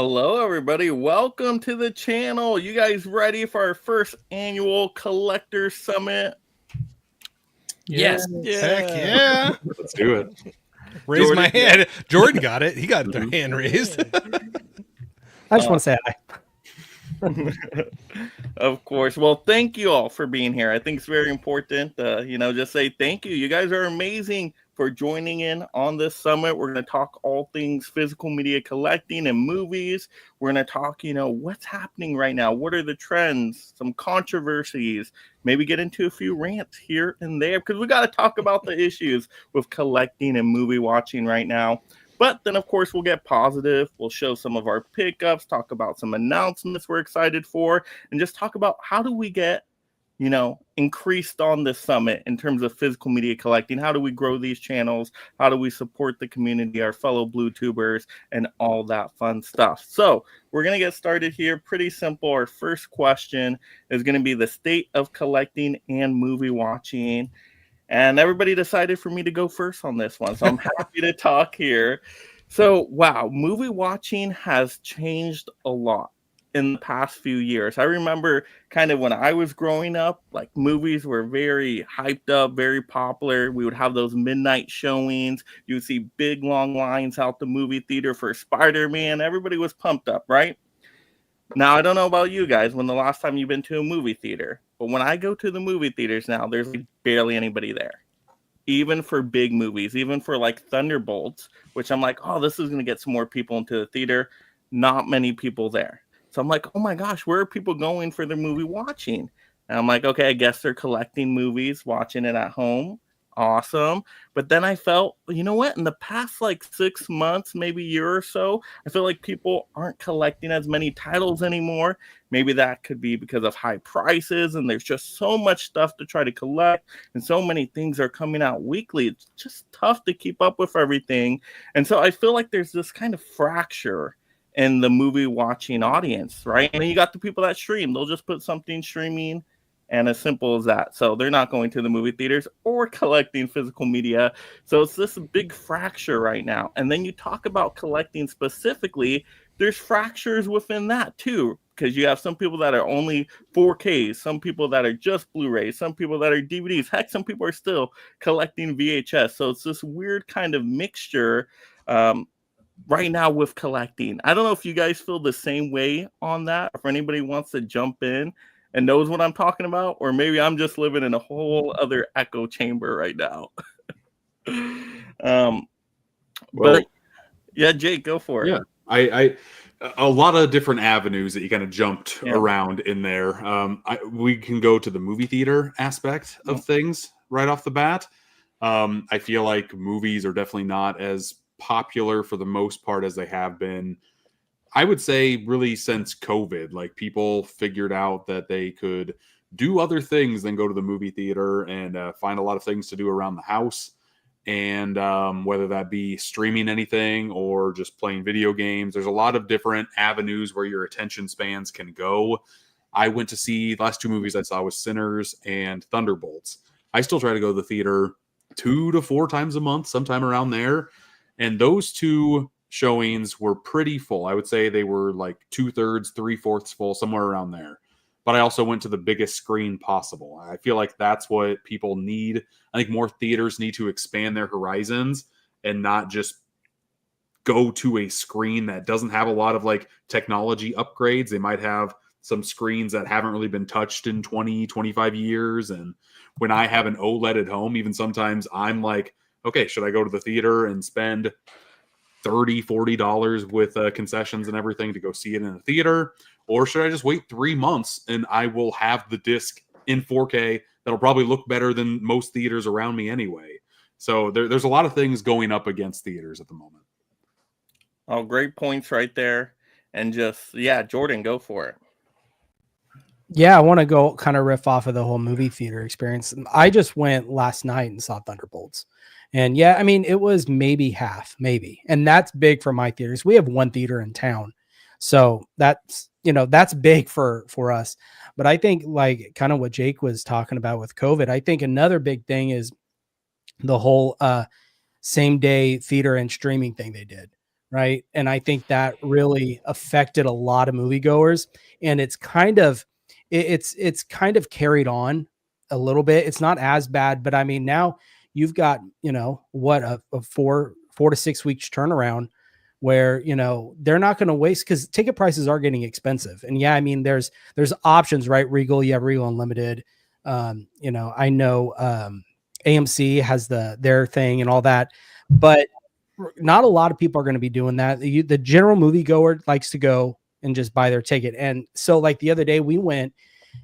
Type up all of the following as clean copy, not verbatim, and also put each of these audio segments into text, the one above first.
Hello, everybody. Welcome to the channel. You guys ready for our first annual Collector Summit? Yes. Heck yeah. Let's do it. Raise Jordan, my hand. Jordan got it. He got their hand raised. I just want to say hi. Of course. Well, thank you all for being here. I think it's very important just say thank you. You guys are amazing for joining in on this summit. We're going to talk all things physical media collecting and movies. We're going to talk, what's happening right now. What are the trends, some controversies, maybe get into a few rants here and there, because we got to talk about the issues with collecting and movie watching right now. But then, of course, we'll get positive. We'll show some of our pickups, talk about some announcements we're excited for, and just talk about how do we get, increased on this summit in terms of physical media collecting. How do we grow these channels? How do we support the community, our fellow BLU-TUBERs, and all that fun stuff? So we're going to get started here. Pretty simple. Our first question is going to be the state of collecting and movie watching. And everybody decided for me to go first on this one. So I'm happy to talk here. So, wow, movie watching has changed a lot in the past few years. I remember kind of when I was growing up, like movies were very hyped up, very popular. We would have those midnight showings. You would see big long lines out the movie theater for Spider-Man. Everybody was pumped up, right? Now, I don't know about you guys when the last time you've been to a movie theater, but when I go to the movie theaters now, there's barely anybody there. Even for big movies, even for like Thunderbolts, which I'm like, oh, this is going to get some more people into the theater. Not many people there. So I'm like, oh my gosh, where are people going for their movie watching? And I'm like, okay, I guess they're collecting movies, watching it at home. Awesome. But then I felt, you know what? In the past like 6 months, maybe a year or so, I feel like people aren't collecting as many titles anymore. Maybe that could be because of high prices and there's just so much stuff to try to collect and so many things are coming out weekly. It's just tough to keep up with everything. And so I feel like there's this kind of fracture in the movie watching audience, right? And then you got the people that stream. They'll just put something streaming, and as simple as that. So they're not going to the movie theaters or collecting physical media. So it's this big fracture right now. And then you talk about collecting specifically, there's fractures within that too, because you have some people that are only 4Ks, some people that are just Blu-rays, some people that are DVDs. Heck, some people are still collecting VHS. So it's this weird kind of mixture right now with collecting. I don't know if you guys feel the same way on that, if anybody wants to jump in and knows what I'm talking about, or maybe I'm just living in a whole other echo chamber right now. But yeah, Jake, go for it. Yeah, I a lot of different avenues that you kind of jumped around in there. We can go to the movie theater aspect of things right off the bat. I feel like movies are definitely not as popular for the most part as they have been. I would say really since COVID, like people figured out that they could do other things than go to the movie theater and find a lot of things to do around the house. And whether that be streaming anything or just playing video games, there's a lot of different avenues where your attention spans can go. I went to see the last two movies I saw was Sinners and Thunderbolts. I still try to go to the theater 2 to 4 times a month, sometime around there. And those two showings were pretty full. I would say they were like 2/3, 3/4 full, somewhere around there. But I also went to the biggest screen possible. I feel like that's what people need. I think more theaters need to expand their horizons and not just go to a screen that doesn't have a lot of like technology upgrades. They might have some screens that haven't really been touched in 20, 25 years. And when I have an OLED at home, even sometimes I'm like, okay, should I go to the theater and spend $30, $40 with concessions and everything to go see it in the theater? Or should I just wait 3 months and I will have the disc in 4K that'll probably look better than most theaters around me anyway? So there's a lot of things going up against theaters at the moment. Oh, great points right there. And just, Jordan, go for it. Yeah, I want to go kind of riff off of the whole movie theater experience. I just went last night and saw Thunderbolts. And yeah, I mean, it was maybe half, maybe. And that's big for my theaters. We have one theater in town. So that's, that's big for us. But I think like kind of what Jake was talking about with COVID, I think another big thing is the whole same day theater and streaming thing they did. right? And I think that really affected a lot of moviegoers, and it's kind of it's kind of carried on a little bit. It's not as bad, but I mean now you've got, you know, what a 4 to 6 weeks turnaround where, you know, they're not going to waste, because ticket prices are getting expensive. And yeah, I mean there's options, right? Regal, you have Regal Unlimited. You know, I know AMC has their thing and all that, but not a lot of people are going to be doing that. The general moviegoer likes to go and just buy their ticket. And so like the other day we went,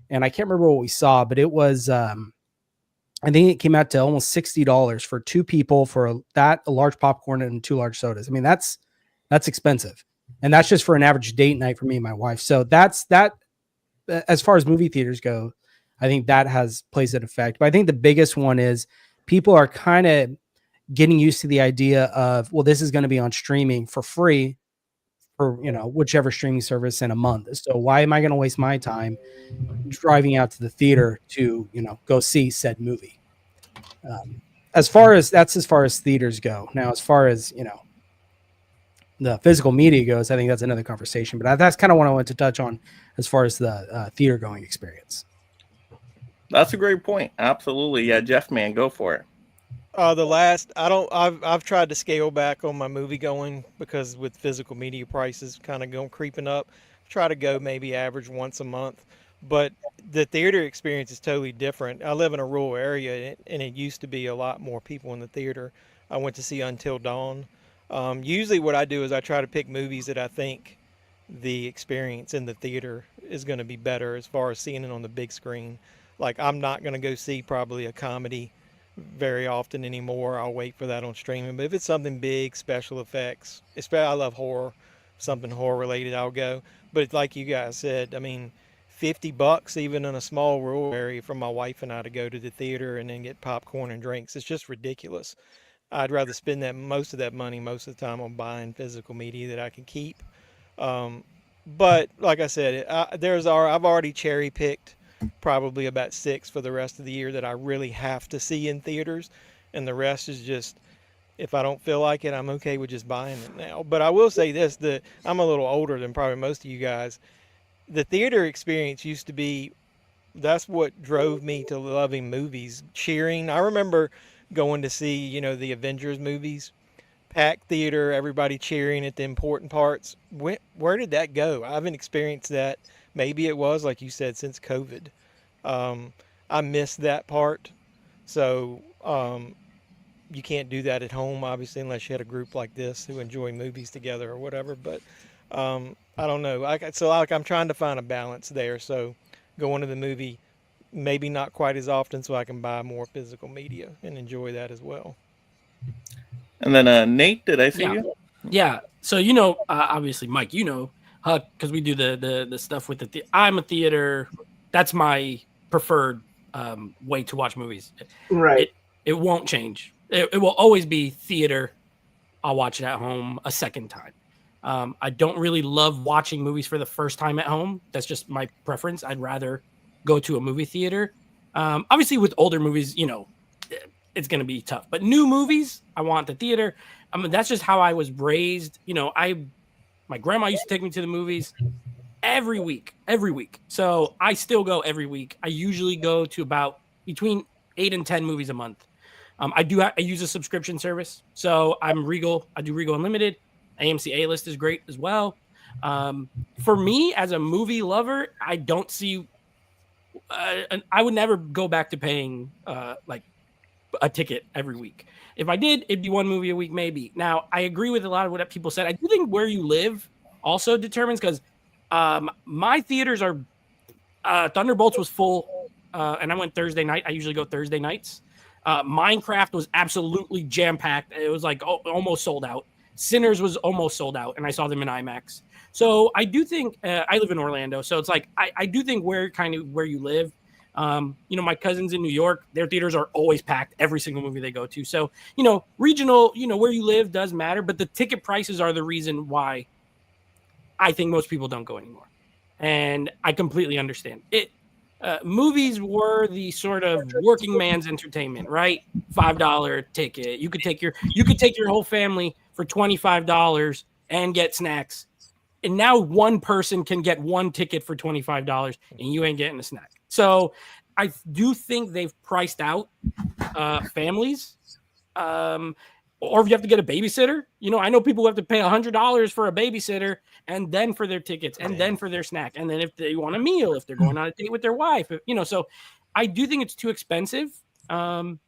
and I can't remember what we saw, but it was I think it came out to almost $60 for 2 people for a large popcorn and 2 large sodas. I mean, that's expensive. And that's just for an average date night for me and my wife. So that's that. As far as movie theaters go, I think that plays an effect. But I think the biggest one is people are kind of getting used to the idea of, well, this is going to be on streaming for free for, you know, whichever streaming service in a month. So why am I going to waste my time driving out to the theater to, you know, go see said movie? As far as theaters go. Now, as far as, you know, the physical media goes, I think that's another conversation. But that's kind of what I wanted to touch on as far as the theater going experience. That's a great point. Absolutely. Yeah, Jeff, man, go for it. I've tried to scale back on my movie going because with physical media prices kind of creeping up, try to go maybe average once a month. But the theater experience is totally different. I live in a rural area, and it used to be a lot more people in the theater. I went to see Until Dawn. Usually what I do is I try to pick movies that I think the experience in the theater is going to be better as far as seeing it on the big screen. Like, I'm not going to go see probably a comedy very often anymore. I'll wait for that on streaming. But if it's something big, special effects, especially I love horror, something horror related, I'll go. But like you guys said, I mean, $50 even in a small rural area for my wife and I to go to the theater and then get popcorn and drinks. It's just ridiculous. I'd rather spend most of that money most of the time on buying physical media that I can keep. But like I said, I've already cherry picked probably about 6 for the rest of the year that I really have to see in theaters, and the rest is just, if I don't feel like it, I'm okay with just buying it now. But I will say this, I'm a little older than probably most of you guys. The theater experience used to be, that's what drove me to loving movies, cheering. I remember going to see, you know, the Avengers movies, packed theater, everybody cheering at the important parts. Where did that go? I haven't experienced that. Maybe it was, like you said, since COVID. I missed that part. So you can't do that at home, obviously, unless you had a group like this who enjoy movies together or whatever. But I don't know. I'm trying to find a balance there. So going to the movie, maybe not quite as often, so I can buy more physical media and enjoy that as well. And then Nate, did I see you? Yeah. So, you know, obviously, Mike, you know, because we do the stuff with I'm a theater. That's my preferred way to watch movies. Right. It won't change. It will always be theater. I'll watch it at home a second time. I don't really love watching movies for the first time at home. That's just my preference. I'd rather go to a movie theater. Obviously, with older movies, you know, it's going to be tough. But new movies, I want the theater. I mean, that's just how I was raised. You know, my grandma used to take me to the movies every week. So I still go every week. I usually go to about between 8 and 10 movies a month. I use a subscription service. So I'm Regal. I do Regal Unlimited. AMC A-List is great as well. For me, as a movie lover, I don't see. I would never go back to paying like a ticket every week. If I did, it'd be one movie a week, maybe. Now, I agree with a lot of what people said. I do think where you live also determines, because my theaters are Thunderbolts was full, and I went Thursday night. I usually go Thursday nights. Minecraft was absolutely jam-packed. It was like almost sold out. Sinners was almost sold out, and I saw them in IMAX. So I do think I live in Orlando, so it's like I do think where you live. You know, my cousins in New York, their theaters are always packed every single movie they go to. So, you know, regional, you know, where you live does matter, but the ticket prices are the reason why I think most people don't go anymore. And I completely understand it. Movies were the sort of working man's entertainment, right? $5 ticket. You could take your whole family for $25 and get snacks. And now one person can get one ticket for $25 and you ain't getting a snack. So I do think they've priced out families. Or if you have to get a babysitter, I know people who have to pay $100 for a babysitter and then for their tickets and then for their snack. And then if they want a meal, if they're going on a date with their wife, so I do think it's too expensive. And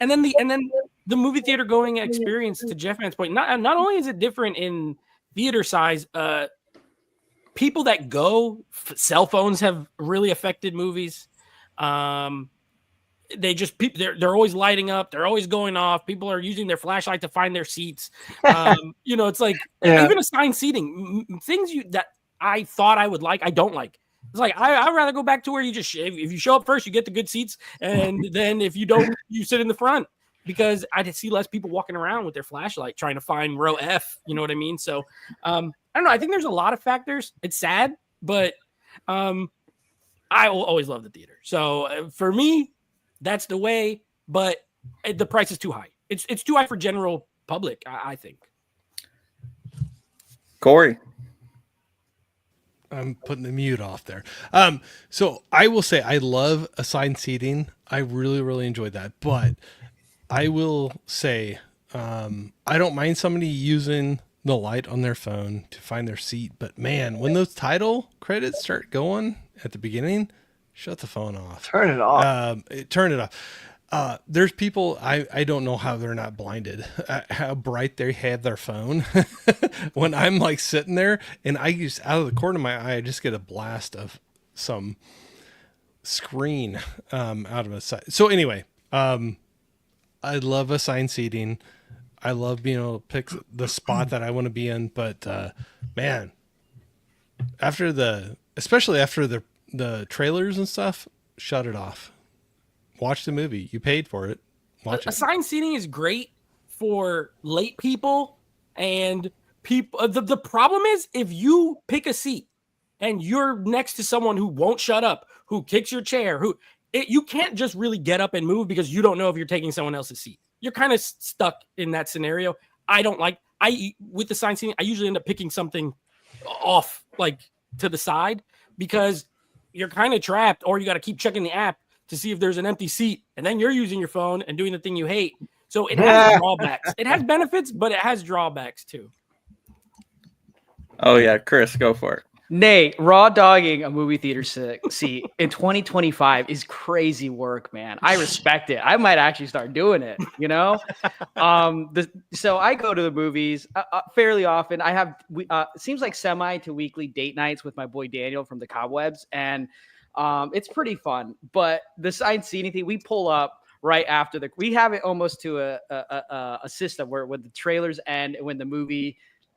then the movie theater going experience, to Jeff Van's point, not only is it different in theater size, people that go, cell phones have really affected movies. They're always lighting up. They're always going off. People are using their flashlight to find their seats. It's like even assigned seating, things that I thought I would like, I don't like. It's like, I'd rather go back to where you just, if you show up first, you get the good seats. And then if you don't, you sit in the front, because I see less people walking around with their flashlight trying to find row F. You know what I mean? So I don't know. I think there's a lot of factors. It's sad, but I will always love the theater. So for me, that's the way, but the price is too high. It's too high for general public, I think. Corey. I'm putting the mute off there. So I will say I love assigned seating. I really, really enjoyed that. But I will say I don't mind somebody using the light on their phone to find their seat. But man, when those title credits start going at the beginning, shut the phone off. Turn it off. Turn it off. There's people, I don't know how they're not blinded, how bright they have their phone. When I'm like sitting there and I just, out of the corner of my eye, I just get a blast of some screen out of a side. So anyway, I love assigned seating. I love being able to pick the spot that I want to be in. But man, especially after the trailers and stuff, shut it off. Watch the movie. You paid for it. Watch it. Assigned seating is great for late people and people. The problem is if you pick a seat and you're next to someone who won't shut up, who kicks your chair, you can't just really get up and move because you don't know if you're taking someone else's seat. You're kind of stuck in that scenario. With assigned seating, I usually end up picking something off, like to the side, because you're kind of trapped, or you got to keep checking the app to see if there's an empty seat, and then you're using your phone and doing the thing you hate. So it has drawbacks. It has benefits, but it has drawbacks too. Oh yeah, Chris, go for it. Nate, raw dogging a movie theater seat in 2025 is crazy work, man. I respect it. I might actually start doing it, So I go to the movies fairly often. I have it seems like semi to weekly date nights with my boy Daniel from the Cobwebs, and it's pretty fun. But the assigned seating thing, we pull up right after we have it almost to a system where when the trailers end and when the movie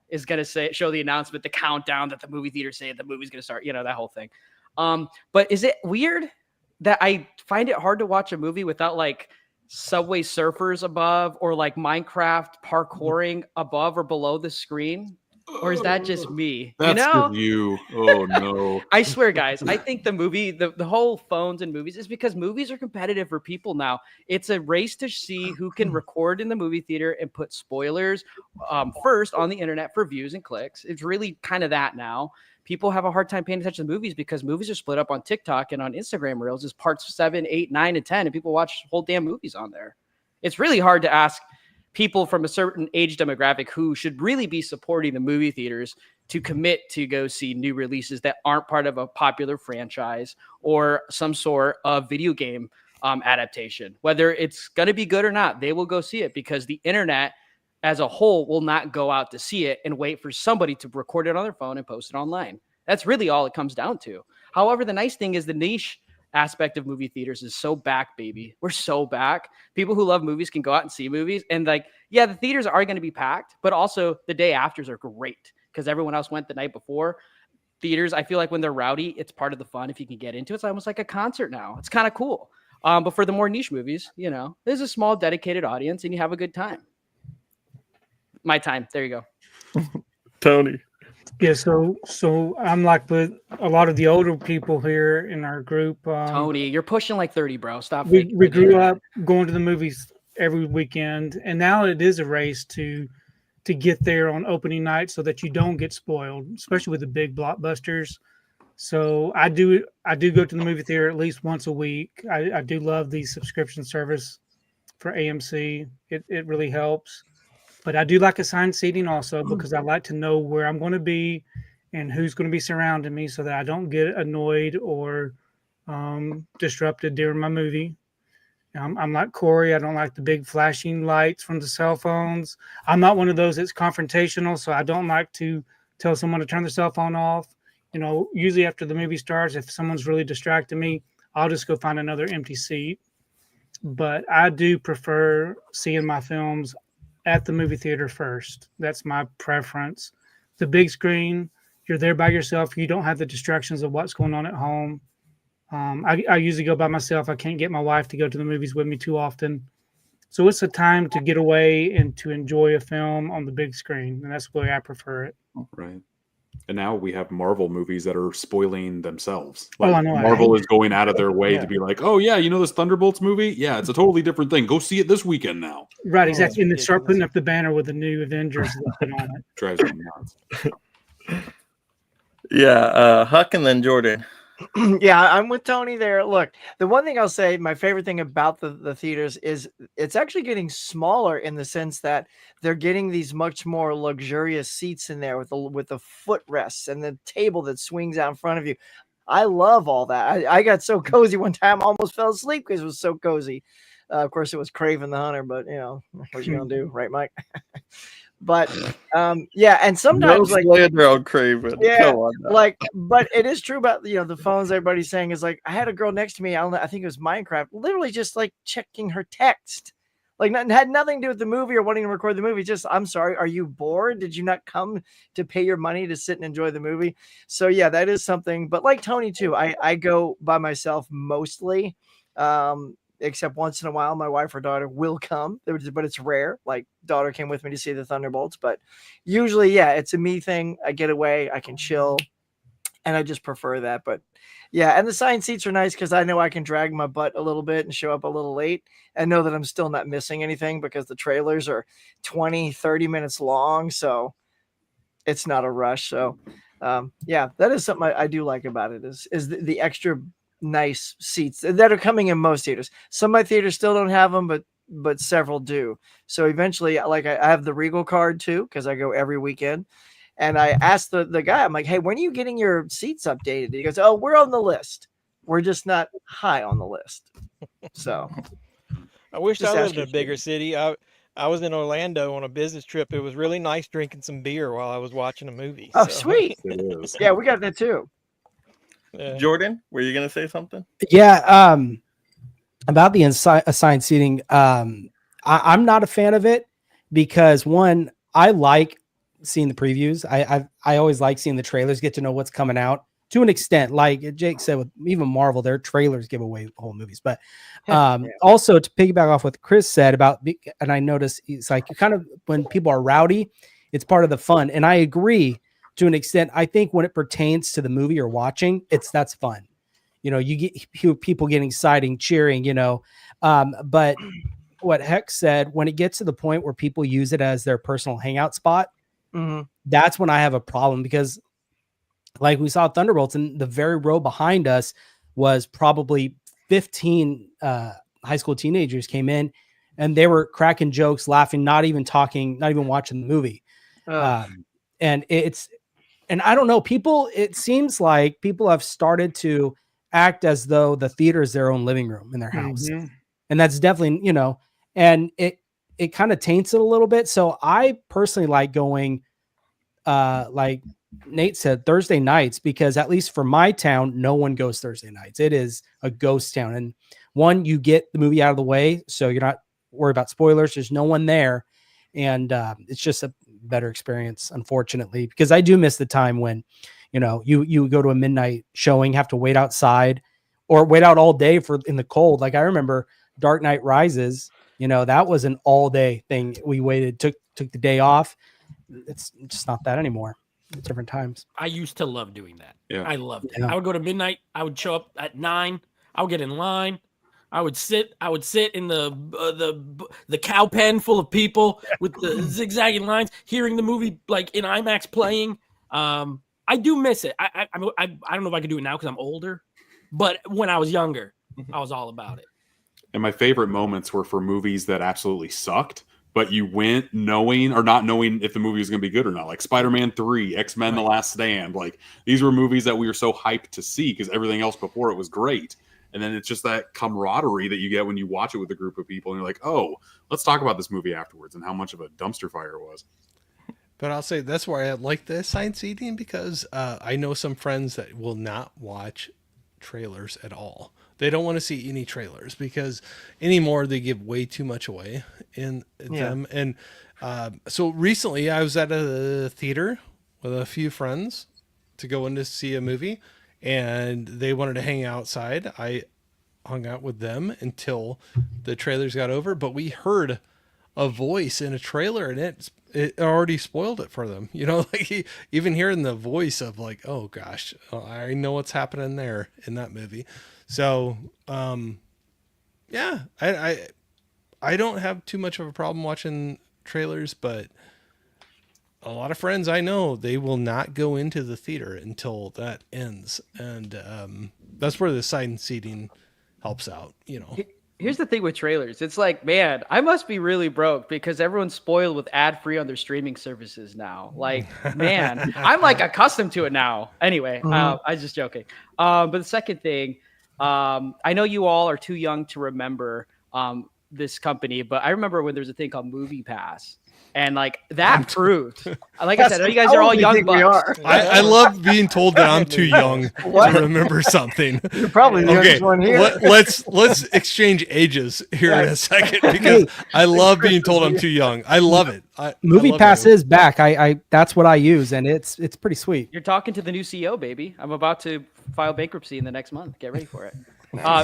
is going to show the announcement, the countdown that the movie theater say the movie's going to start, that whole thing. But is it weird that I find it hard to watch a movie without like Subway Surfers above or like Minecraft parkouring above or below the screen? Or is that just me? That's you. Oh no. I swear, guys, I think the movie, the whole phones and movies is because movies are competitive for people now. It's a race to see who can record in the movie theater and put spoilers first on the internet for views and clicks. It's really kind of that now. People have a hard time paying attention to movies because movies are split up on TikTok and on Instagram Reels as parts 7, 8, 9, and 10, and people watch whole damn movies on there. It's really hard to ask people from a certain age demographic who should really be supporting the movie theaters to commit to go see new releases that aren't part of a popular franchise or some sort of video game adaptation. Whether it's going to be good or not, they will go see it because the internet as a whole will not go out to see it and wait for somebody to record it on their phone and post it online. That's really all it comes down to. However, the nice thing is the niche aspect of movie theaters is so back, baby. We're so back. People who love movies can go out and see movies. And the theaters are going to be packed, but also the day afters are great because everyone else went the night before. Theaters, I feel like when they're rowdy, it's part of the fun. If you can get into it, it's almost like a concert now. It's kind of cool. But for the more niche movies, there's a small dedicated audience and you have a good time. My time. There you go. Tony. Yeah, so I'm like with a lot of the older people here in our group. Tony, you're pushing like 30, bro. Stop. We grew up going to the movies every weekend, and now it is a race to to get there on opening night so that you don't get spoiled, especially with the big blockbusters. So I do go to the movie theater at least once a week. I do love the subscription service for AMC. It really helps. But I do like assigned seating also because I like to know where I'm going to be and who's going to be surrounding me so that I don't get annoyed or disrupted during my movie. I'm like Corey. I don't like the big flashing lights from the cell phones. I'm not one of those that's confrontational, so I don't like to tell someone to turn their cell phone off. You know, usually after the movie starts, if someone's really distracting me, I'll just go find another empty seat. But I do prefer seeing my films at the movie theater first. That's my preference. The big screen, you're there by yourself. You don't have the distractions of what's going on at home. I usually go by myself. I can't get my wife to go to the movies with me too often. So it's a time to get away and to enjoy a film on the big screen. And that's the way I prefer it. Right. And now we have Marvel movies that are spoiling themselves. Oh, I know. Marvel is going out of their way to be like, oh, yeah, you know this Thunderbolts movie? Yeah, it's a totally different thing. Go see it this weekend now. Right, exactly. And they start putting up the banner with the new Avengers on it. Drives me nuts. Yeah, Huck and then Jordan. Yeah, I'm with Tony there. Look, the one thing I'll say, my favorite thing about the theaters is it's actually getting smaller in the sense that they're getting these much more luxurious seats in there with the footrests and the table that swings out in front of you. I love all that. I got so cozy one time, I almost fell asleep because it was so cozy. Of course, it was Craven the Hunter, but you know what you gonna do, right, Mike? But yeah, and sometimes no slander on Craven. Yeah, like, but it is true about the phones. Everybody's saying is like, I had a girl next to me. I don't know, I think it was Minecraft, literally just like checking her text, like had nothing to do with the movie or wanting to record the movie. Just, I'm sorry, are you bored? Did you not come to pay your money to sit and enjoy the movie? So yeah, that is something. But like Tony too, I go by myself mostly. Except once in a while, my wife or daughter will come, but it's rare. Like daughter came with me to see the Thunderbolts, but usually, yeah, it's a me thing. I get away, I can chill, and I just prefer that. But yeah, and the assigned seats are nice because I know I can drag my butt a little bit and show up a little late and know that I'm still not missing anything because the trailers are 20, 30 minutes long. So it's not a rush. So yeah, that is something I do like about it is the extra nice seats that are coming in most theaters. Some of my theaters still don't have them, but several do. So eventually, like I have the Regal card too because I go every weekend. And I asked the guy, I'm like, hey, when are you getting your seats updated? He goes, oh, we're on the list. We're just not high on the list. So I wish I lived in a bigger city. I was in Orlando on a business trip. It was really nice drinking some beer while I was watching a movie. Oh, sweet. Yeah, we got that too. Yeah. Jordan, were you gonna say something? Yeah, about the assigned seating. I'm not a fan of it because one, I like seeing the previews. I always like seeing the trailers, get to know what's coming out to an extent. Like Jake said, with even Marvel, their trailers give away whole movies. But also to piggyback off what Chris said about, and I noticed it's like kind of when people are rowdy, it's part of the fun, and I agree. To an extent, I think when it pertains to the movie you're watching, that's fun. You get people getting excited, cheering, but what Heck said, when it gets to the point where people use it as their personal hangout spot, that's when I have a problem because like we saw Thunderbolts and the very row behind us was probably 15 high school teenagers came in and they were cracking jokes, laughing, not even talking, not even watching the movie. And I don't know, it seems like people have started to act as though the theater is their own living room in their house. Mm-hmm. And that's definitely, and it kind of taints it a little bit. So I personally like going, like Nate said, Thursday nights, because at least for my town, no one goes Thursday nights. It is a ghost town. And one, you get the movie out of the way, so you're not worried about spoilers. There's no one there. And it's just a better experience, unfortunately, because I do miss the time when, you go to a midnight showing, have to wait outside or wait out all day in the cold. Like I remember Dark Knight Rises, that was an all day thing. We waited, took the day off. It's just not that anymore. It's different times. I used to love doing that. Yeah. I loved it. I would go to midnight. I would show up at 9. I would get in line. I would sit in the cow pen full of people with the zigzagging lines, hearing the movie like in IMAX playing. I do miss it. I don't know if I could do it now because I'm older, but when I was younger, I was all about it. And my favorite moments were for movies that absolutely sucked, but you went knowing or not knowing if the movie was going to be good or not. Like Spider-Man 3, X-Men: The Last Stand. Like these were movies that we were so hyped to see because everything else before it was great. And then it's just that camaraderie that you get when you watch it with a group of people and you're like, oh, let's talk about this movie afterwards and how much of a dumpster fire it was. But I'll say that's why I like the assigned seating because I know some friends that will not watch trailers at all. They don't want to see any trailers because anymore they give way too much away in them. And so recently I was at a theater with a few friends to go in to see a movie and they wanted to hang outside. I hung out with them until the trailers got over, but we heard a voice in a trailer and it already spoiled it for them. You know, like even hearing the voice of like, oh gosh, I know what's happening there in that movie. So, yeah, I don't have too much of a problem watching trailers, but a lot of friends I know, they will not go into the theater until that ends. And, that's where the assigned seating helps out, you know. Here's the thing with trailers. It's like, man, I must be really broke because everyone's spoiled with ad-free on their streaming services now. Like, man, I'm like accustomed to it now. Anyway, I was just joking. But the second thing, I know you all are too young to remember this company, but I remember when there was a thing called Movie Pass. And like that proved, like I said, I know you guys are all young bucks. I love being told that I'm too young to remember something. You're probably the youngest one here. Let's exchange ages here in a second because I love being told I'm too young. I love it. Movie Pass is back. I that's what I use, and it's pretty sweet. You're talking to the new CEO, baby. I'm about to file bankruptcy in the next month. Get ready for it.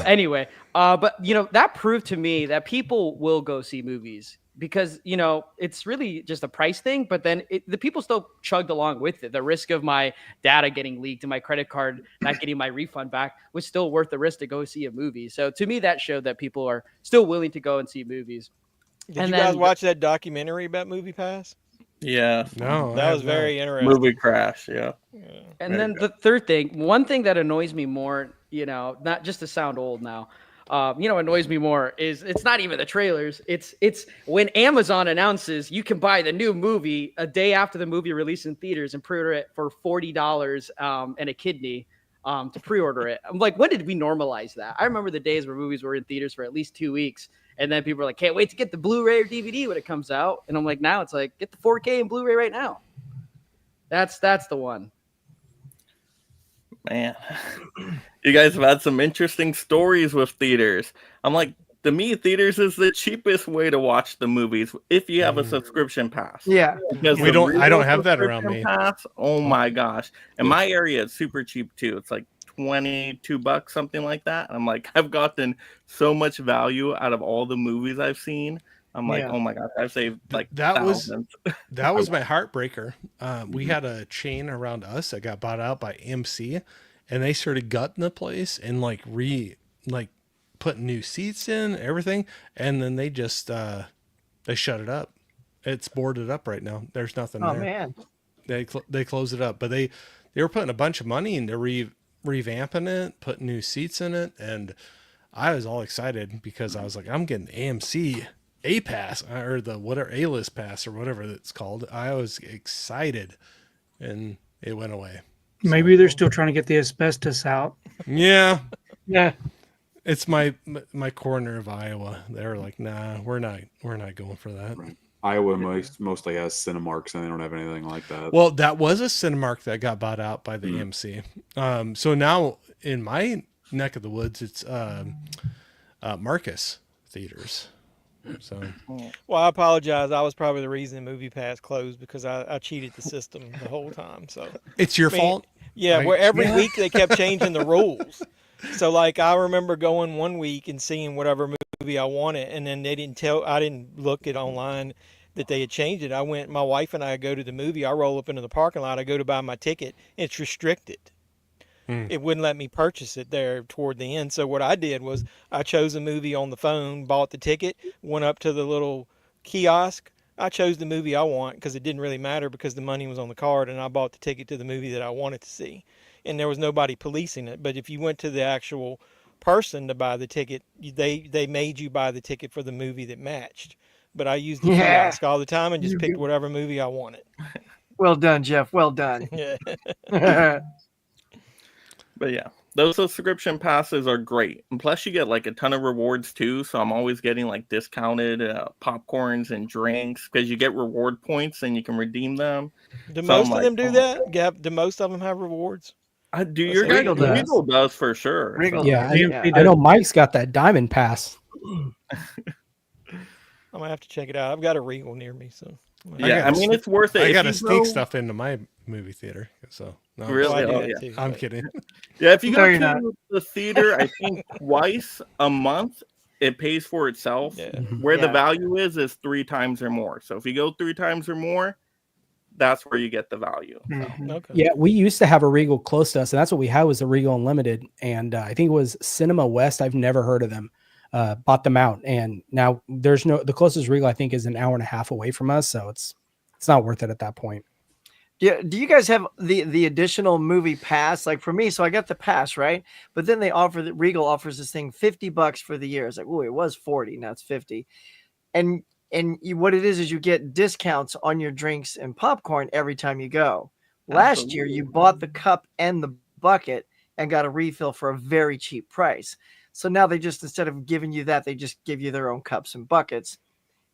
Anyway, but you know that proved to me that people will go see movies. Because, you know, it's really just a price thing, but then the people still chugged along with it. The risk of my data getting leaked and my credit card not getting my refund back was still worth the risk to go see a movie. So to me, that showed that people are still willing to go and see movies. Did you guys watch that documentary about Movie Pass? Yeah. No, that was very interesting. Movie crash, yeah. And then the third thing, one thing that annoys me more, you know, not just to sound old now, you know, annoys me more is it's not even the trailers. It's when Amazon announces you can buy the new movie a day after the movie released in theaters and pre-order it for $40 and a kidney to pre-order it. I'm like, when did we normalize that? I remember the days where movies were in theaters for at least 2 weeks. And then people were like, can't wait to get the Blu-ray or DVD when it comes out. And I'm like, now it's like, get the 4K and Blu-ray right now. That's the one. Man, you guys have had some interesting stories with theaters. I'm like, to me, theaters is the cheapest way to watch the movies if you have a subscription pass. Yeah, because I don't have that around me. Pass, oh my gosh! In my area, it's super cheap too. It's like $22, something like that. And I'm like, I've gotten so much value out of all the movies I've seen. I'm like, oh my gosh, I've saved like thousands. That was my heartbreaker. We had a chain around us that got bought out by AMC, and they started gutting the place and like putting new seats in, everything, and then they just they shut it up. It's boarded up right now. There's nothing there. Oh man, they closed it up, but they were putting a bunch of money into revamping it, putting new seats in it, and I was all excited because I was like, I'm getting AMC A pass or the whatever A-list pass or whatever it's called. I was excited, and it went away. Maybe they're still trying to get the asbestos out. Yeah, yeah. It's my corner of Iowa. They're like, nah, we're not going for that. Right. Iowa mostly has Cinemarks, and they don't have anything like that. Well, that was a Cinemark that got bought out by the AMC. So now in my neck of the woods, it's Marcus Theaters. So, well, I apologize. I was probably the reason Movie Pass closed because I cheated the system the whole time. So it's your fault. Yeah, where every week they kept changing the rules. So like I remember going one week and seeing whatever movie I wanted, and then I didn't look it online that they had changed it. I went, my wife and I go to the movie. I roll up into the parking lot. I go to buy my ticket. It's restricted. it wouldn't let me purchase it there toward the end. So what I did was I chose a movie on the phone, bought the ticket, went up to the little kiosk. I chose the movie I want because it didn't really matter because the money was on the card, and I bought the ticket to the movie that I wanted to see. And there was nobody policing it. But if you went to the actual person to buy the ticket, they made you buy the ticket for the movie that matched. But I used the kiosk all the time and just picked whatever movie I wanted. Well done, Jeff. Well done. Yeah. But yeah, those subscription passes are great. And plus, you get like a ton of rewards too. So I'm always getting like discounted popcorns and drinks because you get reward points and you can redeem them. Do most of them do that? Gab, do most of them have rewards? Do your guy Regal does for sure. Regal. So. Yeah, I know Mike's got that diamond pass. I'm gonna have to check it out. I've got a Regal near me, so yeah, I mean it's worth it. I gotta sneak stuff into my movie theater, so no, really, too, I'm kidding. Yeah, if you go to the theater, I think twice a month, it pays for itself. Yeah. Where the value is 3 times or more. So if you go 3 times or more, that's where you get the value. So. Okay. Yeah, we used to have a Regal close to us, and that's what we had was a Regal Unlimited, and I think it was Cinema West. I've never heard of them. Bought them out, and now the closest Regal I think is an hour and a half away from us, so it's not worth it at that point. Yeah, do you guys have the additional movie pass? Like for me, so I got the pass, right? But then Regal offers this thing $50 for the year. It's like, oh, it was 40, now it's 50. And what it is you get discounts on your drinks and popcorn every time you go. Last year, you bought the cup and the bucket and got a refill for a very cheap price. So now they just, instead of giving you that, they just give you their own cups and buckets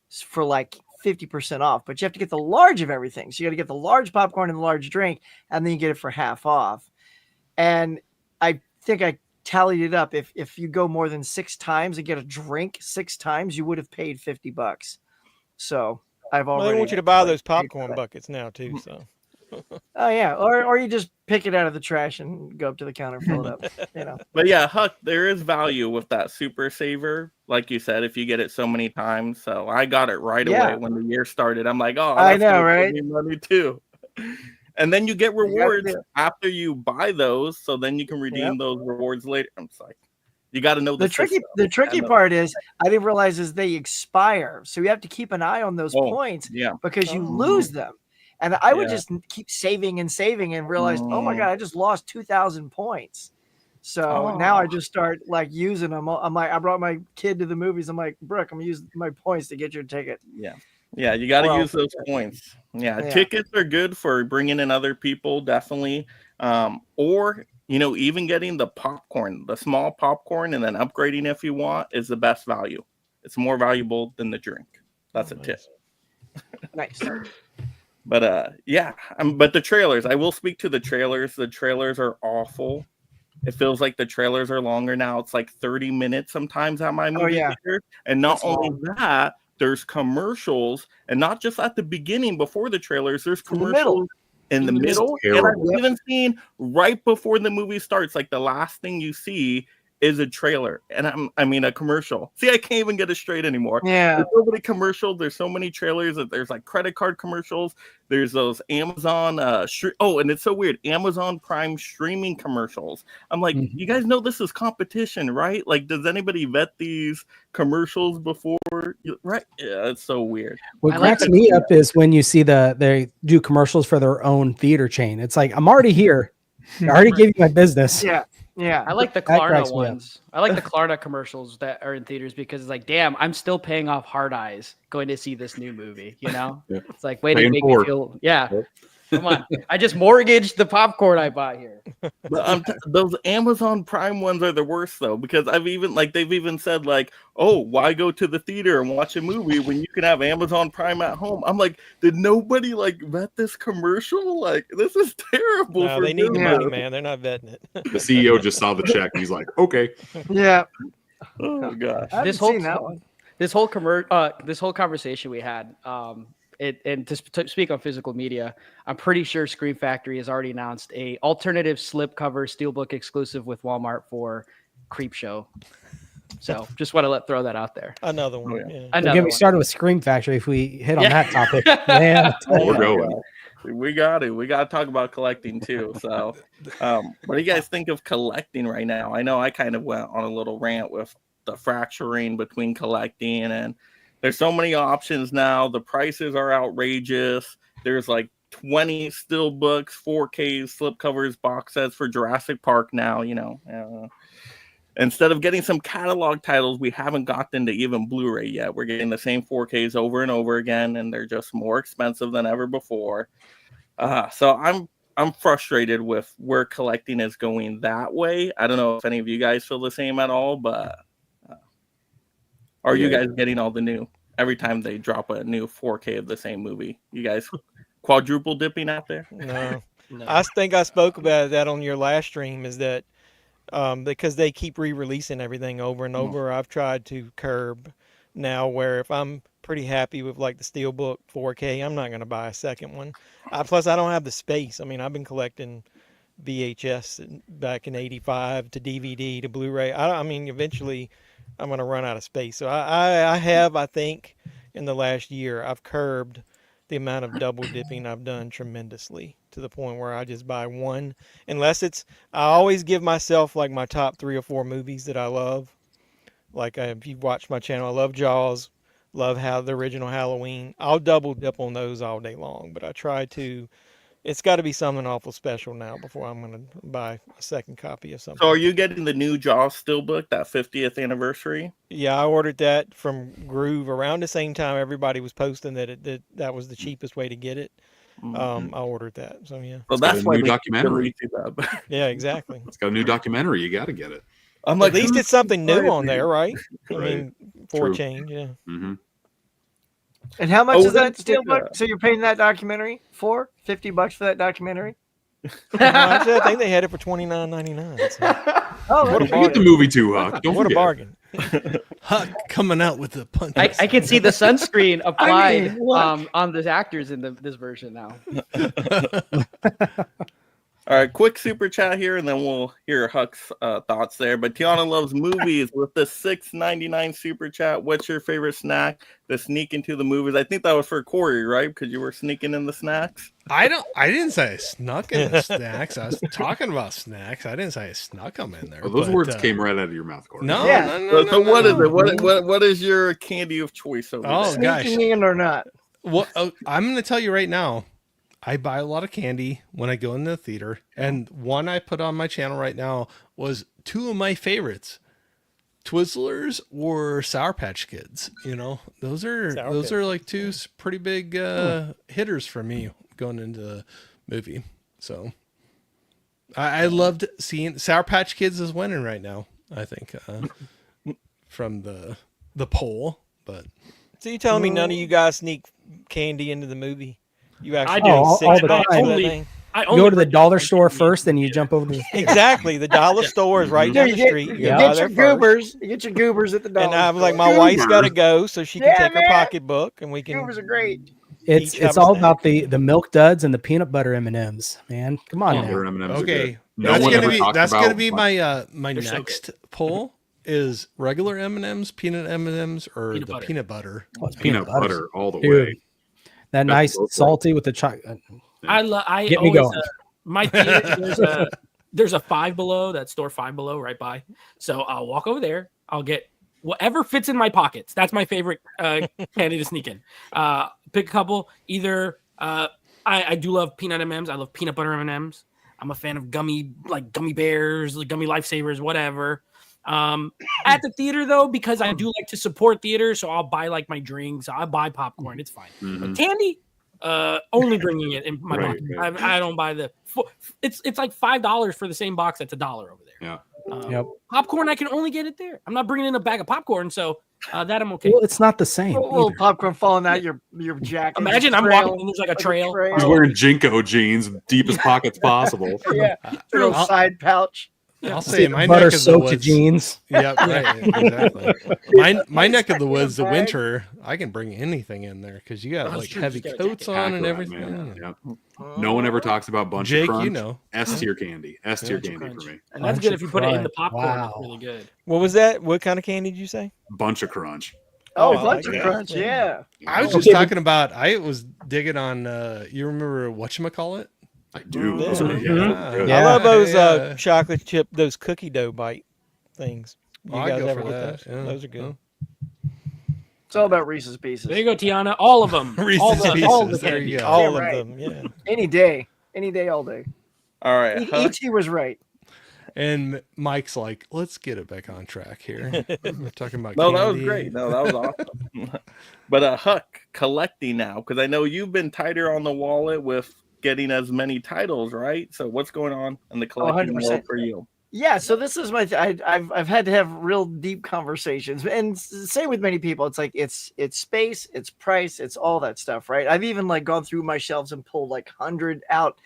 for like 50% off. But you have to get the large of everything. So you got to get the large popcorn and the large drink, and then you get it for half off. And I think I tallied it up. If you go more than 6 times and get a drink 6 times, you would have paid $50. So I've already. Well, they want you to buy those popcorn buckets now too. So. Oh yeah, or you just pick it out of the trash and go up to the counter and fill it up. You know. But yeah, Huck, there is value with that Super Saver, like you said, if you get it so many times. So I got it right away when the year started. I'm like, oh, I know, right? Money too. And then you get rewards after you buy those, so then you can redeem those rewards later. I'm just like, you got to know the tricky part is I didn't realize is they expire, so you have to keep an eye on those points. Yeah, because you lose them. And I would just keep saving and realized, oh my God, I just lost 2,000 points. So now I just start like using them. I'm like, I brought my kid to the movies. I'm like, Brooke, I'm gonna use my points to get your ticket. Yeah, you got to use those points. Yeah, tickets are good for bringing in other people, definitely. Or even getting the popcorn, the small popcorn, and then upgrading if you want is the best value. It's more valuable than the drink. That's a tip. Nice. But but the trailers, I will speak to the trailers. The trailers are awful. It feels like the trailers are longer now. It's like 30 minutes sometimes at my movie theater. And not only that, there's commercials, and not just at the beginning before the trailers, there's commercials in the middle. And I've even seen right before the movie starts, like the last thing you see is a trailer, and I mean a commercial. See, I can't even get it straight anymore. Yeah, there's so many commercials. There's so many trailers. That there's like credit card commercials. There's those Amazon and it's so weird. Amazon Prime streaming commercials. I'm like, you guys know this is competition, right? Like, does anybody vet these commercials before? Right? Yeah, it's so weird. What cracks me up is when you see they do commercials for their own theater chain. It's like, I'm already here. I already gave you my business. Yeah, I like the Klarna ones. I like the Klarna commercials that are in theaters because it's like, damn, I'm still paying off Hard Eyes going to see this new movie. It's like, wait to make me feel, come on. I just mortgaged the popcorn I bought here. But those Amazon Prime ones are the worst though, because they've even said like, oh, why go to the theater and watch a movie when you can have Amazon Prime at home? I'm like, did nobody like vet this commercial? Like, this is terrible. No, they need the money, man. They're not vetting it. The CEO just saw the check and he's like, okay. Yeah. Oh gosh. This whole conversation we had, and to speak on physical media, I'm pretty sure Scream Factory has already announced a alternative slipcover steelbook exclusive with Walmart for Creepshow. So just want to throw that out there. Another one. Don't get me started with Scream Factory if we hit on that topic. Man, we're going. We got to talk about collecting too. So, what do you guys think of collecting right now? I know I kind of went on a little rant with the fracturing between collecting, and there's so many options now. The prices are outrageous. There's like 20 still books, 4Ks, slipcovers, box sets for Jurassic Park now. Instead of getting some catalog titles, we haven't gotten to even Blu-ray yet. We're getting the same 4Ks over and over again, and they're just more expensive than ever before. So I'm frustrated with where collecting is going that way. I don't know if any of you guys feel the same at all, but are you guys getting all the new every time they drop a new 4K of the same movie? You guys quadruple dipping out there? No. I think I spoke about that on your last stream, is that because they keep re-releasing everything over and over, I've tried to curb now, where if I'm pretty happy with like the Steelbook 4K, I'm not going to buy a second one. Plus, I don't have the space. I mean, I've been collecting VHS back in '85 to DVD to Blu-ray. I mean, eventually I'm going to run out of space. So I think in the last year, I've curbed the amount of double dipping I've done tremendously, to the point where I just buy one, unless I always give myself like my top 3 or 4 movies that I love. Like if you've watched my channel, I love Jaws, love the original Halloween. I'll double dip on those all day long, but I try to, it's got to be something awful special now before I'm going to buy a second copy of something. So are you getting the new Jaws Steelbook, that 50th anniversary? Yeah, I ordered that from Groove around the same time everybody was posting that was the cheapest way to get it. I ordered that. So yeah. Well, that's why new documentary. Yeah, exactly. It's got a new documentary. You got to get it. I'm like, at least it's something new on there, right? I Right. mean, for a change, yeah. Mm-hmm. And how much is that Steelbook? So you're paying that documentary for $50 for that documentary? Actually, I think they had it for $29.99. So. Oh, what a bargain. Get the movie too, Huck. Don't what forget. A bargain. Huck coming out with the punch. I can see the sunscreen applied on the actors in this version now. All right, quick super chat here, and then we'll hear Huck's thoughts there. But Tiana loves movies with the $6.99 super chat. What's your favorite snack to sneak into the movies? I think that was for Corey, right? Because you were sneaking in the snacks. I didn't say I snuck in the snacks. I was talking about snacks. I didn't say I snuck them in there. Well, those words came right out of your mouth, Corey. No, So what is it? What is your candy of choice over there? Gosh. Sneaking in or not? Well, I'm going to tell you right now. I buy a lot of candy when I go into the theater, and one I put on my channel right now was 2 of my favorites, Twizzlers or Sour Patch Kids. You know, those are like 2 pretty big hitters for me going into the movie. So I loved seeing Sour Patch Kids is winning right now, I think, from the poll. But so you telling me none of you guys sneak candy into the movie? You actually I do all the time. I only go to the dollar store first, then you jump over to the exactly. The dollar store is right down the street. You get your goobers. You get your goobers at the dollar. And I'm like, my store. wife's got to go, so she can take her pocketbook, and we can. Goobers are great. It's all about the milk duds and the peanut butter M&Ms, man. Come on now. Okay, that's gonna be my my next poll. Is regular M&Ms, peanut M&Ms, or the peanut butter? Oh, peanut butter all the way. That nice salty with the chocolate. Get me going. My theater, there's a Five Below, that store Five Below right by. So I'll walk over there. I'll get whatever fits in my pockets. That's my favorite candy to sneak in. Pick a couple. Either I do love peanut M&Ms. I love peanut butter M&Ms. I'm a fan of gummy bears, like gummy lifesavers, whatever. At the theater though, because I do like to support theater, so I'll buy like my drinks. I'll buy popcorn. It's fine. But candy, only bringing it in my pocket. Right. I don't buy it's like $5 for the same box that's $1 over there. Yeah. Popcorn, I can only get it there. I'm not bringing in a bag of popcorn, so that I'm okay. Well, it's not the same. A little popcorn falling out your jacket. Imagine I'm walking and there's like a trail. He's wearing Jinko jeans, deepest pockets possible. Yeah, little side pouch. I'll say my butter neck of the woods. jeans. Yeah, right. Exactly. My neck of the woods, the winter, I can bring anything in there because you got like heavy coats on and everything. Yeah. No one ever talks about bunch Jake, of crunch. you know, S tier candy. S tier candy for me. And that's good if you put it in the popcorn. Wow. It's really good. What was that? What kind of candy did you say? Bunch of crunch. Oh, Oh, I Bunch like of that. Crunch. Yeah. Yeah. I was just talking about. I was digging on. You remember whatchamacallit? I do. Yeah. Those are, Mhm. good. I Yeah. love those Yeah. chocolate chip, those cookie dough bite things. You I'd guys go ever for get that, those? yeah. Those are good. It's all about Reese's Pieces. There you go, Tiana. All of them. Reese's all the Pieces. There you candy. go. All Damn of right. them, yeah. Any day, all day. All right. Huck, E.T. was right. And Mike's like, let's get it back on track here. We're talking about no, that was candy. great. No, that was awesome. But Huck, collecting now, because I know you've been tighter on the wallet with getting as many titles, right? So what's going on in the collecting 100%. world for you? Yeah, so this is my. I've had to have real deep conversations, and same with many people. It's like it's space, it's price, it's all that stuff, right? I've even like gone through my shelves and pulled like 100 out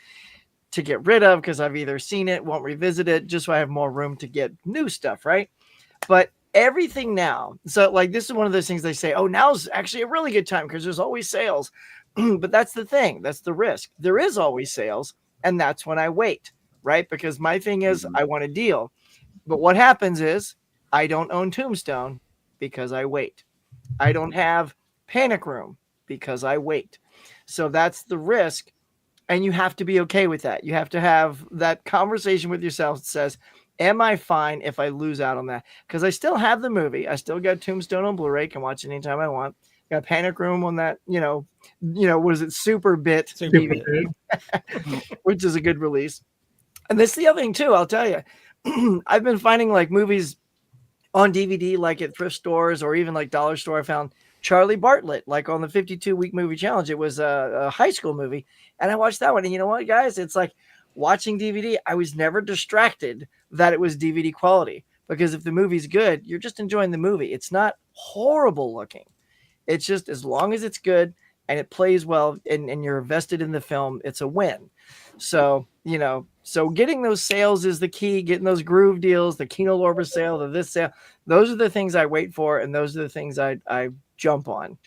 to get rid of because I've either seen it, won't revisit it, just so I have more room to get new stuff, right? But everything now, so like this is one of those things they say, oh, now's actually a really good time because there's always sales. But that's the thing, that's the risk. There is always sales, and that's when I wait, right? Because my thing is I want a deal. But what happens is I don't own Tombstone because I wait. I don't have Panic Room because I wait. So that's the risk. And you have to be okay with that. You have to have that conversation with yourself that says, am I fine if I lose out on that? Because I still have the movie. I still got Tombstone on Blu-ray. Can watch it anytime I want. Got Panic Room on that, what is it? Super Bit Super DVD, which is a good release. And this is the other thing too, I'll tell you. I've been finding like movies on DVD, like at thrift stores or even like dollar store. I found Charlie Bartlett, like on the 52-week movie challenge. It was a high school movie. And I watched that one. And you know what, guys? It's like watching DVD. I was never distracted that it was DVD quality, because if the movie's good, you're just enjoying the movie. It's not horrible looking. It's just as long as it's good and it plays well and you're invested in the film, it's a win. So, so getting those sales is the key, getting those groove deals, the Kino Lorber sale, this sale. Those are the things I wait for, and those are the things I jump on.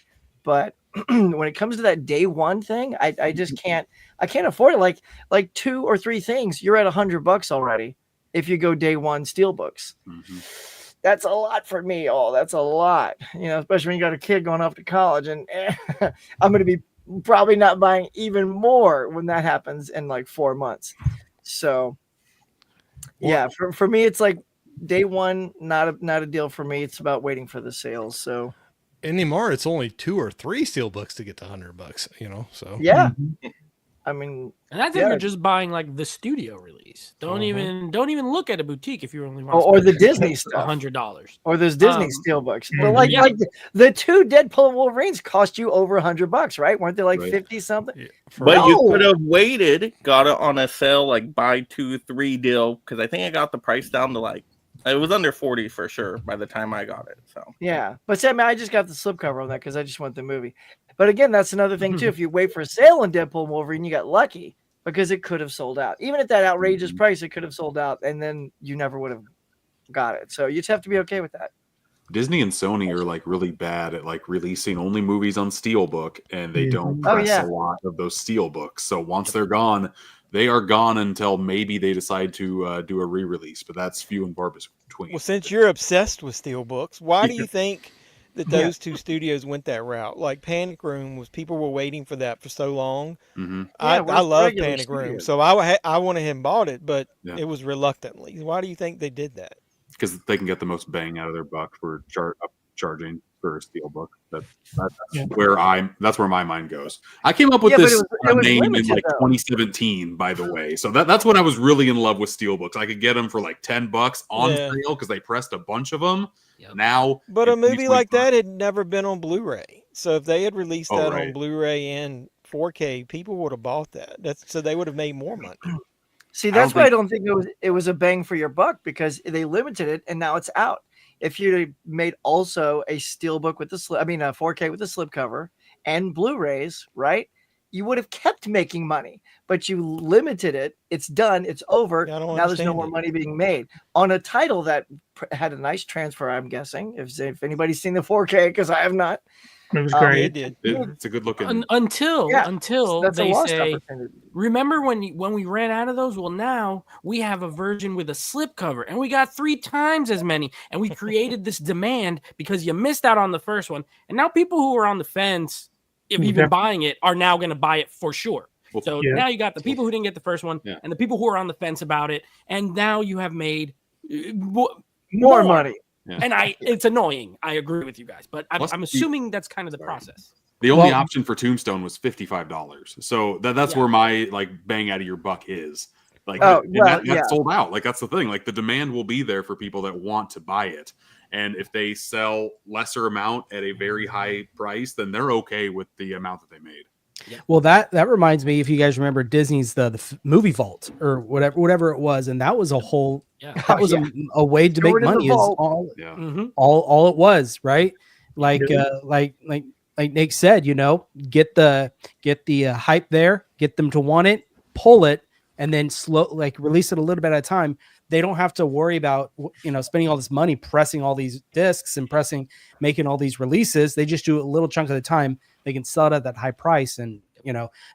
But when it comes to that day one thing, I just can't afford it. Like 2 or 3 things, you're at $100 already if you go day one steelbooks. Mm-hmm. That's a lot for me. Oh, that's a lot. Especially when you got a kid going off to college, and I'm going to be probably not buying even more when that happens in like 4 months. So yeah, for me, it's like day one, not a deal for me. It's about waiting for the sales. So Anymore, it's only 2 or 3 steelbooks to get to $100, so. yeah. I mean, and that's if you're just buying like the studio release. Don't even look at a boutique if you only want or the Disney stuff, $100 or those Disney steelbooks. But like the 2 Deadpool and Wolverines cost you over $100, right? Weren't they like 50 something? Yeah, But you could have waited, got it on a sale, like buy 2, 3 deal, because I think I got the price down to like, it was under 40 for sure by the time I got it. So yeah, but Sam, I just got the slipcover on that because I just want the movie. But again, that's another thing too. If you wait for a sale on Deadpool and Wolverine, you got lucky because it could have sold out. Even at that outrageous price, it could have sold out, and then you never would have got it. So you just have to be okay with that. Disney and Sony are like really bad at like releasing only movies on Steelbook, and they don't press a lot of those Steelbooks. So once they're gone, they are gone until maybe they decide to do a re-release, but that's few and far between. Well, since you're obsessed with Steelbooks, why do you think that those 2 studios went that route? Like Panic Room people were waiting for that for so long. Mm-hmm. I love Panic Room, so I went ahead and bought it, but it was reluctantly. Why do you think they did that? Because they can get the most bang out of their buck for charging for a Steelbook. That's where my mind goes. I came up with this name in like 2017, by the way. So that's when I was really in love with Steelbooks. I could get them for like $10 on sale because they pressed a bunch of them. Yep. Now, but a movie like that had never been on Blu-ray. So if they had released that on Blu-ray and 4K, people would have bought that. So they would have made more money. See, that's why I don't think it was a bang for your buck, because they limited it and now it's out. If you made also a steelbook with a 4K with a slipcover and Blu-rays, right? You would have kept making money, but you limited it. It's done. It's over. Now there's no more money being made on a title that had a nice transfer. I'm guessing if anybody's seen the 4K, because I have not. It was Yeah, great. it did. It's a good looking. Until Yeah, that's a they lost say, opportunity. remember when we ran out of those? Well, now we have a version with a slipcover, and we got 3 times as many, and we created this demand because you missed out on the first one, and now people who are on the fence, if Yeah. even buying it, are now going to buy it for sure. So Yeah. now you got the people who didn't get the first one, Yeah. and the people who are on the fence about it, and now you have made More money. Yeah. And it's annoying. I agree with you guys, but Plus I'm assuming that's kind of the process. The only Well- option for Tombstone was $55, so that's Yeah. where my like bang out of your buck is. Like, Oh, and well, that's yeah. sold out. Like that's the thing. Like the demand will be there for people that want to buy it, and if they sell lesser amount at a very high price, then they're okay with the amount that they made. Well, that reminds me, if you guys remember Disney's the movie vault or whatever it was, and that was a whole Yeah. that was a way to make Stored in the money. Is vault. all Yeah, Mhm. all it was, right? Like Nick said, get the hype there, get them to want it, pull it, and then release it a little bit at a time. They don't have to worry about spending all this money pressing all these discs and making all these releases. They just do a little chunk at a time. They can sell it at that high price, and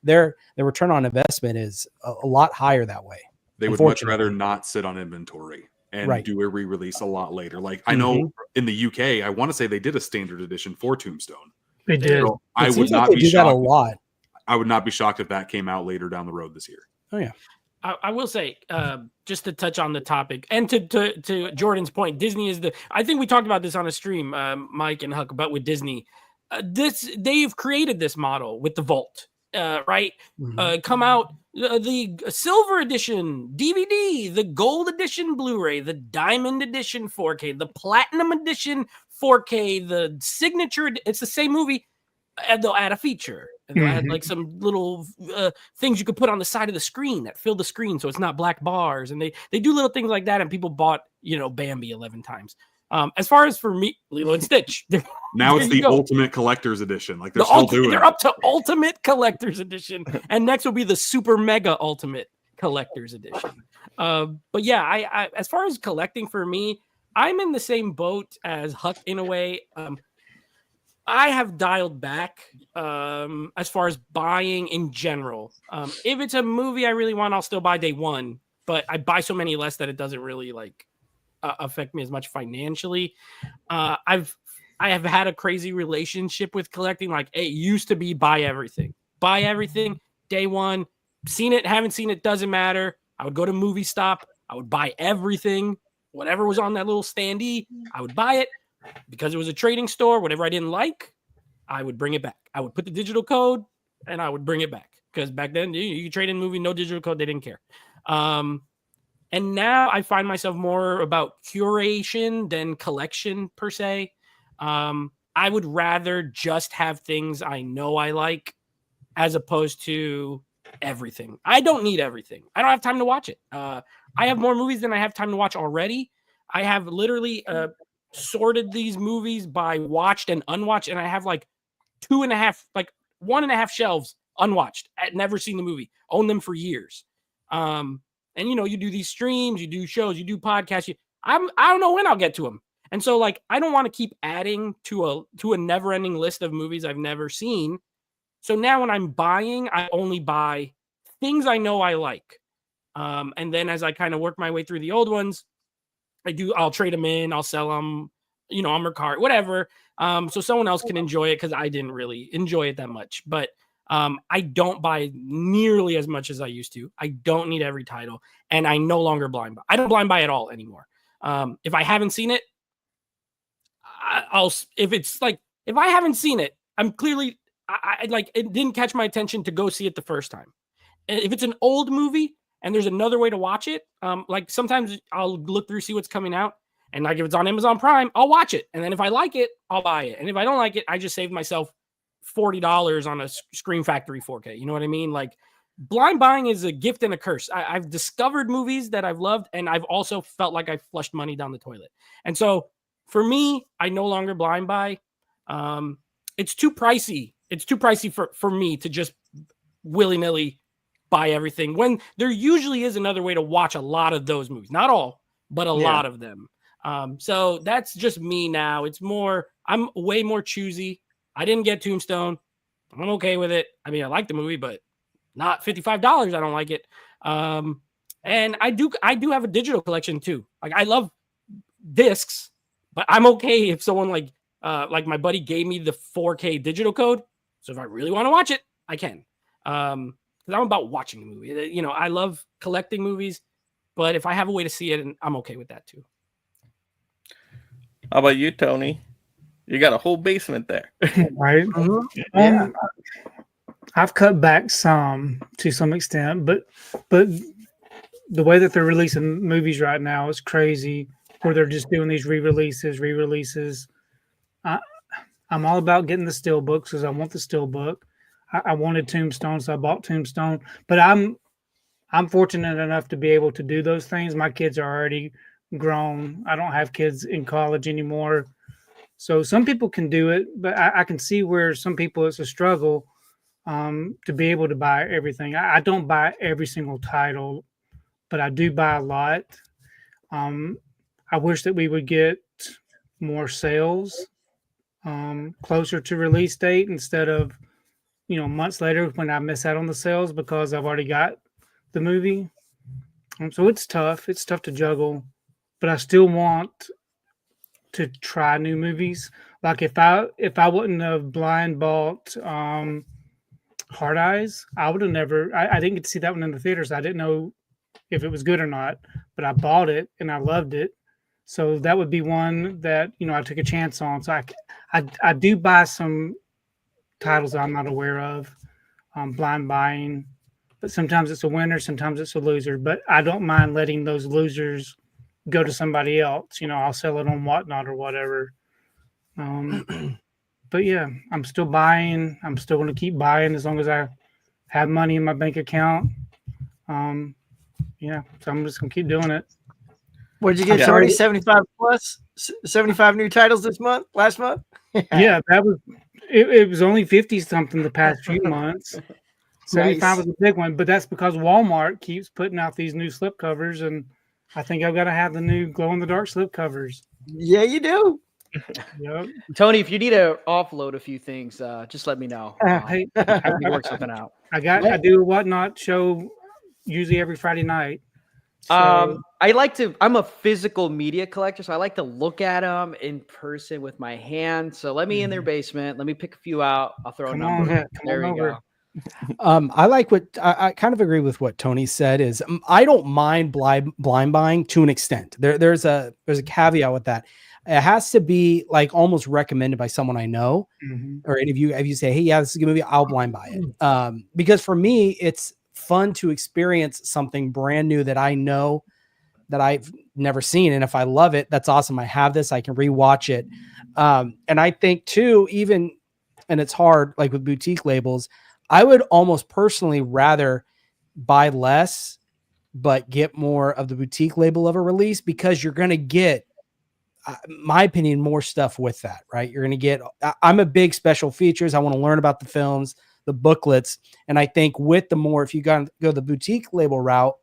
their return on investment is a lot higher that way. they would much Unfortunately. rather not sit on inventory and Right. do a re-release a lot later. Like I know in the UK, I want to say they did a standard edition for Tombstone. They did. So I It would seems like not they be do that a shocked. lot. I would not be shocked if that came out later down the road this year. Oh yeah. I will say, just to touch on the topic, and to Jordan's point, Disney is I think we talked about this on a stream, Mike and Huck, but with Disney, they've created this model with the Vault, right? Come out the silver edition DVD, the gold edition Blu-ray, the diamond edition 4K, the platinum edition 4K, the signature. It's the same movie, and they'll add a feature. And they'll add like some little things you could put on the side of the screen that fill the screen so it's not black bars. And they do little things like that. And people bought, Bambi 11 times. As far as for me, Lilo and Stitch. Now it's There you the go. ultimate collector's edition. Like they're still doing They're it. up to Ultimate Collector's Edition. And next will be the Super Mega Ultimate Collector's Edition. But yeah, I as far as collecting for me, I'm in the same boat as Huck in a way. I have dialed back as far as buying in general. If it's a movie I really want, I'll still buy day one. But I buy so many less that it doesn't really affect me as much financially. I have had a crazy relationship with collecting. Like it used to be buy everything day one. Seen it, haven't seen it, doesn't matter. I would go to Movie Stop. I would buy everything, whatever was on that little standee. I would buy it. Because it was a trading store, whatever I didn't like, I would bring it back. I would put the digital code and I would bring it back. Because back then, you could trade in a movie, no digital code, they didn't care. And now I find myself more about curation than collection per se. I would rather just have things I know I like as opposed to everything. I don't need everything. I don't have time to watch it. I have more movies than I have time to watch already. I have literally sorted these movies by watched and unwatched, and I have like 1.5 shelves unwatched. I'd never seen the movie, own them for years. And you do these streams, you do shows, you do podcasts. I don't know when I'll get to them, and so I don't want to keep adding to a never-ending list of movies I've never seen. So now when I'm buying, I only buy things I know I like, and then as I kind of work my way through the old ones. I'll trade them in, I'll sell them, on Mercari, whatever. So someone else can enjoy it because I didn't really enjoy it that much. But I don't buy nearly as much as I used to. I don't need every title, and I no longer blind buy. I don't blind buy at all anymore. If I haven't seen it, if I haven't seen it, I'm clearly it didn't catch my attention to go see it the first time. If it's an old movie and there's another way to watch it, sometimes I'll look through, see what's coming out. And if it's on Amazon Prime, I'll watch it. And then if I like it, I'll buy it. And if I don't like it, I just saved myself $40 on a Scream Factory 4K. You know what I mean? Blind buying is a gift and a curse. I've discovered movies that I've loved, and I've also felt like I flushed money down the toilet. And so for me, I no longer blind buy. It's too pricey. It's too pricey for me to just willy-nilly buy everything when there usually is another way to watch a lot of those movies. Not all, but a lot of them. So that's just me now. I'm way more choosy. I didn't get Tombstone. I'm okay with it. I mean, I like the movie, but not $55. I don't like it. And I do have a digital collection too. Like I love discs, but I'm okay if someone like my buddy gave me the 4K digital code. So if I really want to watch it, I can. Because I'm about watching a movie. You know, I love collecting movies, but if I have a way to see it, I'm okay with that too. How about you, Tony? You got a whole basement there. Right. Yeah. I've cut back to some extent, but the way that they're releasing movies right now is crazy. Where they're just doing these re-releases. I'm all about getting the steelbook because I want the steelbook. I wanted Tombstone, so I bought Tombstone. But I'm fortunate enough to be able to do those things. My kids are already grown. I don't have kids in college anymore. So some people can do it, but I can see where some people it's a struggle to be able to buy everything. I don't buy every single title, but I do buy a lot. I wish that we would get more sales closer to release date instead of, months later when I miss out on the sales because I've already got the movie. So it's tough. It's tough to juggle, but I still want to try new movies. Like if I wouldn't have blind bought Hard Eyes, I would have never. I didn't get to see that one in the theaters. I didn't know if it was good or not, but I bought it and I loved it. So that would be one that I took a chance on. So I do buy some titles I'm not aware of, blind buying, but sometimes it's a winner, sometimes it's a loser. But I don't mind letting those losers go to somebody else. I'll sell it on Whatnot or whatever. But yeah, I'm still buying. I'm still going to keep buying as long as I have money in my bank account. Yeah, so I'm just going to keep doing it. What did you get, Tony? 75 plus? 75 new titles last month? Yeah, that was it was only 50 something the past few months. 75 was a big one, but that's because Walmart keeps putting out these new slip covers, and I think I've got to have the new glow in the dark slip covers. Yeah, you do. Yep. Tony, if you need to offload a few things, just let me know. Hey, We can work something out. I do a Whatnot show usually every Friday night. So, I'm a physical media collector, so I like to look at them in person with my hands. So let me in their basement. Let me pick a few out. I'll throw a number. There we go. I like what I kind of agree with what Tony said is I don't mind blind buying to an extent. There's a caveat with that. It has to be like almost recommended by someone I know, or if you say, hey, yeah, this is a good movie, I'll blind buy it. Because for me, it's fun to experience something brand new that I know that I've never seen. And if I love it, that's awesome. I have this, I can rewatch it. And I think too, and it's hard, like with boutique labels, I would almost personally rather buy less, but get more of the boutique label of a release because you're going to get, my opinion, more stuff with that, right? You're going to get, I'm a big special features. I want to learn about the films, the booklets. And I think with the more, if you go the boutique label route,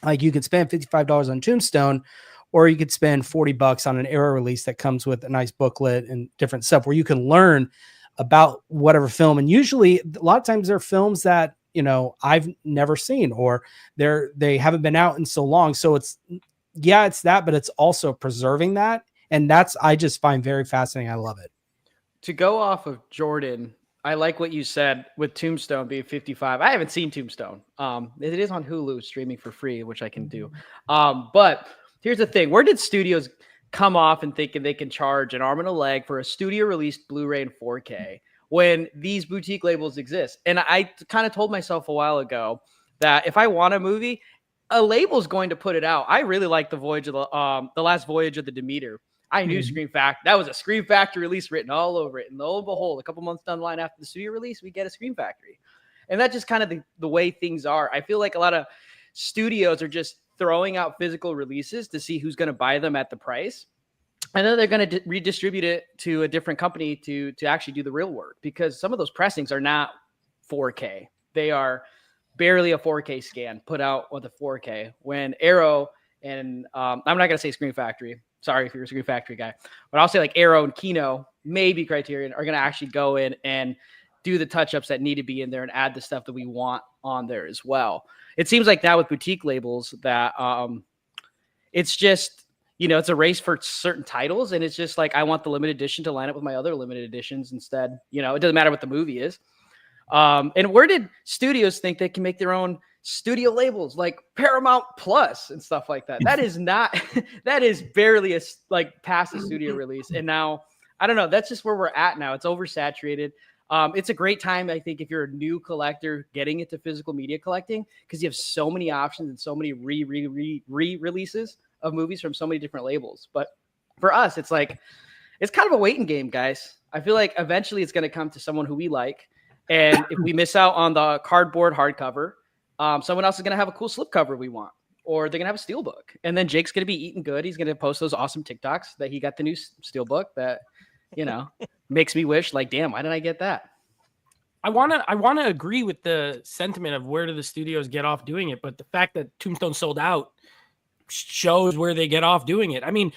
like you could spend $55 on Tombstone, or you could spend $40 on an Arrow release that comes with a nice booklet and different stuff where you can learn about whatever film. And usually a lot of times they're films that, I've never seen, or they haven't been out in so long. So it's that, but it's also preserving that. And I just find very fascinating. I love it. To go off of Jordan, I like what you said with Tombstone being 55. I haven't seen Tombstone. It is on Hulu streaming for free, which I can do. But here's the thing. Where did studios come off and thinking they can charge an arm and a leg for a studio released Blu-ray and 4K when these boutique labels exist? And I kind of told myself a while ago that if I want a movie, a label's going to put it out. I really like the Last Voyage of the Demeter. I knew Scream Factory. That was a Scream Factory release written all over it. And lo and behold, a couple months down the line after the studio release, we get a Scream Factory. And that's just kind of the way things are. I feel like a lot of studios are just throwing out physical releases to see who's going to buy them at the price. And then they're going to redistribute it to a different company to actually do the real work, because some of those pressings are not 4K. They are barely a 4K scan put out with a 4K. When Arrow and I'm not going to say Scream Factory. Sorry if you're a Scream Factory guy, but I'll say like Arrow and Kino maybe Criterion are going to actually go in and do the touch-ups that need to be in there and add the stuff that we want on there as well. It seems like now with boutique labels that it's just, it's a race for certain titles, and it's just like, I want the limited edition to line up with my other limited editions instead. It doesn't matter what the movie is. And where did studios think they can make their own studio labels like Paramount Plus and stuff like that? That is not, that is barely past the studio release. And now, I don't know, that's just where we're at now. It's oversaturated. It's a great time, I think, if you're a new collector getting into physical media collecting, because you have so many options and so many re-releases of movies from so many different labels. But for us, it's like, it's kind of a waiting game, guys. I feel like eventually it's going to come to someone who we like. And if we miss out on the cardboard hardcover, someone else is going to have a cool slipcover we want, or they're going to have a steelbook. And then Jake's going to be eating good. He's going to post those awesome TikToks that he got the new steelbook that, makes me wish, like, damn, why didn't I get that? I wanna agree with the sentiment of where do the studios get off doing it, but the fact that Tombstone sold out shows where they get off doing it. I mean,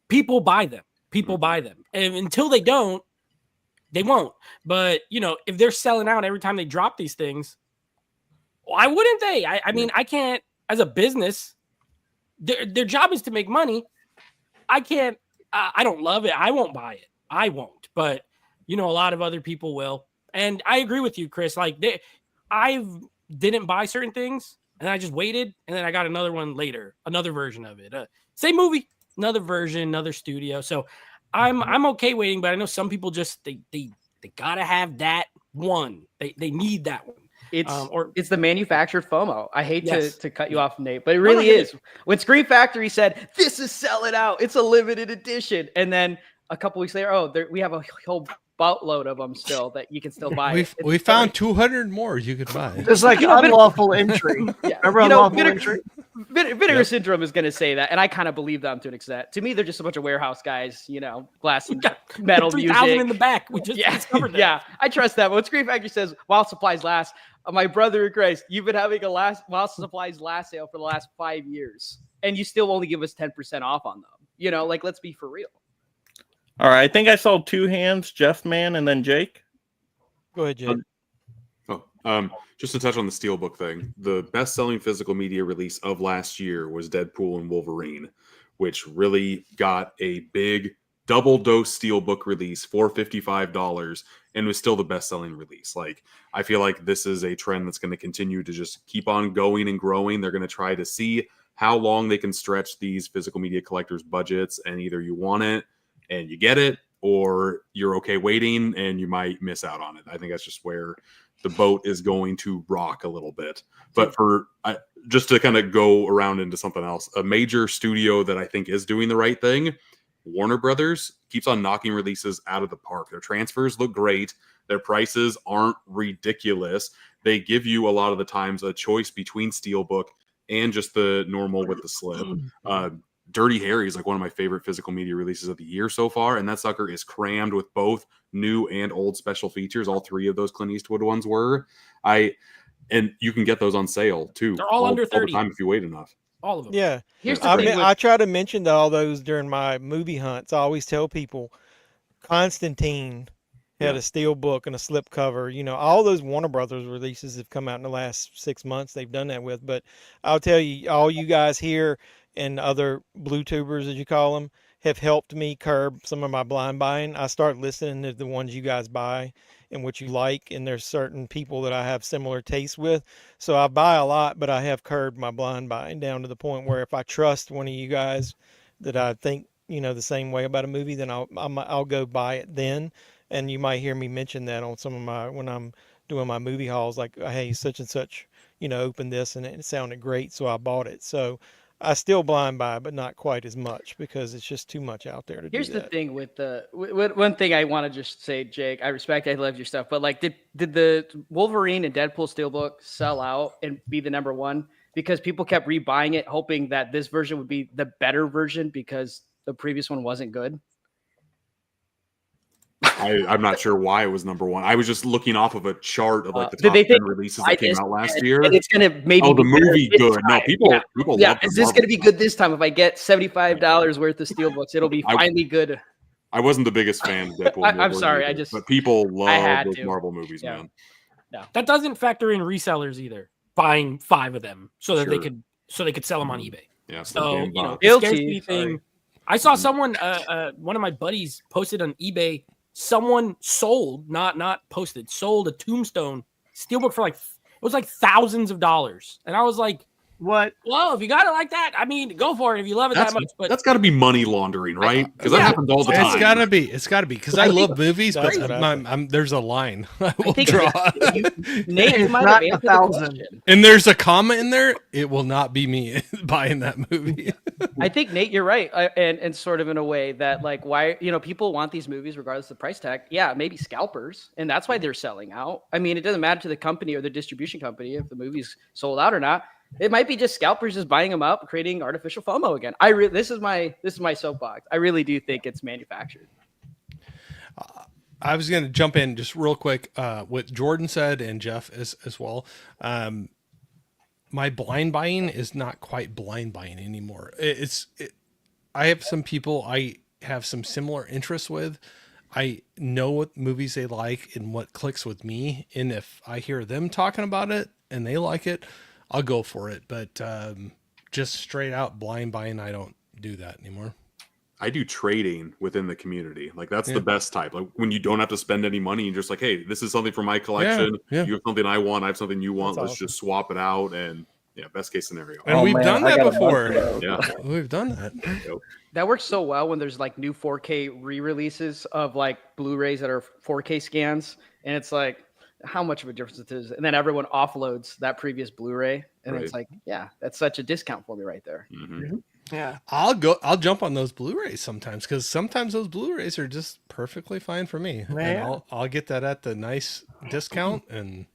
people buy them. People buy them. And until they don't, they won't. But, if they're selling out every time they drop these things, why wouldn't they? I mean, I can't, as a business, their job is to make money. I can't, I don't love it. I won't buy it. I won't. But, a lot of other people will. And I agree with you, Chris. Like, I didn't buy certain things, and I just waited, and then I got another one later, another version of it. Same movie, another version, another studio. So I'm okay waiting, but I know some people just they gotta have that one. They need that one. It's the manufactured FOMO. I hate to cut you off, Nate, but it really is. When Scream Factory said, "This is selling out, it's a limited edition," and then a couple weeks later, we have a whole boatload of them still that you can still buy. We found 200 more you could buy. It's like unlawful entry. Yeah. Remember unlawful entry? Vinegar Syndrome is going to say that, and I kind of believe them to an extent. To me, they're just a bunch of warehouse guys, glass and metal music. In the back. We just discovered that. Yeah, I trust that. But when Scream Factory says, while supplies last, my brother in Christ, you've been having while supplies last sale for the last 5 years, and you still only give us 10% off on them. Let's be for real. All right, I think I saw two hands, Jeff Man and then Jake. Go ahead, Jake. Just to touch on the Steelbook thing, the best-selling physical media release of last year was Deadpool and Wolverine, which really got a big double-dose Steelbook release for $55 and was still the best-selling release. I feel like this is a trend that's going to continue to just keep on going and growing. They're going to try to see how long they can stretch these physical media collectors' budgets, and either you want it and you get it, or you're okay waiting and you might miss out on it. I think that's just where the boat is going to rock a little bit. But just to kind of go around into something else, a major studio that I think is doing the right thing, Warner Brothers, keeps on knocking releases out of the park. Their transfers look great. Their prices aren't ridiculous. They give you a lot of the times a choice between Steelbook and just the normal with the slip. Dirty Harry is one of my favorite physical media releases of the year so far, and that sucker is crammed with both new and old special features. All three of those Clint Eastwood ones were. And you can get those on sale too. They're all under 30 all the time if you wait enough. All of them. Yeah. Here's the thing I try to mention all those during my movie hunts. I always tell people Constantine had a steel book and a slip cover. All those Warner Brothers releases have come out in the last 6 months. They've done that with. But I'll tell you, all you guys here and other BLU-TUBERs, as you call them, have helped me curb some of my blind buying. I start listening to the ones you guys buy and what you like, and there's certain people that I have similar tastes with. So I buy a lot, but I have curbed my blind buying down to the point where if I trust one of you guys that I think, the same way about a movie, then I'll go buy it then. And you might hear me mention that on some of when I'm doing my movie hauls, like, hey, such and such, opened this and it sounded great, so I bought it. So I still blind buy, but not quite as much because it's just too much out there to Here's do that. the thing with one thing I want to just say, Jake, I love your stuff, but did the Wolverine and Deadpool Steelbook sell out and be the number one because people kept rebuying it, hoping that this version would be the better version because the previous one wasn't good? I'm not sure why it was number one. I was just looking off of a chart of the did top they 10 think releases that came out last year. And it's gonna maybe the movie good. Time. No, people love is this gonna be good this time? If I get $75 worth of Steelbooks, it'll be finally good. I wasn't the biggest fan of Deadpool. and I'm Wolverine sorry, either, I just- but people love had those to. Marvel movies, Yeah. man. That doesn't factor in resellers either. Buying 5 of them so that they Sure. could sell them on eBay. Yeah, it's the So damn you know, box. the Guilty, scarcity sorry. thing. I saw someone, one of my buddies posted on eBay. Someone sold, not posted, sold a Tombstone steelbook for like it was like thousands of dollars, and I was like, What? "Well, if you got it like that, I mean, go for it if you love it That's, that much." But that's got to be money laundering, right? Because that Yeah. happens all the time. It's gotta be. It's gotta be because I love movies, but that's what happened. there's a line I will think draw, Nate, you It's might not have answered the 1,000. question. and there's a comma in there. It will not be me buying that movie. I think Nate, you're right, and sort of in a way that like why people want these movies regardless of the price tag. Yeah, maybe scalpers, and that's why they're selling out. I mean, it doesn't matter to the company or the distribution company if the movie's sold out or not. It might be just scalpers just buying them up, creating artificial FOMO again. This is my soapbox. I really do think it's manufactured. I was going to jump in just real quick. What Jordan said and Jeff as well. My blind buying is not quite blind buying anymore. I have some people I have some similar interests with. I know what movies they like and what clicks with me. And if I hear them talking about it and they like it, I'll go for it. But just straight out blind buying, I don't do that anymore. I do trading within the community. Like that's the best type. Like when you don't have to spend any money, you're just like, hey, this is something for my collection. Yeah. You have something I want. I have something you want. That's Let's awesome. just swap it out. And best case scenario. And we've done I that got a bunch before. of those. Yeah. We've done that. That works so well when there's like new 4K re-releases of like Blu-rays that are 4K scans, and it's like how much of a difference it is, and then everyone offloads that previous Blu-ray, and it's like, yeah, that's such a discount for me right there. Mm-hmm. Yeah. I'll jump on those Blu-rays sometimes because sometimes those Blu-rays are just perfectly fine for me. Yeah. And I'll get that at the nice discount and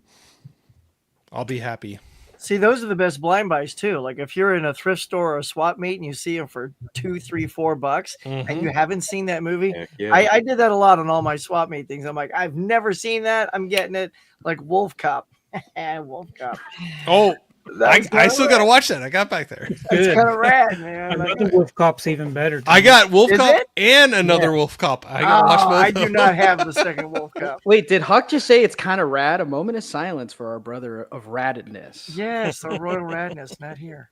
I'll be happy. See, those are the best blind buys too. Like if you're in a thrift store or a swap meet and you see them for $2, $3, $4, and you haven't seen that movie. Heck yeah. I did that a lot on all my swap meet things. I'm like, I've never seen that. I'm getting it. Like Wolf Cop. Wolf Cop. Oh, That's I still got to watch that. I got back there. It's Good. kind of rad, man. Like, Another Wolf Cop's even better. I got Wolf Is Cop it? and another Wolf Cop. I got to watch both. I of do them. not have the second Wolf Cop. Wait, did Huck just say it's kind of rad? A moment of silence for our brother of raddedness. Yes, the Royal Radness, not here.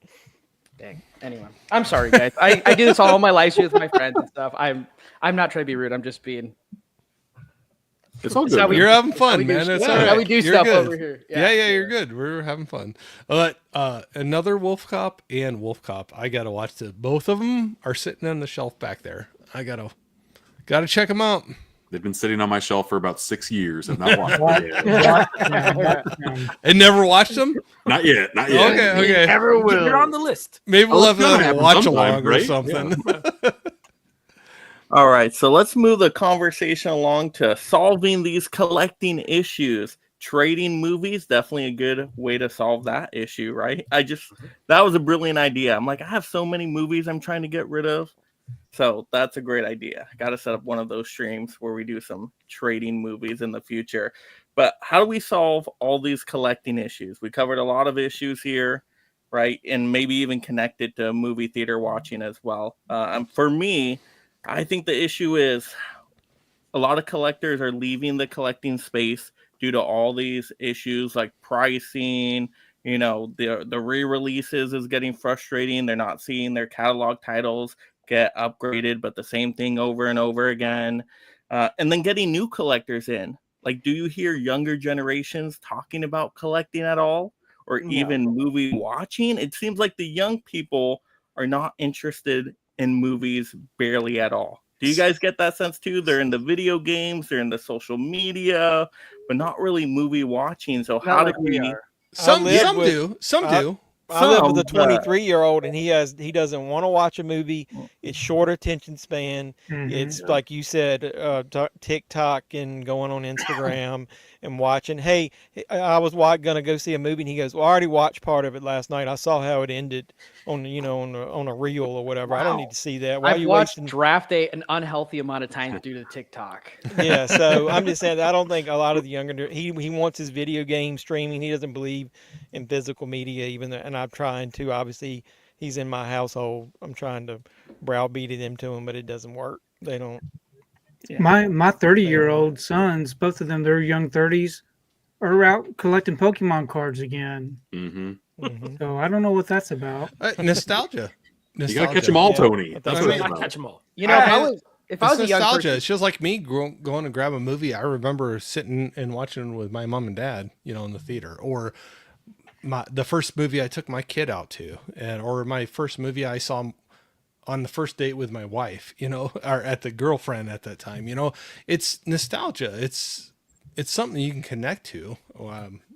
Dang. Anyway, I'm sorry, guys. I do this all my live streams with my friends and stuff. I'm not trying to be rude. I'm just being. It's all That's how good. we- You're having how fun, we do man. stuff. It's Yeah, all right. how we do You're stuff good. over here. Yeah, you're good. We're having fun. But another Wolf Cop and Wolf Cop. I gotta watch the both of them are sitting on the shelf back there. I gotta check them out. They've been sitting on my shelf for about 6 years and not watched What? it yet. And never watched them. Not yet. Not yet. Okay. Never will. You're on the list. Maybe we'll have it's gonna a happen watch sometime, along or right? something. All right, so let's move the conversation along to solving these collecting issues. Trading movies, definitely a good way to solve that issue, right? That was a brilliant idea. I'm like, I have so many movies I'm trying to get rid of. So that's a great idea. I got to set up one of those streams where we do some trading movies in the future. But how do we solve all these collecting issues? We covered a lot of issues here, right? And maybe even connected to movie theater watching as well. For me, I think the issue is a lot of collectors are leaving the collecting space due to all these issues like pricing. You know, the re-releases is getting frustrating. They're not seeing their catalog titles get upgraded, but the same thing over and over again. And then getting new collectors in. Like, do you hear younger generations talking about collecting at all? Or even movie watching? It seems like the young people are not interested in movies barely at all. Do you guys get that sense too? They're in the video games, they're in the social media, but not really movie watching. So how do we? Some live with- do. Some do. I live with a Some, 23-year-old, and he doesn't want to watch a movie. It's short attention span. It's like you said, TikTok and going on Instagram and watching. Hey, I was going to go see a movie, and he goes, "Well, I already watched part of it last night. I saw how it ended on on a reel or whatever. I don't need to see that. Why are I've you watched wasting?" Draft Day an unhealthy amount of times due to TikTok. Yeah, so I'm just saying I don't think a lot of the younger he wants his video game streaming. He doesn't believe in physical media, even though, and I'm trying to. Obviously, he's in my household. I'm trying to browbeat them to him, but it doesn't work. They don't. Yeah. My 30-year-old sons, both of them, they're young 30s, are out collecting Pokemon cards again. Mm-hmm. So I don't know what that's about. Nostalgia. You gotta catch them all, Yeah, Tony. that's That's what what I it's I about. catch them all. You know, if I I- was if I was a young nostalgia. person, It's just like me going to grab a movie. I remember sitting and watching with my mom and dad, in the theater, or the first movie I took my kid out to, or my first movie I saw on the first date with my wife, or at the girlfriend at that time. It's nostalgia. It's something you can connect to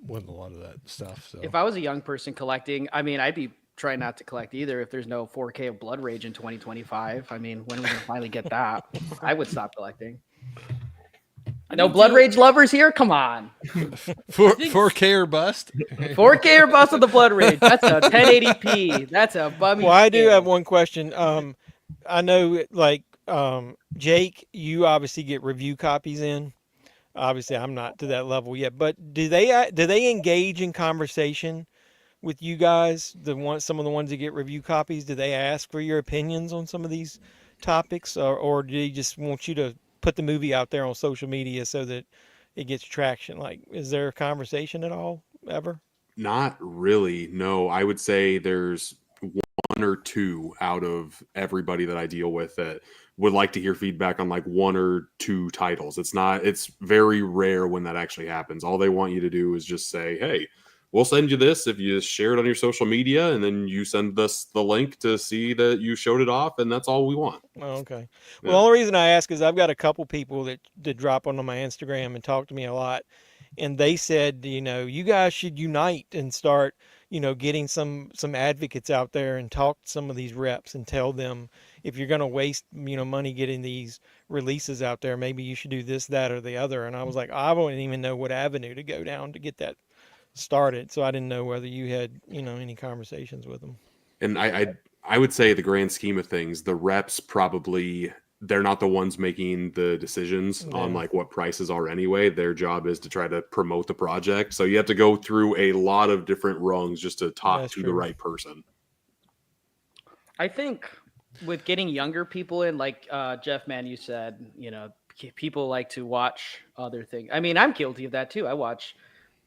with a lot of that stuff. So if I was a young person collecting, I mean, I'd be trying not to collect either if there's no 4K of Blood Rage in 2025. I mean, when are we gonna finally get that? I would stop collecting. No Blood Rage lovers here? Come on. 4K or bust. 4K or bust with the Blood Rage. That's a 1080p. That's a bummy. Well, I do scale. have one question. I know, like, Jake, you obviously get review copies in. Obviously, I'm not to that level yet, but do they engage in conversation with you guys? Some of the ones that get review copies, do they ask for your opinions on some of these topics, or do they just want you to put the movie out there on social media so that it gets traction? Like, is there a conversation at all ever? Not really. No, I would say there's one or two out of everybody that I deal with that would like to hear feedback on like one or two titles. It's very rare when that actually happens. All they want you to do is just say, hey, we'll send you this if you share it on your social media, and then you send us the link to see that you showed it off, and that's all we want. Oh, okay. Yeah. Well, the only reason I ask is I've got a couple people that drop onto my Instagram and talk to me a lot, and they said, you guys should unite and start, getting some advocates out there and talk to some of these reps and tell them, if you're going to waste, money getting these releases out there, maybe you should do this, that, or the other. And I was like, I wouldn't even know what avenue to go down to get that started. So I didn't know whether you had, any conversations with them. And I would say the grand scheme of things, the reps probably, they're not the ones making the decisions on like what prices are anyway. Their job is to try to promote the project. So you have to go through a lot of different rungs just to talk That's to the true. right person. I think with getting younger people in, like Jeff, man, you said, people like to watch other things. I mean, I'm guilty of that too. I watch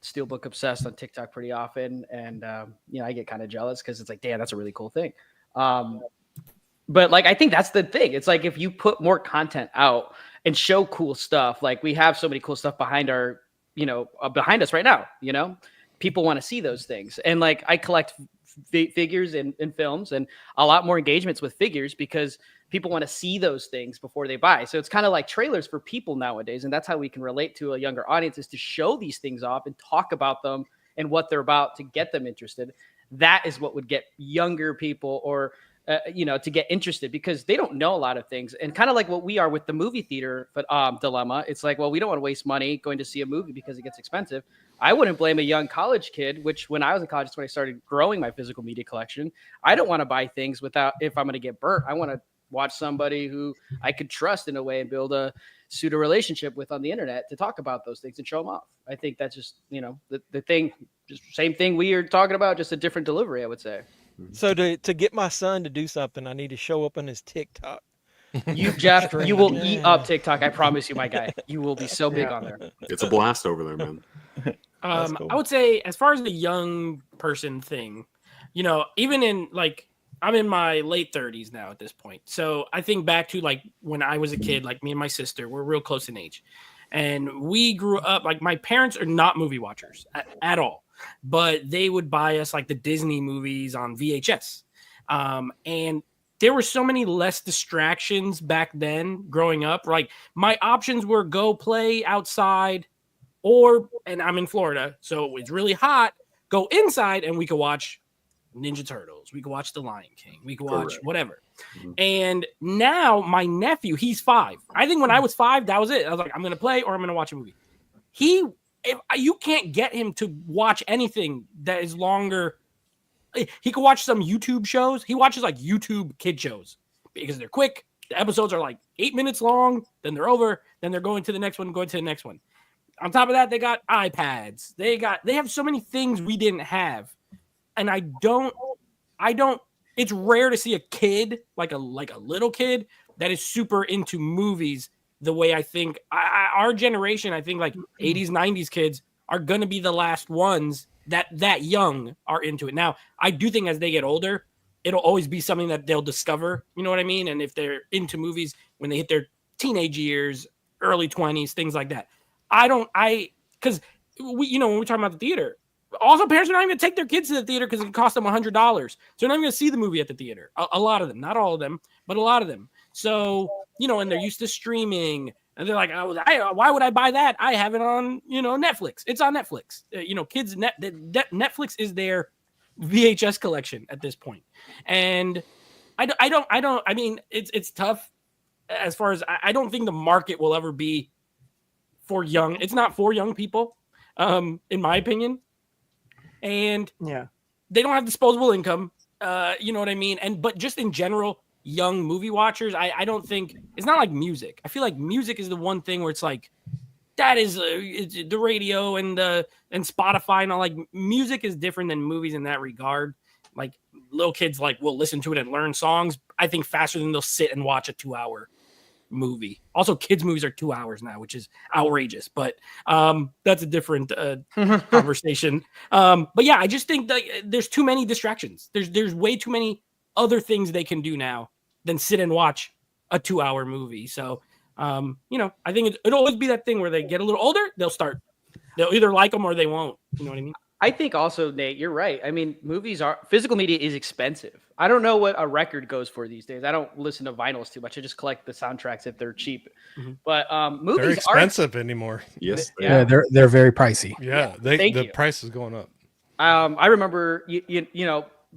Steelbook Obsessed on TikTok pretty often, and I get kind of jealous because it's like, damn, that's a really cool thing. But like, I think that's the thing. It's like if you put more content out and show cool stuff, like we have so many cool stuff behind behind us right now. People want to see those things, and like I collect figures in films, and a lot more engagements with figures because people want to see those things before they buy. So it's kind of like trailers for people nowadays, and that's how we can relate to a younger audience, is to show these things off and talk about them and what they're about to get them interested. That is what would get younger people or to get interested, because they don't know a lot of things. And kind of like what we are with the movie theater dilemma. It's like, well, we don't want to waste money going to see a movie because it gets expensive. I wouldn't blame a young college kid, which when I was in college, that's when I started growing my physical media collection. I don't want to buy things if I'm going to get burnt. I want to watch somebody who I could trust in a way and build a pseudo relationship with on the internet to talk about those things and show them off. I think that's just, the thing, just same thing we are talking about, just a different delivery, I would say. So to get my son to do something, I need to show up on his TikTok. You, Jeff, you will eat up TikTok. I promise you, my guy. You will be so big on there. It's a blast over there, man. Cool. I would say, as far as the young person thing, even in like, I'm in my late 30s now at this point. So I think back to like when I was a kid, like me and my sister, we're real close in age. And we grew up, like my parents are not movie watchers at all, but they would buy us like the Disney movies on VHS. And there were so many less distractions back then growing up. Like my options were go play outside, and I'm in Florida, so it's really hot, go inside and we could watch Ninja Turtles. We could watch The Lion King. We could watch whatever. Mm-hmm. And now my nephew, he's 5. I think when I was 5, that was it. I was like, I'm going to play or I'm going to watch a movie. You can't get him to watch anything that is longer. He could watch some YouTube shows. He watches like YouTube kid shows because they're quick. The episodes are like 8 minutes long. Then they're over. Then they're going to the next one, going to the next one. On top of that, they got iPads. They have so many things we didn't have. And I don't, it's rare to see a kid, like a little kid that is super into movies the way I think our generation, I think like 80s, 90s kids are going to be the last ones that young are into it. Now, I do think as they get older, it'll always be something that they'll discover, you know what I mean? And if they're into movies when they hit their teenage years, early 20s, things like that. Because we, when we're talking about the theater, also parents are not even going to take their kids to the theater because it costs them $100. So they're not even going to see the movie at the theater. A lot of them, not all of them, but a lot of them. So, and they're used to streaming. And they're like, why would I buy that? I have it on, Netflix. It's on Netflix. Kids, Netflix is their VHS collection at this point. And I mean, it's tough as far as I don't think the market will ever be for young. It's not for young people, in my opinion. And they don't have disposable income. You know what I mean? But just in general, young movie watchers, I don't think it's not like music. I feel like music is the one thing where it's like that is the radio and Spotify and all. Like music is different than movies in that regard. Like little kids will listen to it and learn songs, I think, faster than they'll sit and watch a 2-hour movie. Also, kids' movies are 2 hours now, which is outrageous, but that's a different conversation. But yeah, I just think that there's too many distractions. There's way too many other things they can do now than sit and watch a 2-hour movie. So, I think it'll always be that thing where they get a little older, they'll either like them or they won't. You know what I mean? I think also, Nate, you're right. I mean, physical media is expensive. I don't know what a record goes for these days. I don't listen to vinyls too much. I just collect the soundtracks if they're cheap. Mm-hmm. But movies they're expensive anymore. Yes, yeah, they're very pricey. Yeah, the price is going up. I remember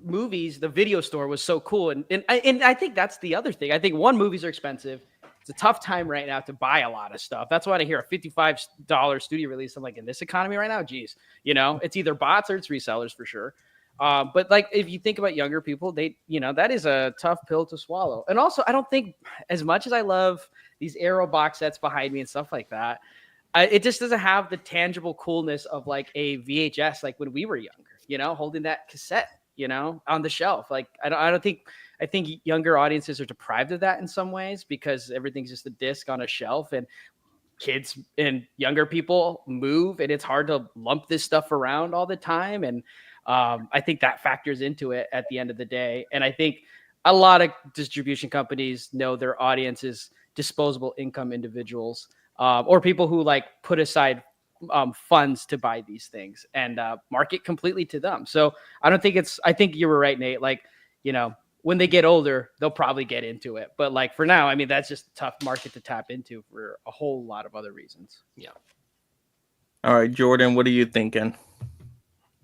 movies. The video store was so cool, and I think that's the other thing. I think movies are expensive. It's a tough time right now to buy a lot of stuff. That's why I hear a $55 studio release. I'm like, in this economy right now, geez, it's either bots or it's resellers for sure. But like, if you think about younger people, that is a tough pill to swallow. And also, I don't think, as much as I love these Arrow box sets behind me and stuff like that, it just doesn't have the tangible coolness of like a VHS, like when we were younger, holding that cassette, on the shelf. Like, I think younger audiences are deprived of that in some ways because everything's just a disc on a shelf, and kids and younger people move, and it's hard to lump this stuff around all the time. And I think that factors into it at the end of the day. And I think a lot of distribution companies know their audience is disposable income individuals, or people who put aside funds to buy these things and market completely to them. So I think you were right, Nate. When they get older, they'll probably get into it. But for now, I mean, that's just a tough market to tap into for a whole lot of other reasons. Yeah. All right, Jordan, what are you thinking?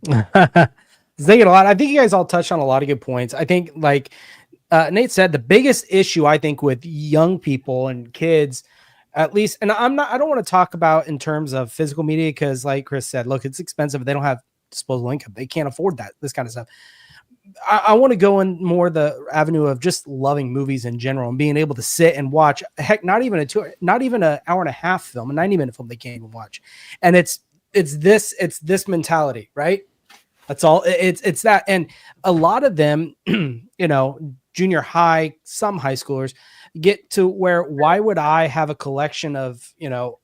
Thinking a lot. I think you guys all touched on a lot of good points. I think Nate said, the biggest issue I think with young people and kids, at least, and I don't want to talk about in terms of physical media, because like Chris said, look, it's expensive. They don't have disposable income. They can't afford this kind of stuff. I want to go in more the avenue of just loving movies in general and being able to sit and watch, heck, not even an hour and a half film, a 90-minute film they can't even watch. And it's this mentality, right? That's all. It's that. And a lot of them, junior high, some high schoolers get to where, why would I have a collection of,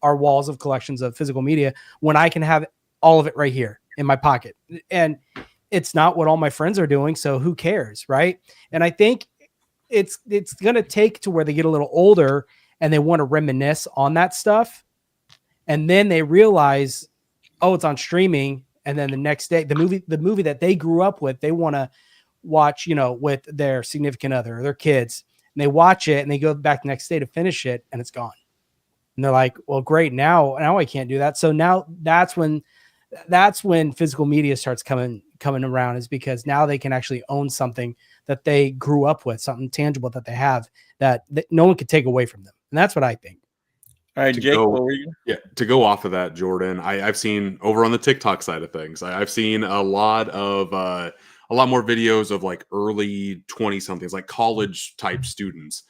our walls of collections of physical media when I can have all of it right here in my pocket? And it's not what all my friends are doing, so who cares, right? And I think it's going to take to where they get a little older and they want to reminisce on that stuff, and then they realize, oh, it's on streaming, and then the next day, the movie that they grew up with, they want to watch, with their significant other or their kids, and they watch it and they go back the next day to finish it, and it's gone. And they're like, well, great, now I can't do that. So now that's when physical media starts coming around, is because now they can actually own something that they grew up with, something tangible that they have that no one could take away from them. And that's what I think. All right, Jake, what were you? Yeah, to go off of that, Jordan, I've seen over on the TikTok side of things, I've seen a lot more videos of early 20-somethings, college type students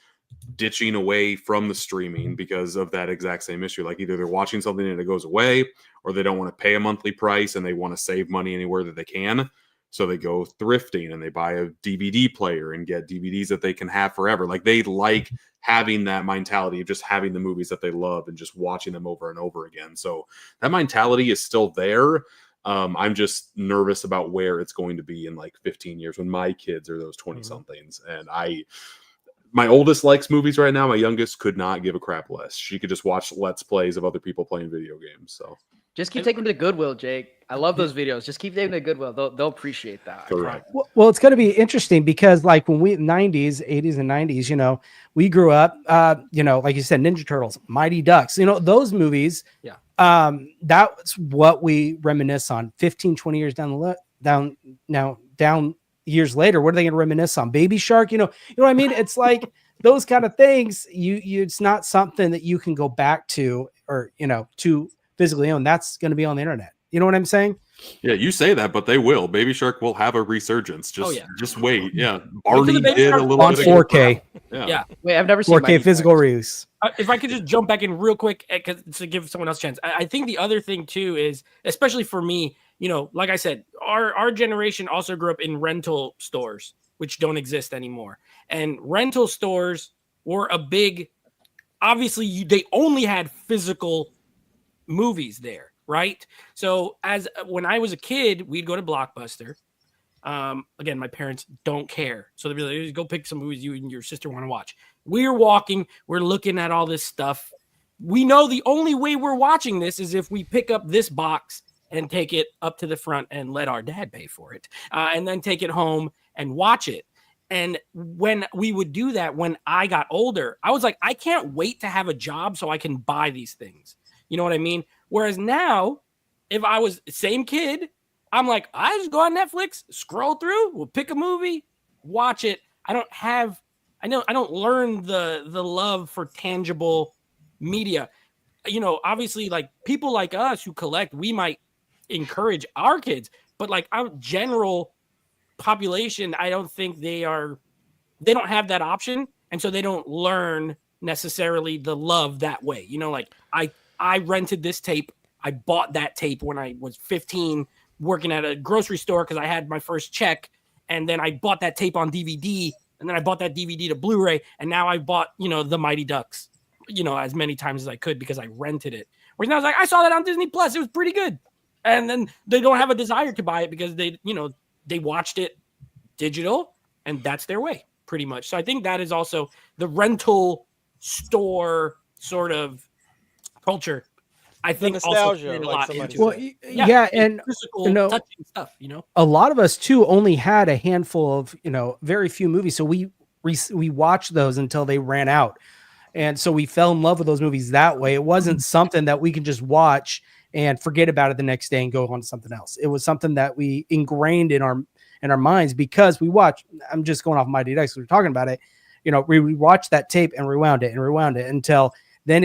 ditching away from the streaming because of that exact same issue. Either they're watching something and it goes away, or they don't want to pay a monthly price and they want to save money anywhere that they can. So they go thrifting and they buy a DVD player and get DVDs that they can have forever. Like they like having that mentality of just having the movies that they love and just watching them over and over again. So that mentality is still there. I'm just nervous about where it's going to be in like 15 years when my kids are those 20 somethings. And my oldest likes movies right now. My youngest could not give a crap less. She could just watch Let's Plays of other people playing video games. So just keep taking them to Goodwill, Jake. I love those videos. Just keep taking them to Goodwill. They'll appreciate that. Correct. Well, it's going to be interesting because like when we 90s, 80s and 90s, you know, we grew up, you know, like you said, Ninja Turtles, Mighty Ducks, you know, those movies. Yeah. That's what we reminisce on 15, 20 years down years later. What are they going to reminisce on? Baby Shark? You know what I mean? It's like those kind of things. It's not something that you can go back to or, you know, to physically own. That's going to be on the internet. You know what I'm saying? Yeah, you say that, but they will. Baby Shark will have a resurgence. Just wait. Yeah, Wait for the Barney Baby did a Shark little on bit 4K. Yeah. Wait, I've never seen 4K Mighty physical Ducks. release. If I could just jump back in real quick to give someone else a chance. I think the other thing too is, especially for me, you know, like I said, our generation also grew up in rental stores, which don't exist anymore. And rental stores were a big, obviously they only had physical movies there, right? So when I was a kid, we'd go to Blockbuster. Again, my parents don't care. So they'd be like, go pick some movies you and your sister want to watch. We're walking, we're looking at all this stuff. We know the only way we're watching this is if we pick up this box and take it up to the front and let our dad pay for it. And then take it home and watch it. And when we would do that, when I got older, I was like, I can't wait to have a job so I can buy these things. You know what I mean? Whereas now, if I was the same kid, I'm like, I just go on Netflix, scroll through, we'll pick a movie, watch it. I don't learn the love for tangible media. You know, obviously, like people like us who collect, we might encourage our kids, but like our general population, I don't think they don't have that option. And so they don't learn necessarily the love that way. You know, like I rented this tape. I bought that tape when I was 15 working at a grocery store because I had my first check. And then I bought that tape on DVD. And then I bought that DVD to Blu-ray. And now I bought, you know, the Mighty Ducks, you know, as many times as I could because I rented it. Whereas now I was like, I saw that on Disney Plus. It was pretty good. And then they don't have a desire to buy it because they watched it digital and that's their way pretty much. So I think that is also the rental store sort of culture. I think nostalgia, also a like lot somebody into said. it. Yeah, and physical, you know, touching stuff, you know. a lot of us too only had a handful of, you know, very few movies. So we watched those until they ran out. And so we fell in love with those movies that way. It wasn't something that we could just watch and forget about it the next day and go on to something else. It was something that we ingrained in our minds because we watched. I'm just going off Mighty Ducks. We were talking about it. You know, we watched that tape and rewound it until then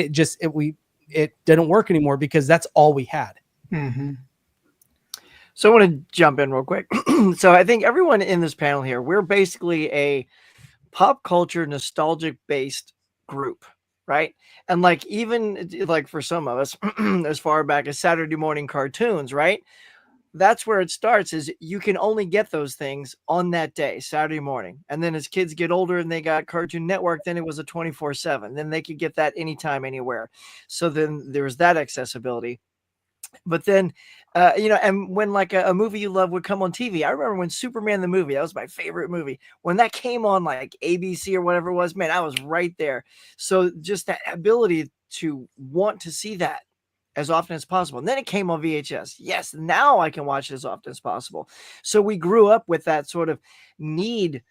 it didn't work anymore because that's all we had. Mm-hmm. So I want to jump in real quick. So I think everyone in this panel here, we're basically a pop culture nostalgic based group, right? And like even like for some of us, as far back as Saturday morning cartoons, right? That's where it starts is you can only get those things on that day, Saturday morning. And then as kids get older and they got Cartoon Network, then it was a 24/7. Then they could get that anytime, anywhere. So then there was that accessibility. But then, you know, and when like a movie you love would come on TV, I remember when Superman the movie, that was my favorite movie. When that came on like ABC or whatever it was, man, I was right there. So just that ability to want to see that as often as possible. And then it came on VHS. Yes, now I can watch it as often as possible. So we grew up with that sort of need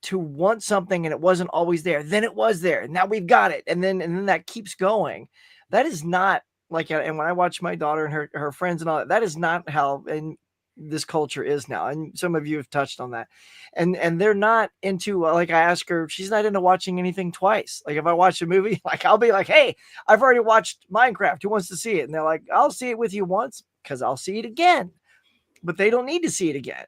to want something and it wasn't always there. Then it was there. Now we've got it. And then that keeps going. That is not like, and when I watch my daughter and her friends and all that, that is not how and this culture is now. And some of you have touched on that. And they're not into, like I ask her, she's not into watching anything twice. Like if I watch a movie, like I'll be like, hey, I've already watched Minecraft. Who wants to see it? And they're like, I'll see it with you once because I'll see it again. But they don't need to see it again.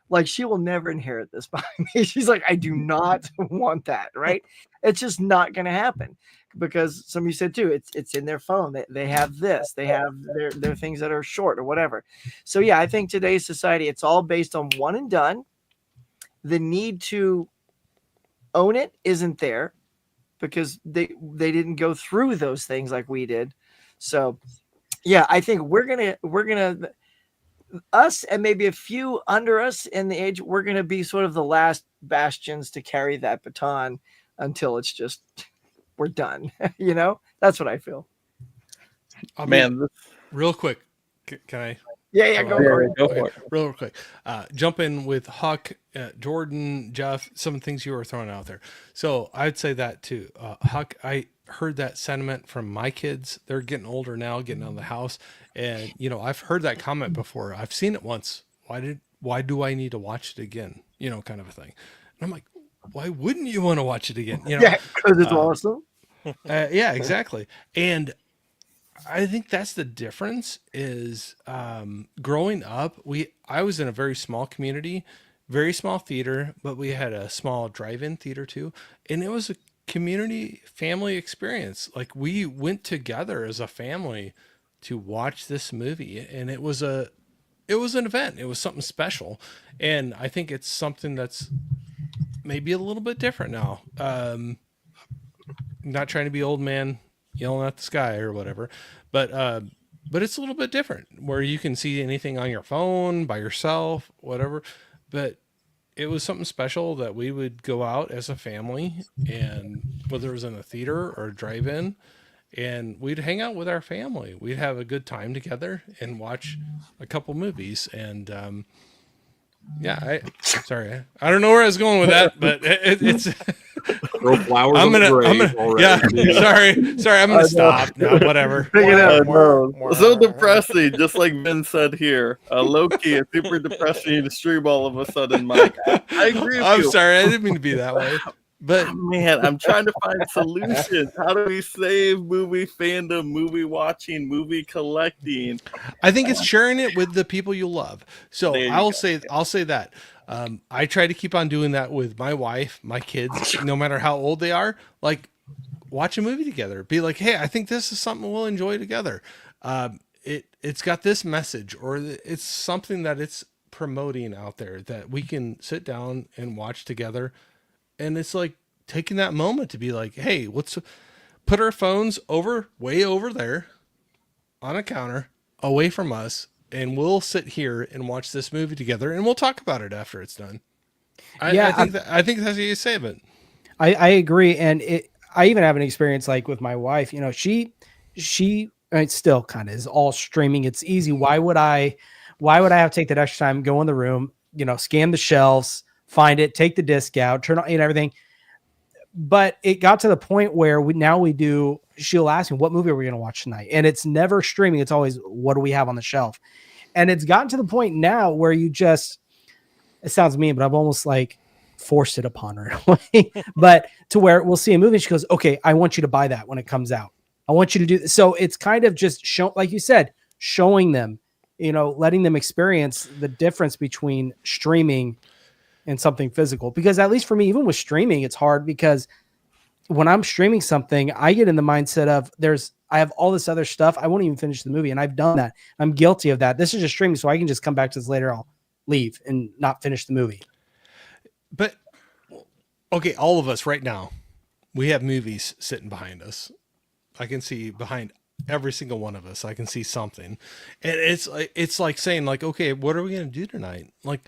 Like she will never inherit this behind me. She's like, I do not want that. Right. It's just not going to happen because some of you said too, it's in their phone. They have this, they have their things that are short or whatever. So yeah, I think today's society, it's all based on one and done. The need to own it isn't there because they didn't go through those things like we did. So yeah, I think we're gonna us and maybe a few under us in the age, we're gonna be sort of the last bastions to carry that baton until it's just we're done. You know, that's what I feel. Man, real quick, can I? Yeah, go for it. Go for it. Real quick, jump in with Huck, Jordan, Jeff, some things you were throwing out there. So I'd say that too. Huck, I heard that sentiment from my kids. They're getting older now, getting out of the house. And, you know, I've heard that comment before. I've seen it once. Why do I need to watch it again? You know, kind of a thing. And I'm like, why wouldn't you want to watch it again? You know, yeah, because it's awesome. Yeah, exactly. And I think that's the difference is growing up, I was in a very small community, very small theater, but we had a small drive-in theater too. And it was a community family experience. Like we went together as a family to watch this movie, and it was an event. It was something special. And I think it's something that's maybe a little bit different now. Not trying to be old man yelling at the sky or whatever, but it's a little bit different where you can see anything on your phone by yourself, whatever. But it was something special that we would go out as a family, and whether it was in a theater or a drive-in, and we'd hang out with our family. We'd have a good time together and watch a couple movies. And yeah, sorry, I don't know where I was going with that, but it's. Throw flowers. I'm gonna, yeah. Sorry, I'm gonna stop now. Whatever. So depressing, just like Ben said here. Low key, it's super depressing to stream all of a sudden, Mike. I agree with I'm you. sorry, I didn't mean to be that way. But man, I'm trying to find solutions. How do we save movie fandom, movie watching, movie collecting? I think it's sharing it with the people you love. So I'll say that. I try to keep on doing that with my wife, my kids, no matter how old they are. Like, watch a movie together. Be like, hey, I think this is something we'll enjoy together. It's got this message, or it's something that it's promoting out there that we can sit down and watch together. And it's like taking that moment to be like, hey, put our phones way over there on a counter away from us, and we'll sit here and watch this movie together, and we'll talk about it after it's done. I think that's how you save it. I agree. And I even have an experience like with my wife, you know, she it still kind of is all streaming. It's easy. Why would I have to take that extra time, go in the room, you know, scan the shelves, find it, take the disc out, turn on and everything. But it got to the point where she'll ask me, what movie are we going to watch tonight? And it's never streaming. It's always, what do we have on the shelf? And it's gotten to the point now where it sounds mean, but I've almost like forced it upon her in a way. But to where we'll see a movie, she goes, okay, I want you to buy that when it comes out. I want you to do this. So it's kind of just like you said, showing them, you know, letting them experience the difference between streaming and something physical. Because at least for me, even with streaming, it's hard because when I'm streaming something, I get in the mindset of I have all this other stuff. I won't even finish the movie. And I've done that. I'm guilty of that. This is just streaming. So I can just come back to this later. I'll leave and not finish the movie. But okay. All of us right now, we have movies sitting behind us. I can see behind every single one of us. I can see something. And it's like saying like, okay, what are we going to do tonight? Like,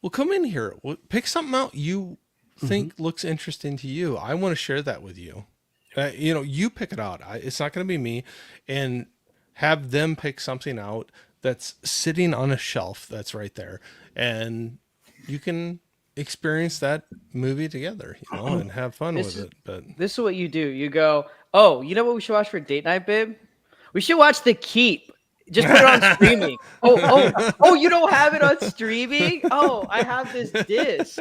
well, come in here. Pick something out you think looks interesting to you. I want to share that with you. You know, you pick it out. It's not going to be me. And have them pick something out that's sitting on a shelf that's right there. And you can experience that movie together, you know, and have fun with it. But this is what you do. You go, oh, you know what we should watch for date night, babe? We should watch The Keep. Just put it on streaming. Oh, you don't have it on streaming? Oh, I have this disc.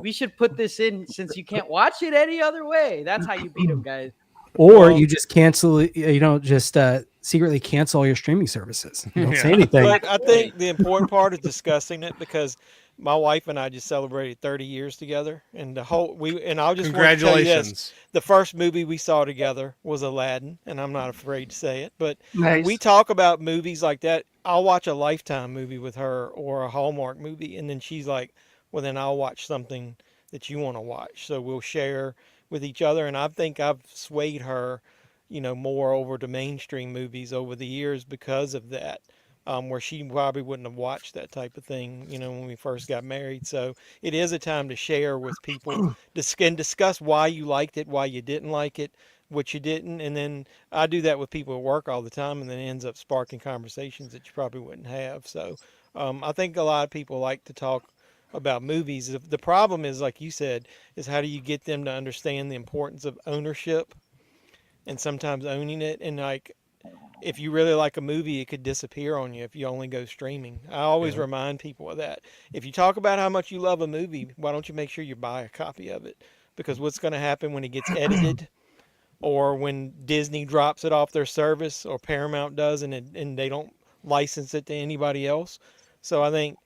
We should put this in since you can't watch it any other way. That's how you beat them, guys. Or you just cancel, you know, just secretly cancel all your streaming services. You don't say anything. But I think the important part is discussing it because My wife and I just celebrated 30 years together, and I'll just want to tell you this: Congratulations. the first movie we saw together was Aladdin, and I'm not afraid to say it. But Nice. we talk about movies like that. I'll watch a Lifetime movie with her or a Hallmark movie, and then she's like, "Well, then I'll watch something that you want to watch." So we'll share with each other, and I think I've swayed her, more over to mainstream movies over the years because of that. Where she probably wouldn't have watched that type of thing, when we first got married. So it is a time to share with people, and discuss why you liked it, why you didn't like it, what you didn't. And then I do that with people at work all the time, and then it ends up sparking conversations that you probably wouldn't have. So I think a lot of people like to talk about movies. The problem is, like you said, is how do you get them to understand the importance of ownership and sometimes owning it. And like, if you really like a movie, it could disappear on you if you only go streaming. I always remind people of that. If you talk about how much you love a movie, why don't you make sure you buy a copy of it? Because what's going to happen when it gets edited, or when Disney drops it off their service, or Paramount does, and they don't license it to anybody else? So I think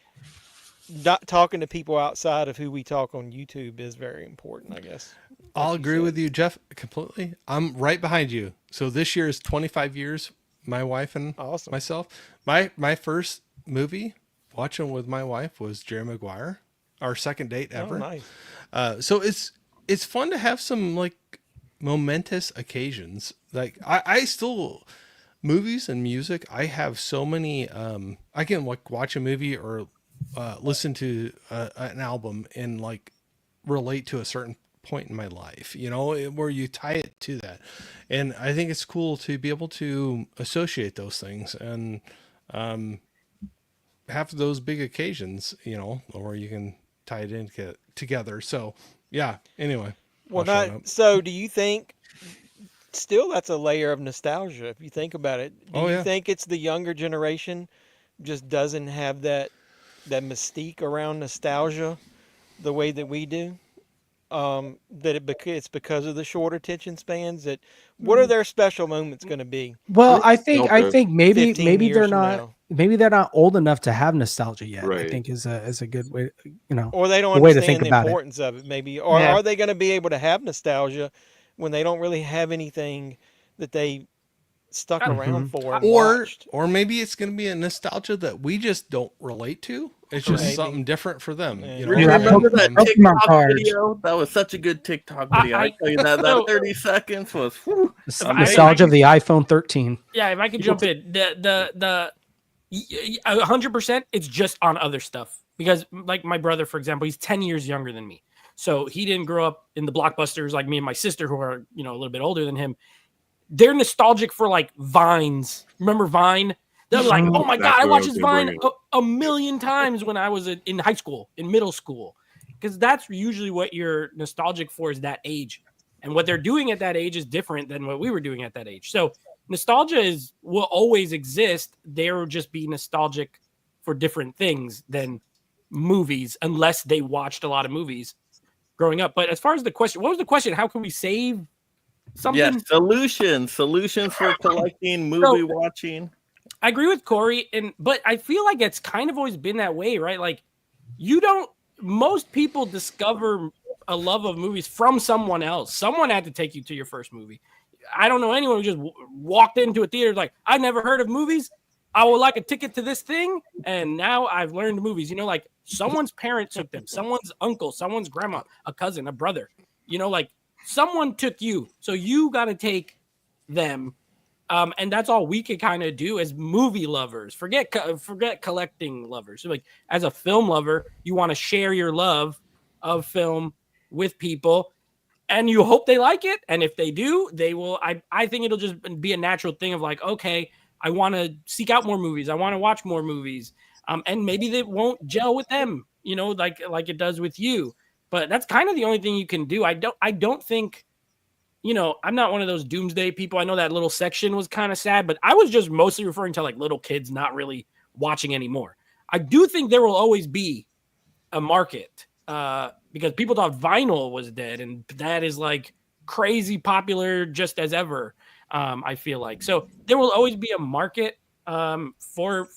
not talking to people outside of who we talk on YouTube is very important, I guess. I'll Like you agree said. with you, Jeff, completely. I'm right behind you. So this year is 25 years, my wife and Awesome. myself. My first movie watching with my wife was Jerry Maguire, our second date Oh, ever. nice. So it's fun to have some like momentous occasions. Like I still movies and music. I have so many. I can like watch a movie or listen to an album and like relate to a certain point in my life, where you tie it to that. And I think it's cool to be able to associate those things and have those big occasions, where you can tie it in together. So yeah, anyway. Well, I'll shut up. not so. Do you think still that's a layer of nostalgia if you think about it? Do Oh you yeah. think it's the younger generation just doesn't have that mystique around nostalgia the way that we do? It's because of the short attention spans. That what are their special moments going to be Well, I Okay. think maybe 15 they're years from not now? old enough to have nostalgia yet. I Right. think is a good way, Or they don't a way to think understand the about it. importance of it, maybe. Or Yeah. are they going to be able to have nostalgia when they don't really have anything that they stuck around for and watched? Or maybe it's going to be a nostalgia that we just don't relate to. It's just Maybe. something different for them. Yeah. You know? Yeah, Remember that Pokemon TikTok cards. video? That was such a good TikTok video. I tell you that so- 30 seconds was whew, Nostalgia of the iPhone 13. Yeah, if I could jump in, the 100%, it's just on other stuff. Because like my brother, for example, he's 10 years younger than me. So he didn't grow up in the blockbusters like me and my sister, who are, a little bit older than him. They're nostalgic for like Vines. Remember Vine? They're like, oh my That's God, I what I watched was this gonna Vine bring a million times when I was in high school, in middle school. Because that's usually what you're nostalgic for, is that age. And what they're doing at that age is different than what we were doing at that age. So nostalgia will always exist. They'll just be nostalgic for different things than movies, unless they watched a lot of movies growing up. But as far as the question, what was the question? How can we save something? yes, solutions for collecting, movie watching. I agree with Corey, but I feel like it's kind of always been that way, right? Like most people discover a love of movies from someone else. Someone had to take you to your first movie. I don't know anyone who just walked into a theater like, I never heard of movies. I would like a ticket to this thing, and now I've learned movies. Like someone's parent took them, someone's uncle, someone's grandma, a cousin, a brother. Like someone took you, so you got to take them. And that's all we can kind of do as movie lovers. Forget collecting lovers. So like as a film lover, you want to share your love of film with people, and you hope they like it. And if they do, they will. I think it'll just be a natural thing of like, okay, I want to seek out more movies. I want to watch more movies. And maybe they won't gel with them, like it does with you. But that's kind of the only thing you can do. I don't think. I'm not one of those doomsday people. I know that little section was kind of sad, but I was just mostly referring to like little kids not really watching anymore. I do think there will always be a market because people thought vinyl was dead, and that is like crazy popular just as ever. I feel like so there will always be a market for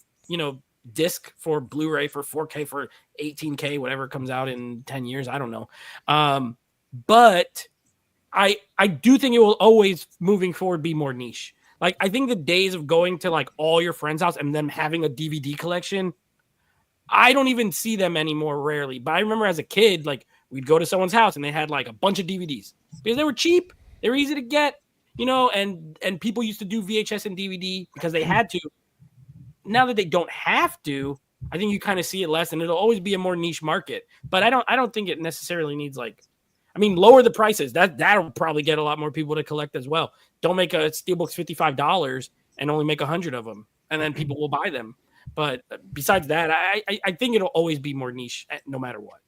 disc for Blu-ray for 4K for 18K, whatever comes out in 10 years. I don't know. But I do think it will always moving forward be more niche. Like, I think the days of going to like all your friends' house and them having a DVD collection, I don't even see them anymore, rarely. But I remember as a kid, like, we'd go to someone's house and they had like a bunch of DVDs because they were cheap, they were easy to get, you know, and people used to do VHS and DVD because they had to. Now that they don't have to, I think you kind of see it less, and it'll always be a more niche market. But I don't think it necessarily needs, like, I mean, lower the prices. That'll probably get a lot more people to collect as well. Don't make a steelbook's $55 and only make 100 of them, and then people will buy them. But besides that, I think it'll always be more niche no matter what.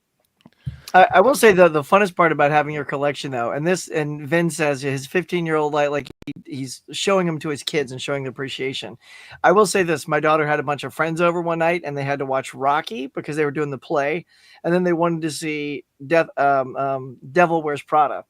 I will say the funnest part about having your collection, though, and Vin says his 15-year-old, like he's showing them to his kids and showing the appreciation. I will say this: my daughter had a bunch of friends over one night, and they had to watch Rocky because they were doing the play, and then they wanted to see Devil Wears Prada.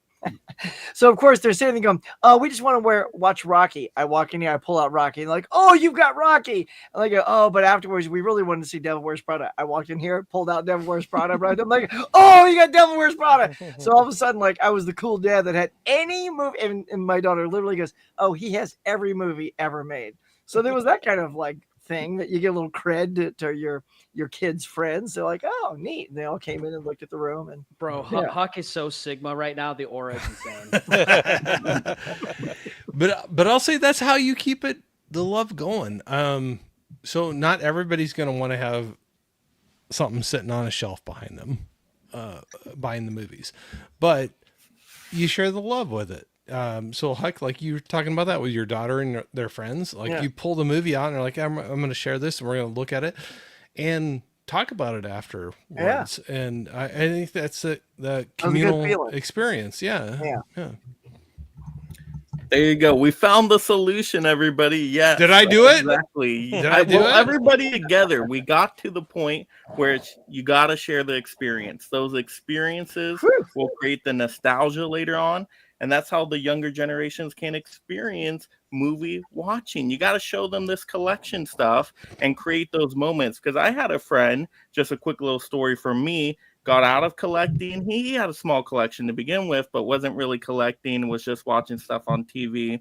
So of course they're sitting there going, "Oh, we just want to watch Rocky." I walk in here, I pull out Rocky, and like, "Oh, you've got Rocky." And I go, "Oh, but afterwards we really wanted to see Devil Wears Prada." I walked in here, pulled out Devil Wears Prada, right? I'm like, "Oh, you got Devil Wears Prada." So all of a sudden, like, I was the cool dad that had any movie, and my daughter literally goes, "Oh, he has every movie ever made." So there was that kind of like thing that you get a little cred to your kids' friends. They're like, "Oh, neat." And they all came in and looked at the room. And Bro, yeah. Huck is so Sigma right now. The aura is insane. But I'll say that's how you keep the love going. So not everybody's going to want to have something sitting on a shelf behind them, buying the movies, but you share the love with it. So Huck, like you were talking about that with your daughter and their friends, like you pull the movie out and they're like, I'm going to share this and we're going to look at it and talk about it afterwards. Yeah. And I think that's the communal experience. Yeah. There you go. We found the solution, everybody. Yes. Did I do it? Exactly. Did I do it? Everybody together, we got to the point where you got to share the experience. Those experiences will create the nostalgia later on. And that's how the younger generations can experience movie watching. You got to show them this collection stuff and create those moments. Because I had a friend, just a quick little story from me, got out of collecting. He had a small collection to begin with, but wasn't really collecting, was just watching stuff on TV.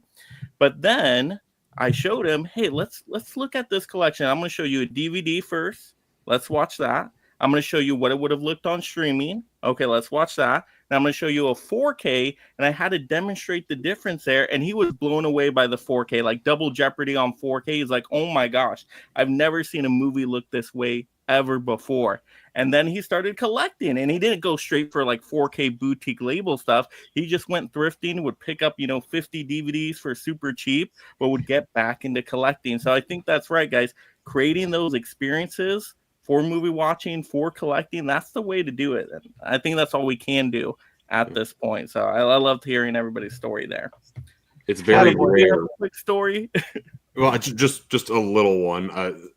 But then I showed him, hey, let's look at this collection. I'm going to show you a DVD first. Let's watch that. I'm going to show you what it would have looked on streaming. Okay, let's watch that. And I'm going to show you a 4K, and I had to demonstrate the difference there, and he was blown away by the 4K, like Double Jeopardy on 4K. He's like, oh my gosh, I've never seen a movie look this way ever before. And then he started collecting, and he didn't go straight for like 4K boutique label stuff. He just went thrifting, would pick up, 50 DVDs for super cheap, but would get back into collecting. So I think that's right, guys. Creating those experiences for movie watching, for collecting, that's the way to do it. And I think that's all we can do at this point. So I loved hearing everybody's story there. It's very rare. Quick story. Well, just a little one,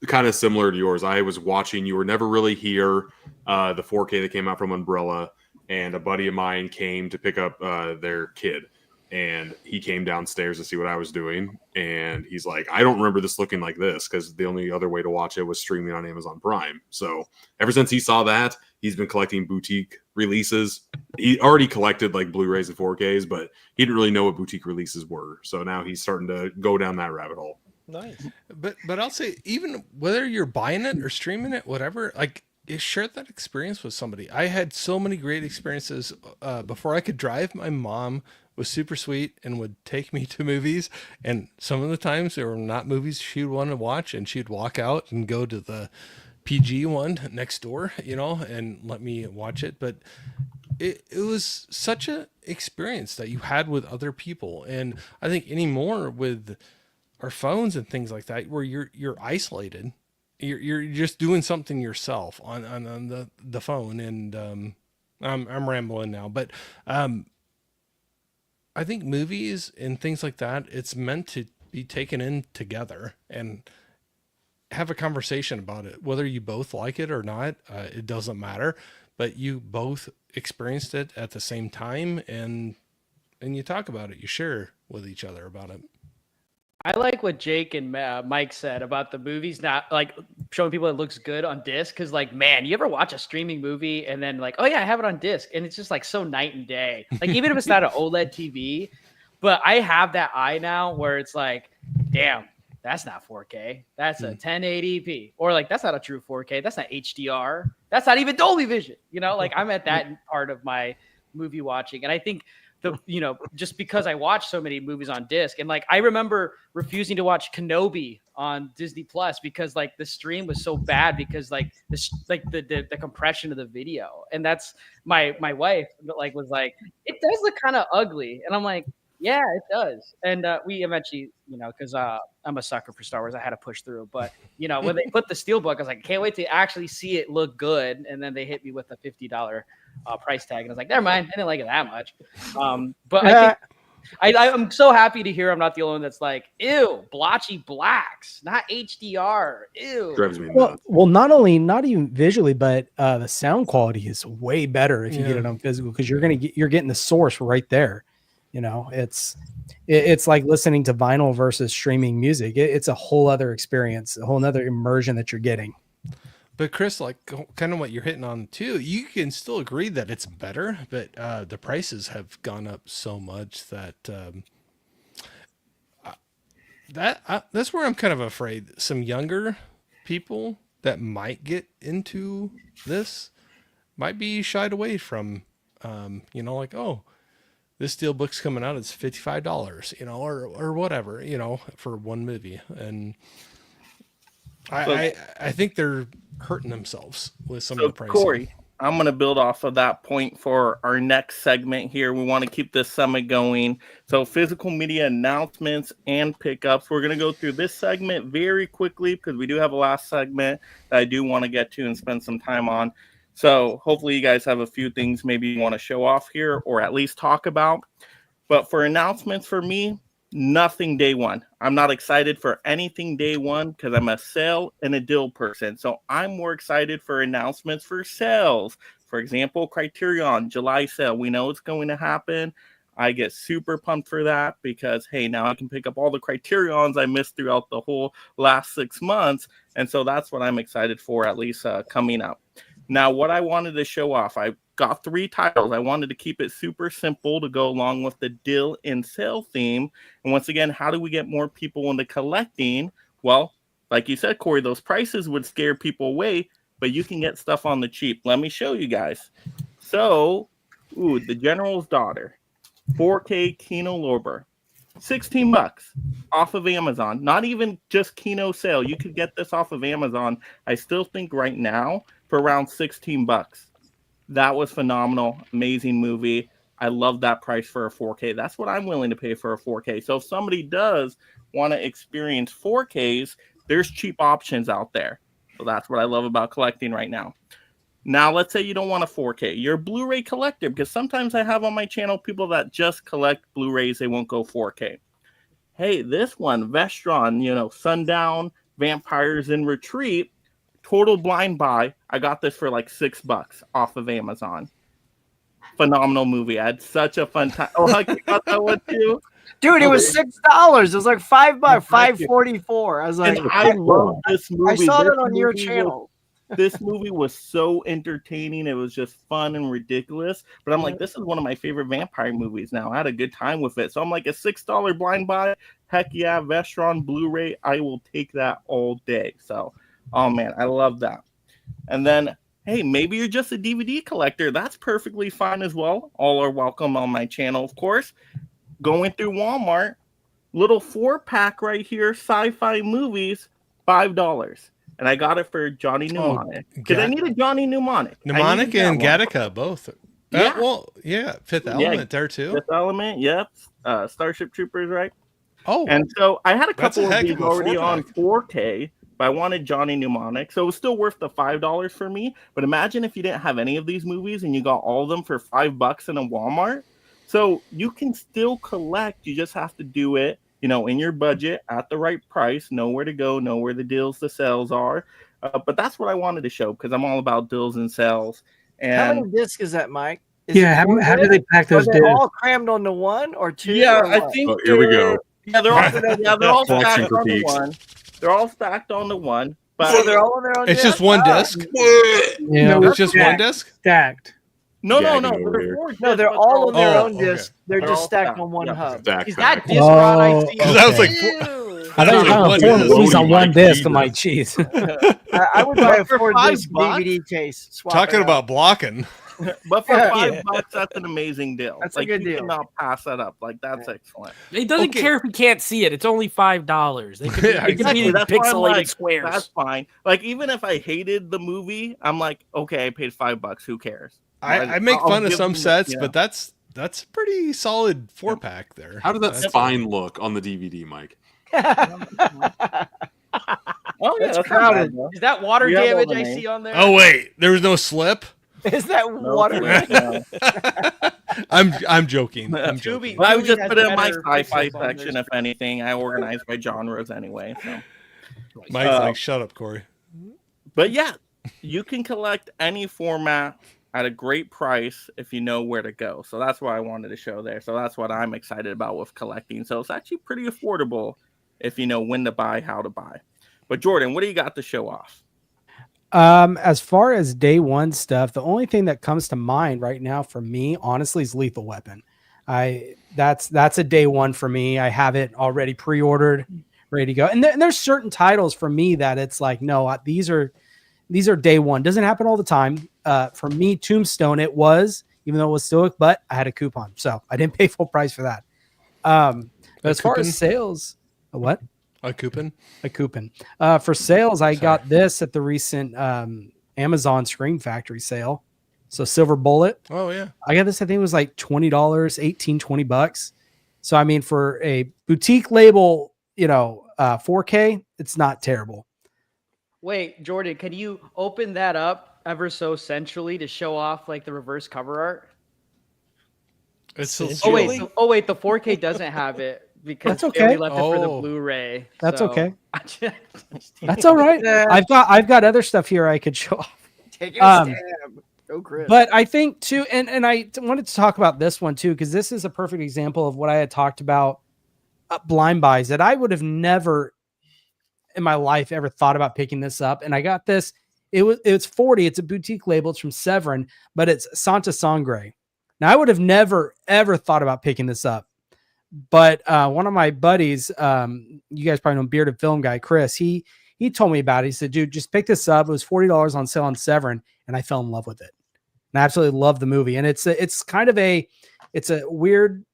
kind of similar to yours. I was watching You Were Never Really Here, the 4K that came out from Umbrella, and a buddy of mine came to pick up their kid. And he came downstairs to see what I was doing. And he's like, I don't remember this looking like this, because the only other way to watch it was streaming on Amazon Prime. So ever since he saw that, he's been collecting boutique releases. He already collected like Blu-rays and 4Ks, but he didn't really know what boutique releases were. So now he's starting to go down that rabbit hole. Nice. But I'll say, even whether you're buying it or streaming it, whatever, like, share that experience with somebody. I had so many great experiences before I could drive. My mom was super sweet and would take me to movies, and some of the times there were not movies she'd want to watch, and she'd walk out and go to the PG one next door, and let me watch it. But it was such a experience that you had with other people. And I think anymore with our phones and things like that, where you're isolated, you're just doing something yourself on the phone. And I'm rambling now, but I think movies and things like that, it's meant to be taken in together and have a conversation about it. Whether you both like it or not, it doesn't matter, but you both experienced it at the same time, and you talk about it, you share with each other about it. I like what Jake and Mike said about the movies not like showing people it looks good on disc. Cause like, man, you ever watch a streaming movie and then like, oh yeah, I have it on disc. And it's just like so night and day. Like even if it's not an OLED TV, but I have that eye now where it's like, damn, that's not 4K. That's a 1080p. Or like, that's not a true 4K. That's not HDR. That's not even Dolby Vision. You know, like I'm at that part of my movie watching. And I think just because I watch so many movies on disc, and like I remember refusing to watch Kenobi on Disney Plus because like the stream was so bad because like this like the compression of the video, and that's my wife like was like, it does look kind of ugly, and I'm like, yeah, it does. And we eventually, because I'm a sucker for Star Wars, I had to push through. But when they put the Steelbook, I was like, can't wait to actually see it look good. And then they hit me with a $50 price tag, and I was like, never mind, I didn't like it that much. But I think I'm so happy to hear I'm not the only one that's like, ew, blotchy blacks, not HDR, ew. Drives me nuts. Well, not even visually, but the sound quality is way better if you get it on physical, because you're getting the source right there. It's like listening to vinyl versus streaming music. It's a whole other experience, a whole other immersion that you're getting. But Chris, like kind of what you're hitting on too, you can still agree that it's better, but the prices have gone up so much that that's where I'm kind of afraid some younger people that might get into this might be shied away from, like, oh, this Steelbook's coming out, it's $55, or whatever, for one movie. And I think they're hurting themselves with some of the pricing. Corey, I'm going to build off of that point for our next segment here. We want to keep this summit going. So physical media announcements and pickups. We're going to go through this segment very quickly because we do have a last segment that I do want to get to and spend some time on. So hopefully you guys have a few things maybe you want to show off here or at least talk about. But for announcements for me, nothing day one. I'm not excited for anything day one because I'm a sale and a deal person. So I'm more excited for announcements for sales. For example, Criterion, July sale. We know it's going to happen. I get super pumped for that because, hey, now I can pick up all the Criterions I missed throughout the whole last 6 months. And so that's what I'm excited for, at least coming up. Now, what I wanted to show off, I got 3 titles. I wanted to keep it super simple to go along with the deal and sale theme. And once again, how do we get more people into collecting? Well, like you said, Corey, those prices would scare people away, but you can get stuff on the cheap. Let me show you guys. So, The General's Daughter, 4K Kino Lorber, $16 off of Amazon. Not even just Kino sale. You could get this off of Amazon. I still think right now for around $16. That was phenomenal. Amazing movie. I love that price for a 4K. That's what I'm willing to pay for a 4K. So if somebody does want to experience 4Ks, there's cheap options out there. So that's what I love about collecting right now. Now, let's say you don't want a 4K. You're a Blu-ray collector, because sometimes I have on my channel people that just collect Blu-rays. They won't go 4K. Hey, this one, Vestron, Sundown, Vampires in Retreat, total blind buy. I got this for like $6 off of Amazon. Phenomenal movie. I had such a fun time. Oh, I got that one too. Dude, it was $6. It was like $5, $5.44. I was like, I love this movie. I saw that on your channel. This movie was so entertaining. It was just fun and ridiculous. But I'm like, this is one of my favorite vampire movies now. I had a good time with it. So I'm like, a $6 blind buy. Heck yeah, Vestron Blu-ray. I will take that all day. So, oh man, I love that. And then, hey, maybe you're just a DVD collector. That's perfectly fine as well. All are welcome on my channel, of course. Going through Walmart, little 4-pack right here, sci-fi movies, $5. And I got it for Johnny Mnemonic. Because I need a Johnny Mnemonic. Mnemonic and Gattaca, both. Yeah. Fifth Element there too. Fifth Element, yep. Starship Troopers, right? Oh. And so I had a That's couple a of these heck of a already 4-pack. on 4K, but I wanted Johnny Mnemonic. So it was still worth the $5 for me. But imagine if you didn't have any of these movies and you got all of them for $5 in a Walmart. So you can still collect. You just have to do it, in your budget at the right price, know where to go, know where the deals, the sales are. But that's what I wanted to show because I'm all about deals and sales. And how many discs is that, Mike? Is Yeah, it how do they pack Are those they discs? all crammed onto one or two? yeah, or I what? think Oh, here we go. Yeah, they're all Collection stacked on the critiques. one. They're all stacked on the one. But So they're all on their own. It's disc? just one Ah. disc. Yeah. It's just one stacked. disc. Stacked. no. Gagging over They're here. 4 discs, No, they're but all on their Oh, own okay. disc. They're They're just all stacked stacked. on one Yeah. hub. Stack Is that pack. disc rod I Oh, see? Because I was like, Ew. I thought you were Like, talking what about is 4 movies on loading one like disc. Jesus? I'm like, jeez. I would buy a For 4 $5 disc DVD case. Swap talking it out. about blocking. But for Yeah. $5, that's an amazing deal. That's a like good you deal. cannot pass that up. Like that's excellent. It doesn't Okay. care if you can't see it. It's only $5. They could be, Yeah, it could be Exactly. That's why I'm pixelated like, squares. that's fine. Like even if I hated the movie, I'm like, okay, I paid $5. Who cares? I make I'll fun of give some them, sets, you know. but that's a pretty solid 4-pack there. How does that That's- spine look on the DVD, Mike? Oh yeah, That's that's crowded. Not bad, Is that water You have all damage the I names. see on there? Oh wait, there was no slip. Is that though. water? No. I'm joking. I'm Tubi- joking. But I would Tubi just has put it in my better sci-fi pixels on section. their If anything, I organize by genres anyway. So. Mike's like, shut up, Corey. But yeah, you can collect any format at a great price if you know where to go. So that's what I wanted to show there. So that's what I'm excited about with collecting. So it's actually pretty affordable if you know when to buy, how to buy. But Jordan, what do you got to show off? As far as day one stuff, the only thing that comes to mind right now for me, honestly, is Lethal Weapon. That's a day one for me. I have it already pre-ordered, ready to go. And there's certain titles for me that it's like, no, these are day one. Doesn't happen all the time. For me, Tombstone, it was, even though it was Stoic, but I had a coupon, so I didn't pay full price for that. But as far coupon? as sales, a what? A coupon. A coupon. For sales, I got this at the recent Amazon Scream Factory sale. So Silver Bullet. Oh yeah. I got this, I think it was like $20, $20. So I mean, for a boutique label, 4K, it's not terrible. Wait, Jordan, can you open that up ever so sensually to show off like the reverse cover art? It's so Oh wait, the 4K doesn't have it because That's okay. Bailey left it for the Oh. Blu-ray. That's so- okay. That's all right. I've got other stuff here I could show off. Take a stab. Go, Chris. But I think too, and I wanted to talk about this one too, because this is a perfect example of what I had talked about blind buys that I would have never in my life ever thought about picking this up. And I got this. It's 40. It's a boutique label. It's from Severin, but it's Santa Sangre. Now I would have never ever thought about picking this up. But one of my buddies, you guys probably know Bearded Film Guy, Chris, he told me about it. He said, dude, just pick this up. It was $40 on sale on Severin. And I fell in love with it. And I absolutely love the movie. And it's kind of a weird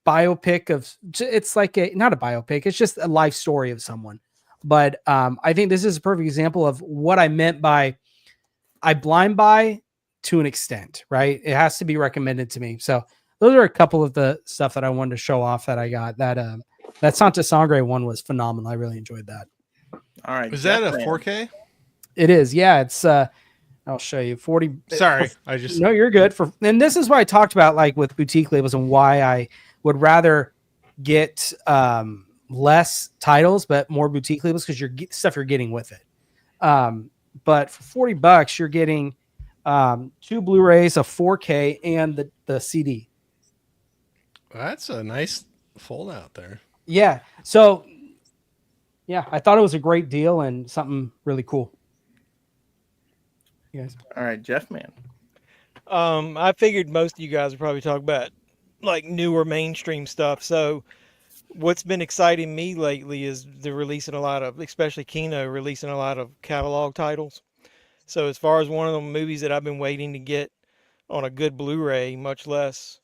biopic of, it's like not a biopic. It's just a life story of someone. But I think this is a perfect example of what I meant by I blind buy to an extent, right? It has to be recommended to me. So those are a couple of the stuff that I wanted to show off that I got. That Santa Sangre one was phenomenal. I really enjoyed that. All right. Is that a Jeff Van. 4K? It is. Yeah. It's, I'll show you 40. Sorry, I just No, you're good and this is what I talked about, like with boutique labels and why I would rather get, less titles, but more boutique labels because stuff you're getting with it. But for $40, you're getting 2 Blu-rays, a 4K, and the CD. That's a nice fold out there. Yeah. So, yeah, I thought it was a great deal and something really cool. You guys. All right, Jeff Man. I figured most of you guys would probably talk about like newer mainstream stuff. So what's been exciting me lately is they're releasing a lot of, especially Kino, releasing a lot of catalog titles. So as far as one of the movies that I've been waiting to get on a good Blu-ray, much less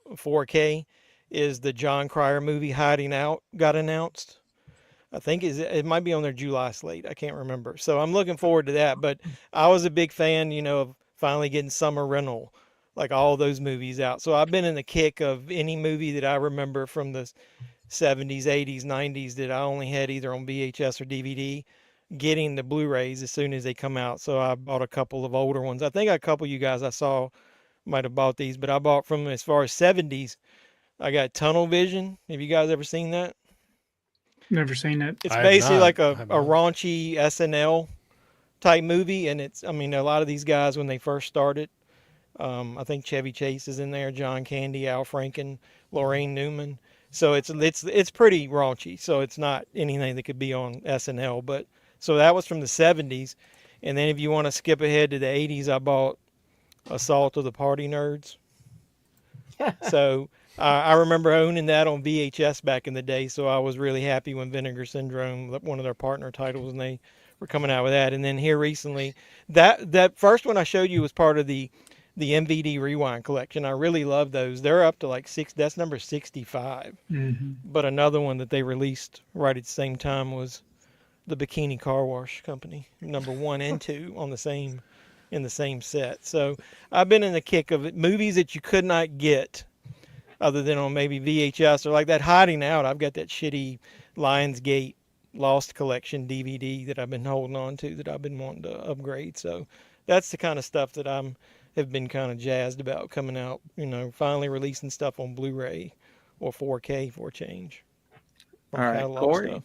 4K, is the John Cryer movie Hiding Out got announced. I think it might be on their July slate. I can't remember. So I'm looking forward to that. But I was a big fan, of finally getting Summer Rental, like all those movies out. So I've been in the kick of any movie that I remember from the 70s, 80s, 90s that I only had either on VHS or DVD, getting the Blu-rays as soon as they come out. So I bought a couple of older ones. I think a couple of you guys I saw might have bought these, but I bought from as far as 70s. I got Tunnel Vision. Have you guys ever seen that? Never seen it. It's I have basically not. like I a have not. raunchy SNL type movie. And a lot of these guys, when they first started, I think Chevy Chase is in there, John Candy, Al Franken, Lorraine Newman. So it's pretty raunchy. So it's not anything that could be on SNL. But so that was from the 70s, and then if you want to skip ahead to the 80s, I bought Assault of the Party Nerds. So I remember owning that on VHS back in the day. So I was really happy when Vinegar Syndrome, one of their partner titles, and they were coming out with that. And then here recently, that first one I showed you was part of the MVD Rewind collection. I really love those. They're up to like that's number 65. Mhm. But another one that they released right at the same time was the Bikini Car Wash Company, number 1 and 2 in the same set. So I've been in the kick of it. Movies that you could not get other than on maybe VHS or like that Hiding Out. I've got that shitty Lionsgate Lost Collection DVD that I've been holding on to that I've been wanting to upgrade. So that's the kind of stuff that have been kind of jazzed about coming out, finally releasing stuff on Blu-ray or 4K for a change. All right, Corey.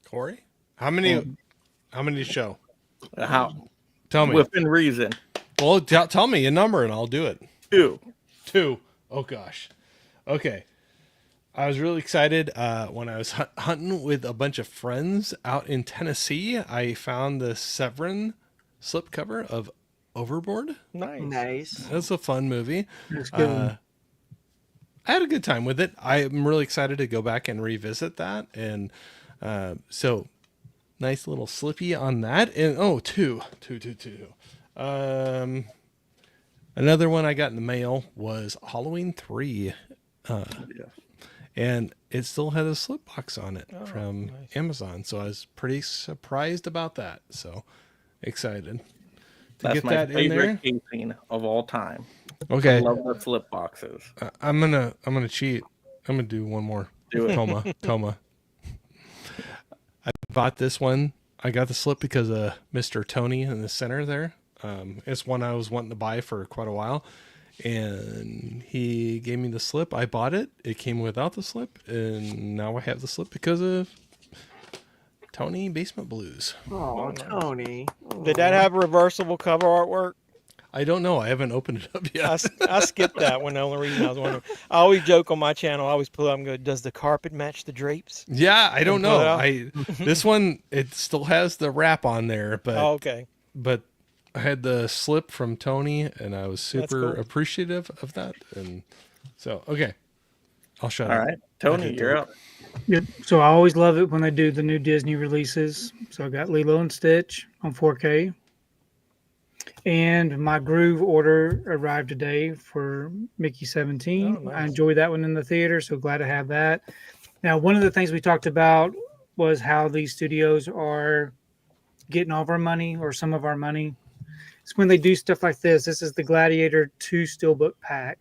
Corey, how many to show? How? Tell me. Within reason. Well, tell me a number and I'll do it. 2. Oh gosh. Okay. I was really excited when I was hunting with a bunch of friends out in Tennessee. I found the Severin slipcover of Overboard. Nice. That's a fun movie. That's good. I had a good time with it. I'm really excited to go back and revisit that. And so nice little slippy on that. And two. Another one I got in the mail was Halloween 3. And it still had a slip box on it from Amazon. So I was pretty surprised about that. So excited to That's get my that in there. favorite casing of all time. Okay. I love the slip boxes. I'm gonna cheat. I'm gonna do one more. Do it. Toma. I bought this one. I got the slip because of Mr. Tony in the center there. It's one I was wanting to buy for quite a while. And he gave me the slip. I bought it. It came without the slip. And now I have the slip because of Tony Basement Blues. Oh, Tony. Did that have reversible cover artwork? I don't know. I haven't opened it up yet. I skipped that one. The only reason I was wondering. I always joke on my channel. I always pull up and go, does the carpet match the drapes? Yeah, I don't know. This one, it still has the wrap on there. But, okay. But I had the slip from Tony, and I was super cool. appreciative of that. And so, okay. I'll shut All up. right. Tony, you're up. Yep. So I always love it when they do the new Disney releases. So I got Lilo and Stitch on 4K. And my Groove order arrived today for Mickey 17. Oh, nice. I enjoyed that one in the theater, so glad to have that. Now, one of the things we talked about was how these studios are getting all of our money or some of our money. It's when they do stuff like this. This is the Gladiator 2 Steelbook pack.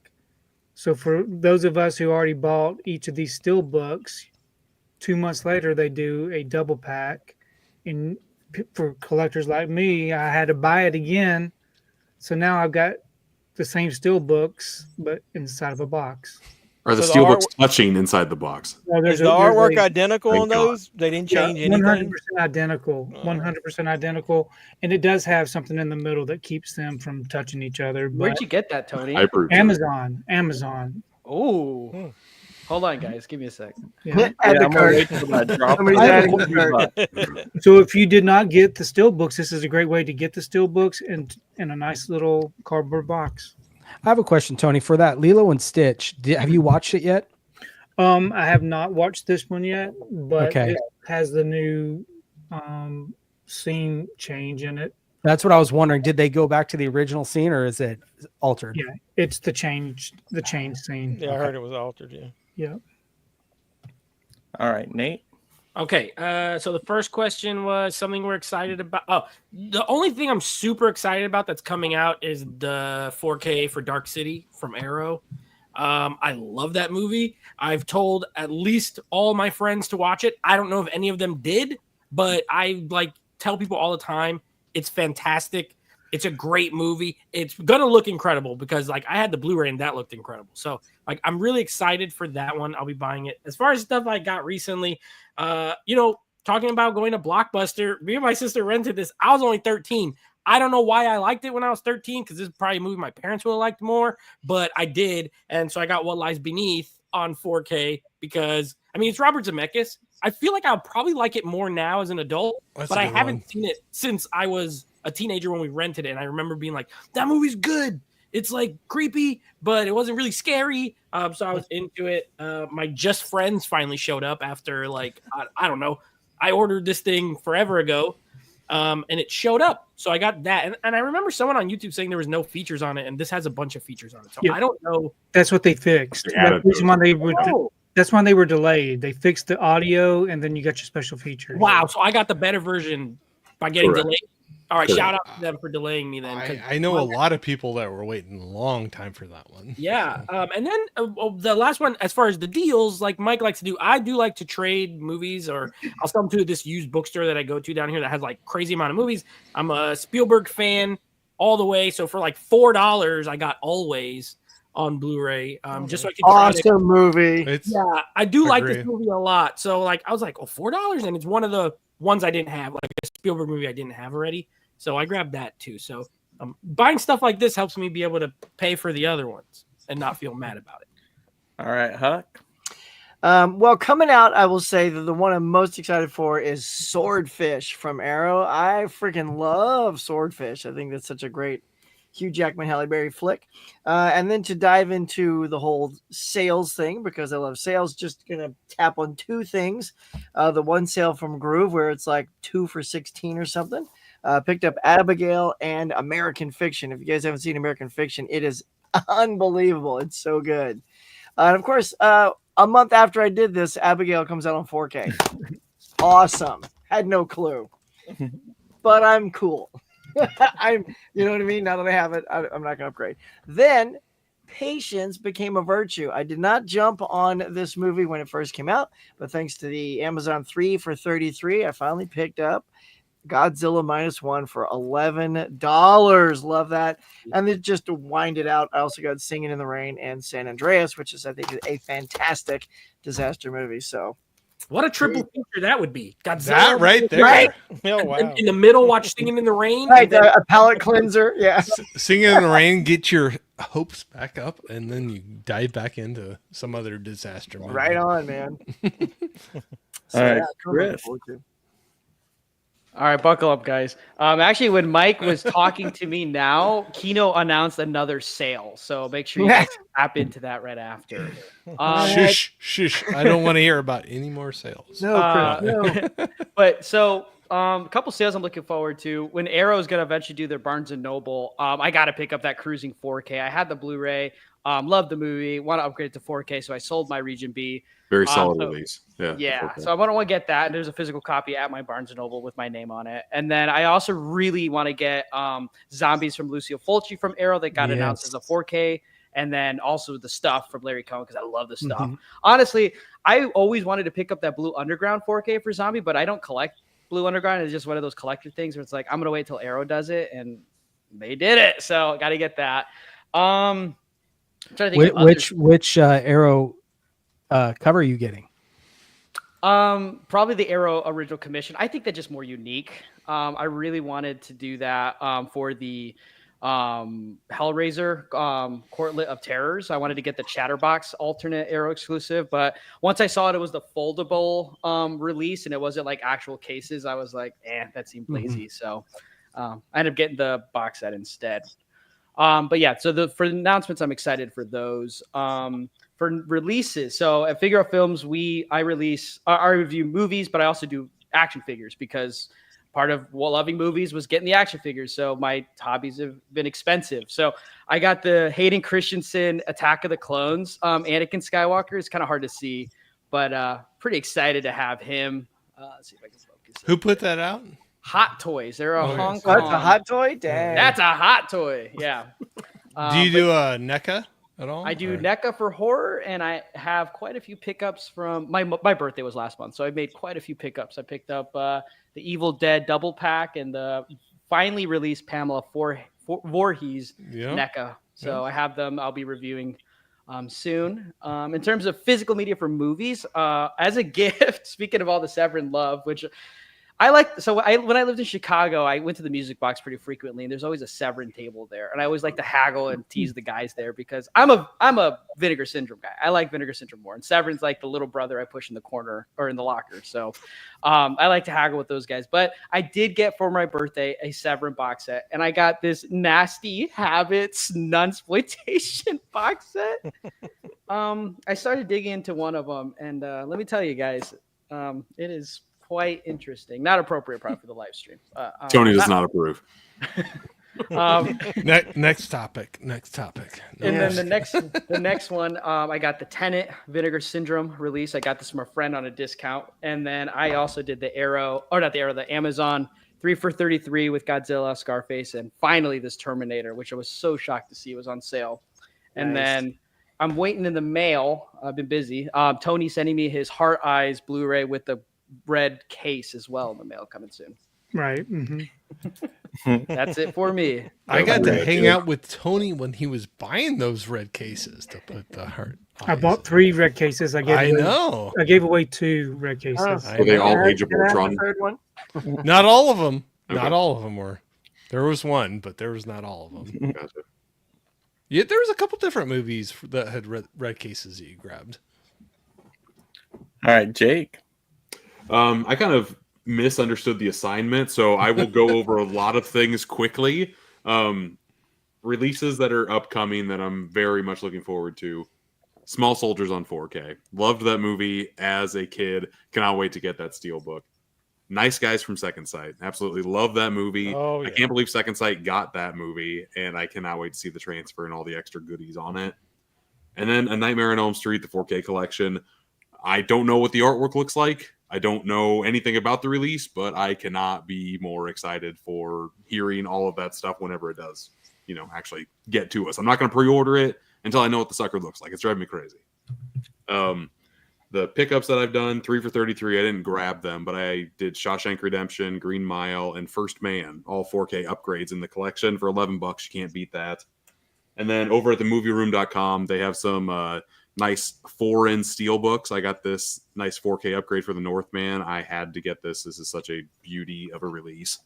So for those of us who already bought each of these Steelbooks, 2 months later, they do a double pack. And for collectors like me, I had to buy it again. So now I've got the same Steelbooks, but inside of a box. Are the So steelbooks touching inside the box? Well, Is the artwork identical on those? They didn't change anything? 100% identical. 100% identical. And it does have something in the middle that keeps them from touching each other. Where'd But you get that, Tony? Amazon. Oh, hold on, guys. Give me a sec. Yeah. Add the I'm gonna card. wait till that drop. Somebody's adding the card. So if you did not get the Steelbooks, this is a great way to get the Steelbooks in a nice little cardboard box. I have a question, Tony, for that Lilo and Stitch. Have you watched it yet? I have not watched this one yet, but Okay. it has the new scene change in it. That's what I was wondering. Did they go back to the original scene or is it altered? Yeah, it's the change scene. Yeah, I heard it was altered. Yeah. Yeah. All right, Nate. Okay, so the first question was something we're excited about. Oh, the only thing I'm super excited about that's coming out is the 4K for Dark City from Arrow. I love that movie. I've told at least all my friends to watch it. I don't know if any of them did, but I tell people all the time it's fantastic. It's a great movie. It's gonna look incredible because I had the Blu-ray and that looked incredible. So I'm really excited for that one. I'll be buying it. As far as stuff I got recently, talking about going to Blockbuster, me and my sister rented this. I was only 13. I don't know why I liked it when I was 13 because this is probably a movie my parents would have liked more, but I did. And so I got What Lies Beneath on 4K because I mean it's Robert Zemeckis. I feel like I'll probably like it more now as an adult, but I haven't seen it since I was a teenager when we rented it. And I remember being like, that movie's good. It's like creepy, but it wasn't really scary. So I was into it. My Just Friends finally showed up after like, I don't know. I ordered this thing forever ago. And it showed up. So I got that. And I remember someone on YouTube saying there was no features on it. And this has a bunch of features on it. So I don't know. That's what they fixed. That's when they were delayed. They fixed the audio and then you got your special features. Wow. So I got the better version by getting delayed. All right. Shout out to them for delaying me then. I know a lot of people that were waiting a long time for that one. Yeah. And then the last one, as far as the deals, like Mike likes to do, I do like to trade movies, or I'll sell them to this used bookstore that I go to down here that has like crazy amount of movies. I'm a Spielberg fan all the way. So for like $4, I got Always on Blu-ray. Just so I can awesome movie. Yeah, I do like this movie a lot. So like I was like, oh, $4, and it's one of the ones I didn't have, like a Spielberg movie I didn't have already. So I grabbed that too. So buying stuff like this helps me be able to pay for the other ones and not feel mad about it. All right, Huck. Well, coming out, I will say that the one I'm most excited for is Swordfish from Arrow. I freaking love Swordfish. I think that's such a great Hugh Jackman, Halle Berry flick. And then to dive into the whole sales thing, because I love sales, just going to tap on two things. The one sale from Groove, where it's like 2 for $16 or something. Picked up Abigail and American Fiction. If you guys haven't seen American Fiction, it is unbelievable. It's so good. And of course, a month after I did this, Abigail comes out on 4K. Awesome. Had no clue. But I'm cool. You know what I mean? Now that I have it, I'm not going to upgrade. Then patience became a virtue. I did not jump on this movie when it first came out, but thanks to the Amazon 3 for $33, I finally picked up Godzilla -1 for $11. Love that. And then just to wind it out, I also got Singing in the Rain and San Andreas, which is, I think, a fantastic disaster movie. So what a triple feature that would be. Godzilla, that right there. Right? Oh, wow. In the middle, watch Singing in the Rain. Right, then, a palate cleanser. Yeah. Singing in the Rain, get your hopes back up, and then you dive back into some other disaster movie. Right on, man. All right, Chris. All right, buckle up, guys. Actually, when Mike was talking to me now, Kino announced another sale. So make sure you guys tap into that right after. Shush. I don't want to hear about any more sales. No, Chris, no. But so a couple sales I'm looking forward to. When Arrow is going to eventually do their Barnes & Noble, I got to pick up that Cruising 4K. I had the Blu-ray. Loved the movie. Want to upgrade it to 4K, so I sold my Region B. Very solid release. Yeah. So I want to get that. There's a physical copy at my Barnes & Noble with my name on it. And then I also really want to get Zombies from Lucio Fulci from Arrow that got announced as a 4K. And then also the Stuff from Larry Cohen, because I love the Stuff. Mm-hmm. Honestly, I always wanted to pick up that Blue Underground 4K for Zombie, but I don't collect Blue Underground. It's just one of those collector things where it's like, I'm going to wait till Arrow does it. And they did it. So got to get that. I'm trying to think which Arrow cover are you getting? Probably the Arrow original commission. I think they're just more unique. I really wanted to do that for the Hellraiser Courtlet of Terrors. I wanted to get the Chatterbox alternate Arrow exclusive, but once I saw it was the foldable release and it wasn't like actual cases, I was like, that seemed lazy. So I ended up getting the box set instead. But yeah, so for the announcements, I'm excited for those. For releases, so at Figure Out Films, I review movies, but I also do action figures because part of loving movies was getting the action figures. So my hobbies have been expensive. So I got the Hayden Christensen Attack of the Clones. Anakin Skywalker is kind of hard to see, but pretty excited to have him. Let's see if I can focus. Who put that out? Hot Toys. They're a Hong Kong. That's a hot toy? Dang. That's a hot toy. Yeah. Do you do a NECA at all? I do NECA for horror, and I have quite a few pickups from my birthday was last month, so I made quite a few pickups. I picked up the Evil Dead double pack and the finally released Pamela Voorhees NECA. So I have them. I'll be reviewing soon. In terms of physical media for movies, as a gift, speaking of all the Severin love, which when I lived in Chicago, I went to the Music Box pretty frequently, and there's always a Severin table there, and I always like to haggle and tease the guys there because I'm a Vinegar Syndrome guy. I like Vinegar Syndrome more, and Severin's like the little brother I push in the corner or in the locker. So I like to haggle with those guys. But I did get for my birthday a Severin box set, and I got this Nasty Habits Nunsploitation box set. I started digging into one of them, and let me tell you guys, it is quite interesting. Not appropriate probably for the live stream. Tony does not approve. Next topic. And then the next one, I got the Tenet Vinegar Syndrome release. I got this from a friend on a discount. And then I also did the Amazon 3 for $33 with Godzilla, Scarface, and finally this Terminator, which I was so shocked to see was on sale. And then I'm waiting in the mail. I've been busy. Tony sending me his Heart Eyes Blu-ray with the red case as well in the mail coming soon. Right. That's it for me. I got to hang out with Tony when he was buying those red cases to put the heart. I bought 3 red cases. I gave away 2 red cases. Were they all Age of Ultron? One? Not all of them. Okay. Not all of them were. There was one, but there was not all of them. Gotcha. Yeah, there was a couple different movies that had red cases that you grabbed. All right, Jake. I kind of misunderstood the assignment, so I will go over a lot of things quickly. Releases that are upcoming that I'm very much looking forward to. Small Soldiers on 4K. Loved that movie as a kid. Cannot wait to get that Steelbook. Nice Guys from Second Sight. Absolutely love that movie. Oh, yeah. I can't believe Second Sight got that movie, and I cannot wait to see the transfer and all the extra goodies on it. And then A Nightmare on Elm Street, the 4K collection. I don't know what the artwork looks like. I don't know anything about the release, but I cannot be more excited for hearing all of that stuff whenever it does, actually get to us. I'm not going to pre-order it until I know what the sucker looks like. It's driving me crazy. The pickups that I've done, 3 for $33, I didn't grab them, but I did Shawshank Redemption, Green Mile, and First Man, all 4K upgrades in the collection for $11. You can't beat that. And then over at the movieroom.com, they have some nice foreign steelbooks. I got this nice 4K upgrade for the Northman. I had to get this. This is such a beauty of a release.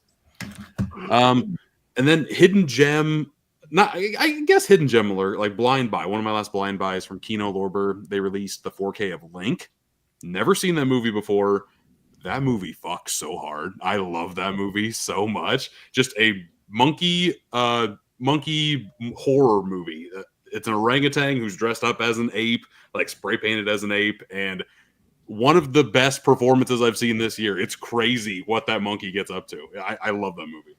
And then Hidden Gem, I guess Hidden Gem alert, like Blind Buy. One of my last blind buys from Kino Lorber. They released the 4K of Link. Never seen that movie before. That movie fucks so hard. I love that movie so much. Just a monkey horror movie. It's an orangutan who's dressed up as an ape, like spray painted as an ape, and one of the best performances I've seen this year. It's crazy what that monkey gets up to. I love that movie.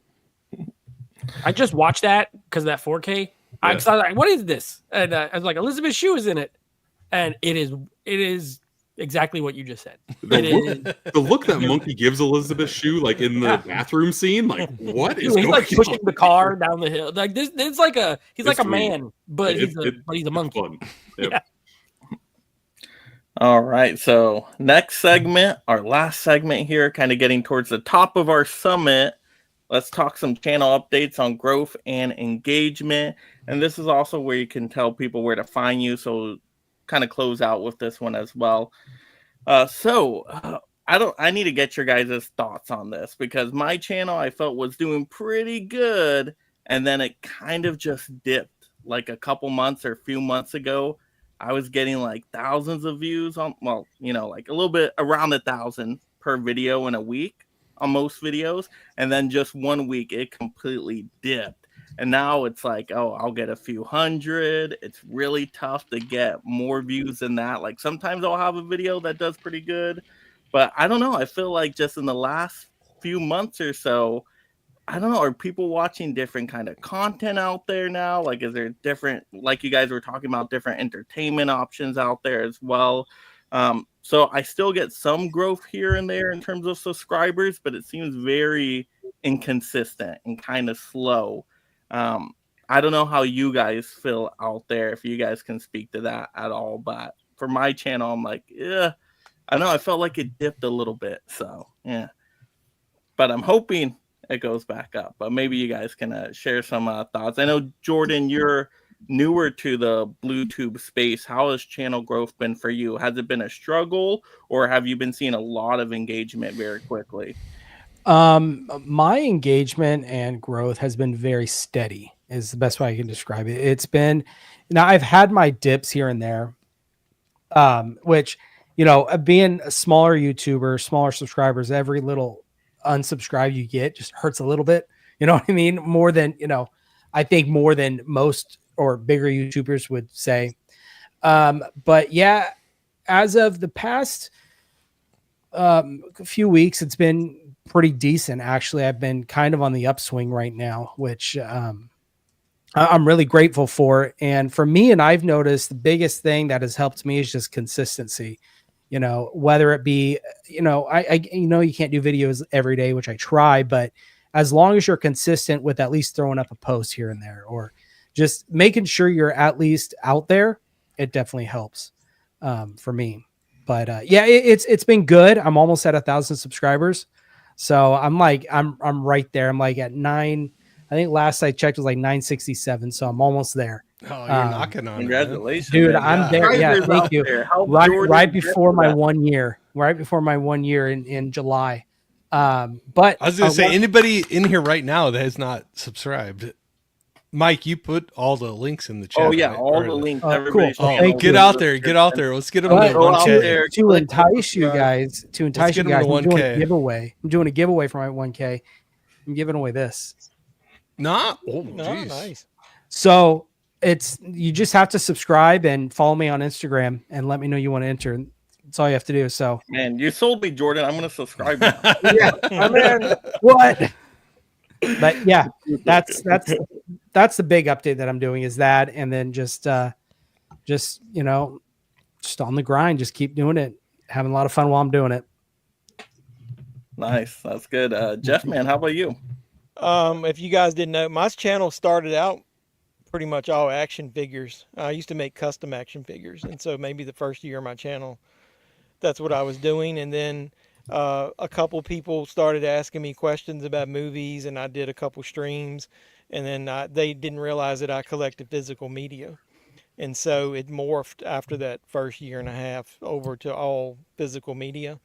I just watched that because of that 4K. Yeah. I was like, what is this? And I was like, Elizabeth Shue is in it. And it is exactly what you just said. The look that monkey gives Elizabeth Shue, like in the bathroom scene, like what is he's going like pushing on? the car down the hill. Like this, it's like he's like a man, but he's a monkey. Fun. Yep. Yeah. All right, so next segment, our last segment here, kind of getting towards the top of our summit. Let's talk some channel updates on growth and engagement. And this is also where you can tell people where to find you. So kind of close out with this one as well. I need to get your guys' thoughts on this because my channel I felt was doing pretty good. And then it kind of just dipped like a couple months or a few months ago. I was getting like thousands of views on, like a little bit around 1,000 per video in a week on most videos. And then just 1 week, it completely dipped. And now it's like, I'll get a few hundred. It's really tough to get more views than that. Like sometimes I'll have a video that does pretty good, but I don't know. I feel like just in the last few months or so, I don't know, are people watching different kind of content out there now? Like, is there different, like you guys were talking about, different entertainment options out there as well? So I still get some growth here and there in terms of subscribers, but it seems very inconsistent and kind of slow. I don't know how you guys feel out there, if you guys can speak to that at all. But for my channel, I'm like, yeah, I know I felt like it dipped a little bit. So, yeah. But I'm hoping it goes back up. But maybe you guys can share some thoughts. I know, Jordan, you're newer to the BLU-TUBE space. How has channel growth been for you? Has it been a struggle, or have you been seeing a lot of engagement very quickly? My engagement and growth has been very steady, is the best way I can describe it. It's been, now I've had my dips here and there, which, being a smaller YouTuber, smaller subscribers, every little unsubscribe you get just hurts a little bit. You know what I mean? More than, I think more than most or bigger YouTubers would say. But yeah, as of the past few weeks, it's been pretty decent. Actually, I've been kind of on the upswing right now, which I'm really grateful for. And for me, and I've noticed the biggest thing that has helped me is just consistency. Whether it be, you can't do videos every day, which I try, but as long as you're consistent with at least throwing up a post here and there, or just making sure you're at least out there, it definitely helps for me. But yeah, it's been good. I'm almost at 1,000 subscribers, so I'm right there. I'm like at 9. I think last I checked was like 967, so I'm almost there. Oh, you're knocking on congratulations, it, man. dude. I'm there. Yeah, thank you. Right before my 1 year. Right before my 1 year in July. But I was gonna say, anybody in here right now that has not subscribed, Mike, you put all the links in the chat. Oh yeah, right? all the links. Cool. Get out there. Let's get them to 1K. To entice you guys, I'm doing a 1K. giveaway. I'm doing a giveaway for my 1K. I'm giving away this. Nice. So you just have to subscribe and follow me on Instagram and let me know you want to enter. That's all you have to do. So, man, you sold me, Jordan. I'm going to subscribe now. Yeah, I mean, what? But yeah, that's the big update that I'm doing is that, and then just on the grind, just keep doing it, having a lot of fun while I'm doing it. Nice, that's good. Jeff, man, how about you? If you guys didn't know, my channel started out pretty much all action figures. I used to make custom action figures, and so maybe the first year of my channel, that's what I was doing. And then a couple people started asking me questions about movies, and I did a couple streams, and then they didn't realize that I collected physical media. And so it morphed after that first year and a half over to all physical media.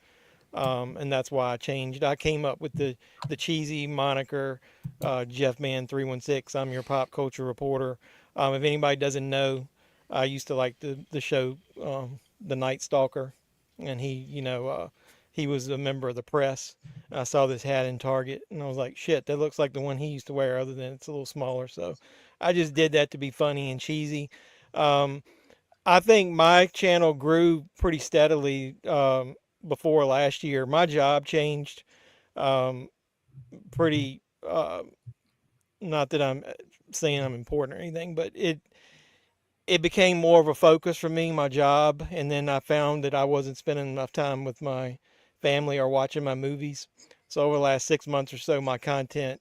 And that's why I changed. I came up with the cheesy moniker, JeffMan316. I'm your pop culture reporter. If anybody doesn't know, I used to like the show, The Night Stalker, and he was a member of the press. I saw this hat in Target, and I was like, shit, that looks like the one he used to wear, other than it's a little smaller. So I just did that to be funny and cheesy. I think my channel grew pretty steadily before last year. My job changed pretty, not that I'm saying I'm important or anything, but it became more of a focus for me, my job. And then I found that I wasn't spending enough time with my family or watching my movies. So over the last 6 months or so, my content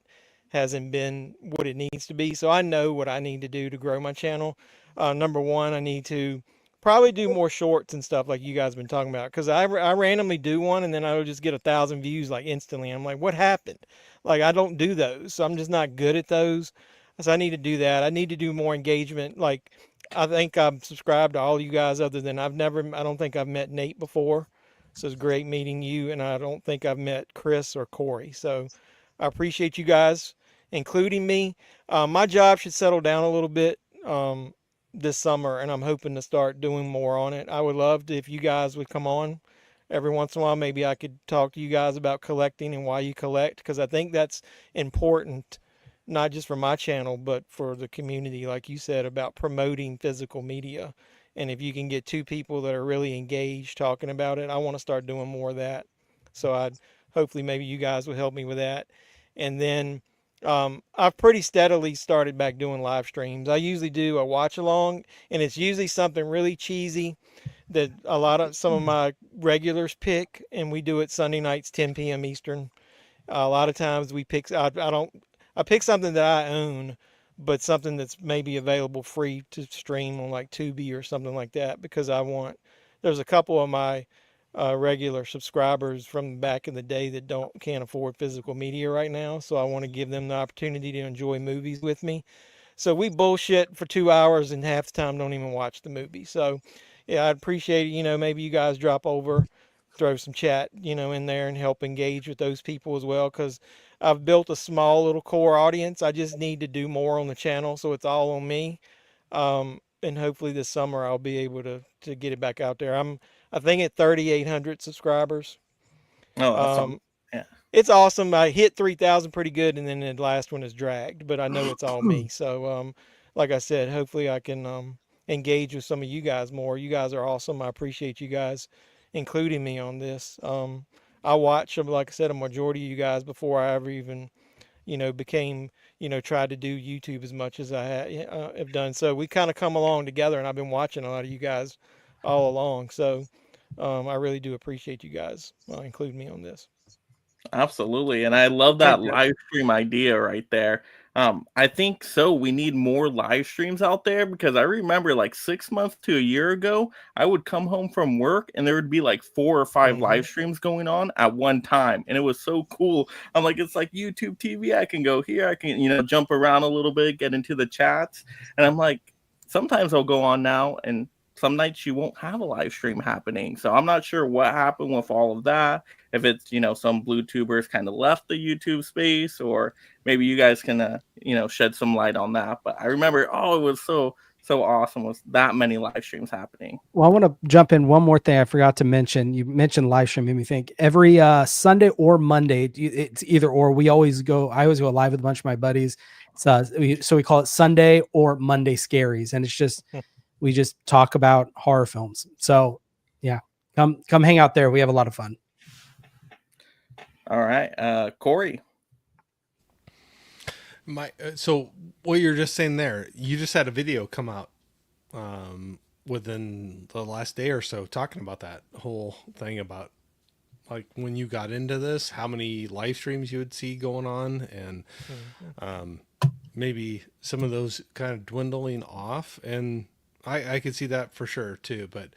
hasn't been what it needs to be. So I know what I need to do to grow my channel. Number one, I need to probably do more shorts and stuff like you guys have been talking about. Because I randomly do one, and then I would just get 1,000 views like instantly. I'm like, what happened? Like, I don't do those. So I'm just not good at those. So I need to do that. I need to do more engagement. Like, I think I'm subscribed to all you guys, other than I don't think I've met Nate before. So it's great meeting you. And I don't think I've met Chris or Corey. So I appreciate you guys including me. My job should settle down a little bit this summer, and I'm hoping to start doing more on it. I would love to, if you guys would come on every once in a while. Maybe I could talk to you guys about collecting and why you collect, because I think that's important, not just for my channel, but for the community, like you said, about promoting physical media. And if you can get two people that are really engaged talking about it, I want to start doing more of that. So hopefully maybe you guys will help me with that. And then I've pretty steadily started back doing live streams. I usually do a watch along, and it's usually something really cheesy that some of my regulars pick, and we do it Sunday nights, 10 p.m. Eastern. A lot of times we pick, I pick something that I own, but something that's maybe available free to stream on like Tubi or something like that, because there's a couple of my regular subscribers from back in the day that can't afford physical media right now. So I want to give them the opportunity to enjoy movies with me. So we bullshit for 2 hours, and half the time don't even watch the movie. So yeah, I'd appreciate it. Maybe you guys drop over throw some chat, in there and help engage with those people as well. Because I've built a small little core audience. I just need to do more on the channel, so it's all on me. And hopefully this summer I'll be able to get it back out there. I think at 3,800 subscribers. Oh, awesome. Yeah. It's awesome. I hit 3,000 pretty good, and then the last one is dragged, but I know it's all me. So, like I said, hopefully I can engage with some of you guys more. You guys are awesome. I appreciate you guys including me on this. I watch, like I said, a majority of you guys before I ever even, became, tried to do YouTube as much as I have done. So we kind of come along together, and I've been watching a lot of you guys all along. So I really do appreciate you guys including me on this. Absolutely. And I love that live stream idea right there. I think so. We need more live streams out there because I remember like 6 months to a year ago, I would come home from work and there would be like 4 or 5 live streams going on at one time. And it was so cool. I'm like, it's like YouTube TV. I can go here. I can, jump around a little bit, get into the chats. And I'm like, sometimes I'll go on now and some nights you won't have a live stream happening. So I'm not sure what happened with all of that. If it's, some BLU-TUBERs kind of left the YouTube space, or maybe you guys can, shed some light on that. But I remember, it was so awesome with that many live streams happening. Well, I want to jump in one more thing I forgot to mention. You mentioned live stream, made me think every Sunday or Monday, it's either or. I always go live with a bunch of my buddies. So we call it Sunday or Monday Scaries. And it's just, we just talk about horror films. So yeah, come hang out there. We have a lot of fun. All right. Corey. So what you're just saying there, you just had a video come out within the last day or so talking about that whole thing about like when you got into this, how many live streams you would see going on, and maybe some of those kind of dwindling off. And I could see that for sure too, but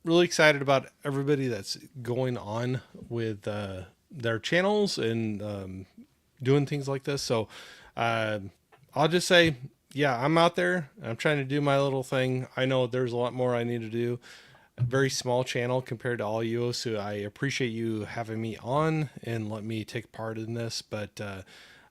really excited about everybody that's going on with their channels and doing things like this. So I'll just say, yeah, I'm out there. I'm trying to do my little thing. I know there's a lot more I need to do. A very small channel compared to all you, so I appreciate you having me on and let me take part in this. But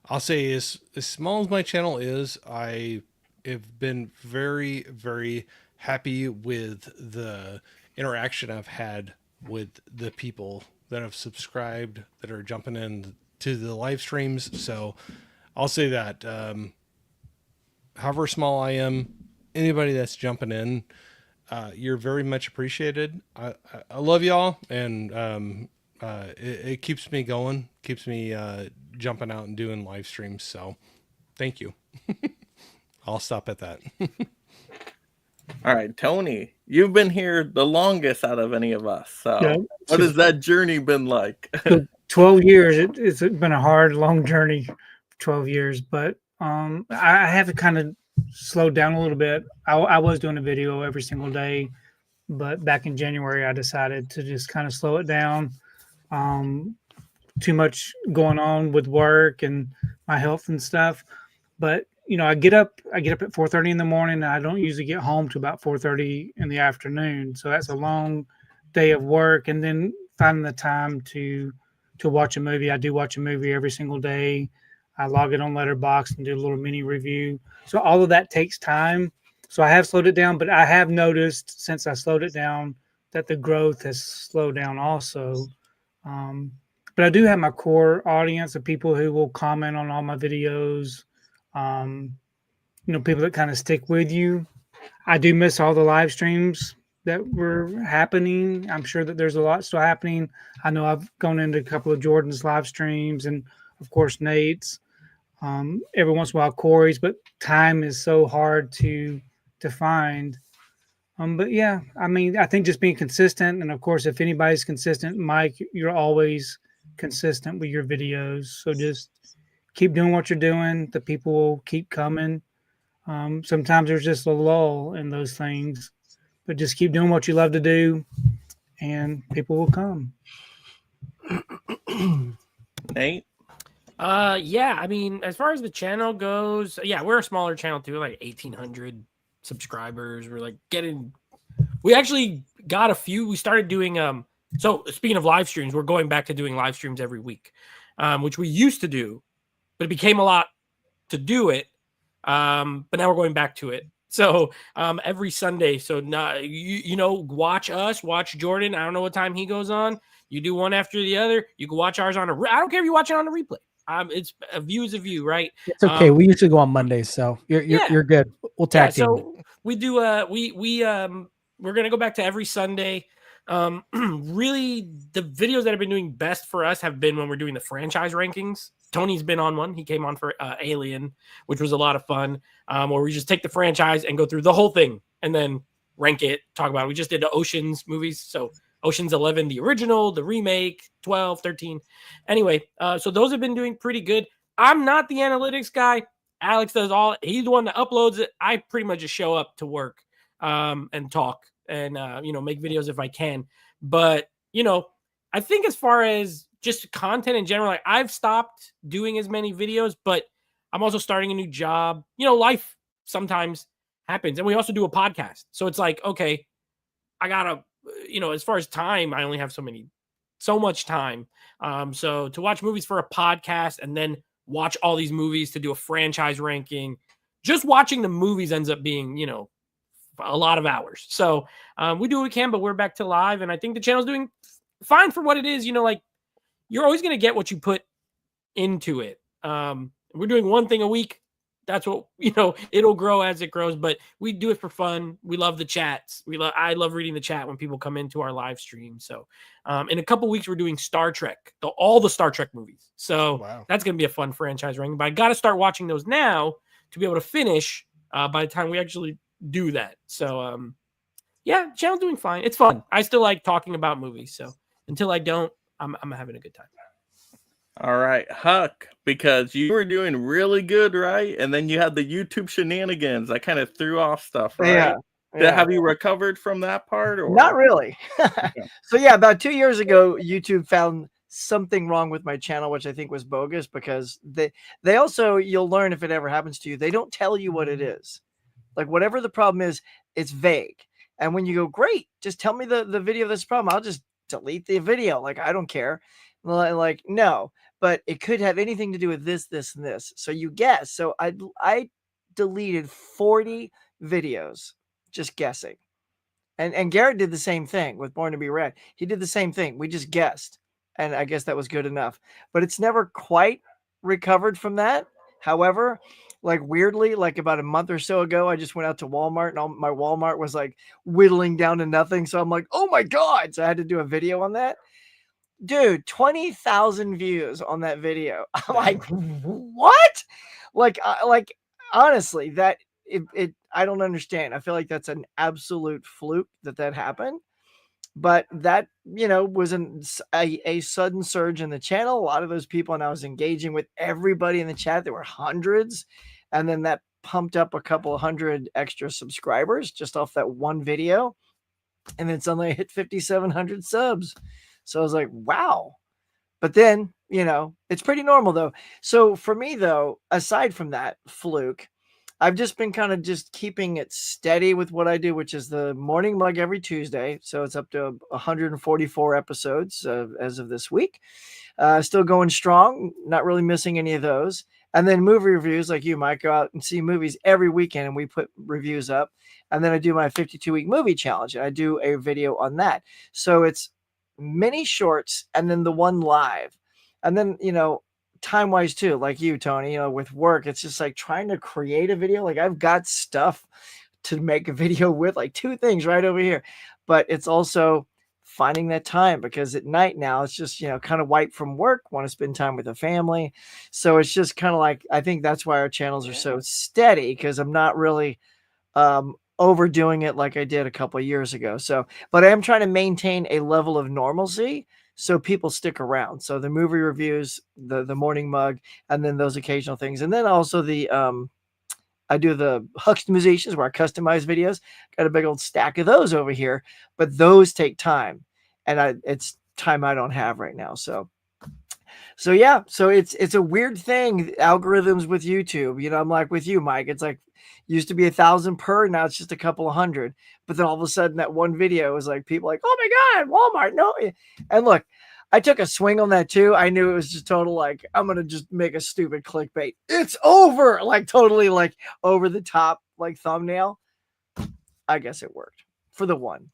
I'll say as small as my channel is, I have been very, very happy with the interaction I've had with the people that have subscribed, that are jumping in to the live streams. So I'll say that however small I am, anybody that's jumping in, you're very much appreciated. I love y'all, and it keeps me going, keeps me jumping out and doing live streams. So thank you. I'll stop at that. All right, Tony, you've been here the longest out of any of us. So Yeah. what has that journey been like? 12 years. It's been a hard, long journey, 12 years, but I have to kind of slow down a little bit. I was doing a video every single day, but back in January, I decided to just kind of slow it down. Too much going on with work and my health and stuff. But I get up at 4:30 in the morning, and I don't usually get home to about 4:30 in the afternoon. So that's a long day of work, and then finding the time to watch a movie. I do watch a movie every single day. I log it on Letterboxd and do a little mini review. So all of that takes time. So I have slowed it down, but I have noticed since I slowed it down that the growth has slowed down also. But I do have my core audience of people who will comment on all my videos. People that kind of stick with you. I do miss all the live streams that were happening. I'm sure that there's a lot still happening. I know I've gone into a couple of Jordan's live streams and of course Nate's, every once in a while Corey's, but time is so hard to find. But yeah, I think just being consistent, and of course if anybody's consistent, Mike, you're always consistent with your videos. So just keep doing what you're doing. The people will keep coming. Sometimes there's just a lull in those things, but just keep doing what you love to do and people will come. Nate? Yeah, as far as the channel goes, yeah, we're a smaller channel too, like 1,800 subscribers. We're like we actually got a few. We started doing so speaking of live streams, we're going back to doing live streams every week, which we used to do, but it became a lot to do it. But now we're going back to it. So every Sunday, so not you know, watch us, watch Jordan. I don't know what time he goes on. You do one after the other. You can watch ours on a. I don't care if you watch it on a replay. It's a view is a view, right? It's okay. We usually go on Mondays, so you're good. We'll tag team. So we do. We're gonna go back to every Sunday. Really, the videos that have been doing best for us have been when we're doing the franchise rankings. Tony's been on one. He came on for Alien, which was a lot of fun. Where we just take the franchise and go through the whole thing and then rank it, talk about it. We just did the Oceans movies. So Oceans 11, the original, the remake, 12, 13. Anyway, so those have been doing pretty good. I'm not the analytics guy. Alex does all. He's the one that uploads it. I pretty much just show up to work and talk and, make videos if I can. But, I think as far as just content in general, like I've stopped doing as many videos, but I'm also starting a new job. Life sometimes happens. And we also do a podcast. So it's like, okay, I gotta, as far as time, I only have so much time. So to watch movies for a podcast and then watch all these movies to do a franchise ranking, just watching the movies ends up being, a lot of hours. So we do what we can, but we're back to live. And I think the channel's doing fine for what it is. Like you're always going to get what you put into it. We're doing one thing a week. That's what, it'll grow as it grows, but we do it for fun. We love the chats. I love reading the chat when people come into our live stream. So in a couple weeks, we're doing Star Trek, all the Star Trek movies. So That's going to be a fun franchise ranking, but I got to start watching those now to be able to finish by the time we actually do that. So channel's doing fine. It's fun. I still like talking about movies. So until I don't, I'm having a good time. All right, Huck, because you were doing really good, right? And then you had the YouTube shenanigans. I kind of threw off stuff, right? Yeah. Have you recovered from that part? Or not really? So about 2 years ago, YouTube found something wrong with my channel, which I think was bogus because they also, you'll learn if it ever happens to you, they don't tell you what it is. Like whatever the problem is, it's vague. And when you go, great, just tell me the video of this problem, I'll just delete the video. Like, I don't care. Like, no, but it could have anything to do with this, this, and this. So you guess. So I deleted 40 videos just guessing. And Garrett did the same thing with Born to Be Red. He did the same thing. We just guessed. And I guess that was good enough. But it's never quite recovered from that. However, like weirdly, like about a month or so ago, I just went out to Walmart and all my Walmart was like whittling down to nothing. So I'm like, oh my God. So I had to do a video on that. Dude, 20,000 views on that video. I'm like, what? Like honestly, that I don't understand. I feel like that's an absolute fluke that happened. But that, was a sudden surge in the channel. A lot of those people, and I was engaging with everybody in the chat. There were hundreds. And then that pumped up a couple hundred extra subscribers just off that one video. And then suddenly I hit 5,700 subs. So I was like, wow. But then, it's pretty normal though. So for me though, aside from that fluke, I've just been kind of just keeping it steady with what I do, which is the morning mug every Tuesday. So it's up to 144 episodes as of this week. Still going strong, not really missing any of those. And then movie reviews like you, Mike, go out and see movies every weekend and we put reviews up. And then I do my 52-week movie challenge and I do a video on that. So it's mini shorts and then the one live. And then, time-wise too, like you, Tony, with work, it's just like trying to create a video. Like I've got stuff to make a video with, like 2 things right over here. But it's also finding that time because at night now it's just, kind of wiped from work, want to spend time with the family. So it's just kind of like, I think that's why our channels are so steady because I'm not really overdoing it like I did a couple of years ago. So, but I am trying to maintain a level of normalcy so people stick around. So the movie reviews, the morning mug, and then those occasional things. And then also I do the Huxtamizations where I customize videos. Got a big old stack of those over here, but those take time. And it's time I don't have right now. So So yeah, so it's a weird thing, algorithms with YouTube. I'm like with you, Mike. It's like used to be 1,000 per, now it's just a couple of hundred. But then all of a sudden, that one video is like people like, oh my god, Walmart, no. And look, I took a swing on that too. I knew it was just total like I'm gonna just make a stupid clickbait. It's over, like totally like over the top like thumbnail. I guess it worked for the one.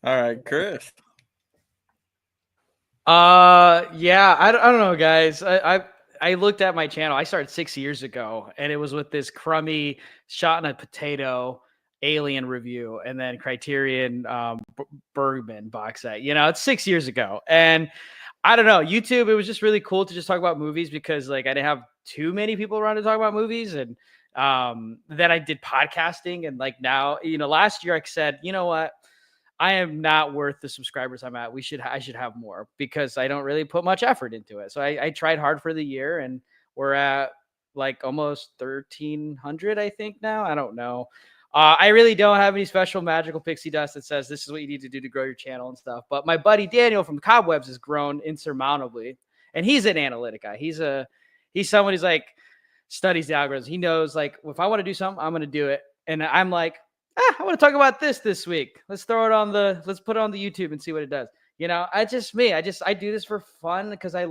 All right, Chris. Yeah, I don't know, guys. I looked at my channel. I started 6 years ago, and it was with this crummy shot in a potato Alien review, and then Criterion Bergman box set. It's 6 years ago, and I don't know, YouTube. It was just really cool to just talk about movies because like I didn't have too many people around to talk about movies, and then I did podcasting, and like now, last year I said, you know what? I am not worth the subscribers I'm at. I should have more because I don't really put much effort into it. So I tried hard for the year, and we're at like almost 1,300, I think now. I don't know. I really don't have any special magical pixie dust that says this is what you need to do to grow your channel and stuff. But my buddy Daniel from Cobwebs has grown insurmountably, and he's an analytic guy. He's someone who's like studies the algorithms. He knows like if I want to do something, I'm going to do it. And I'm like, I want to talk about this week. Let's put it on the YouTube and see what it does. I do this for fun because I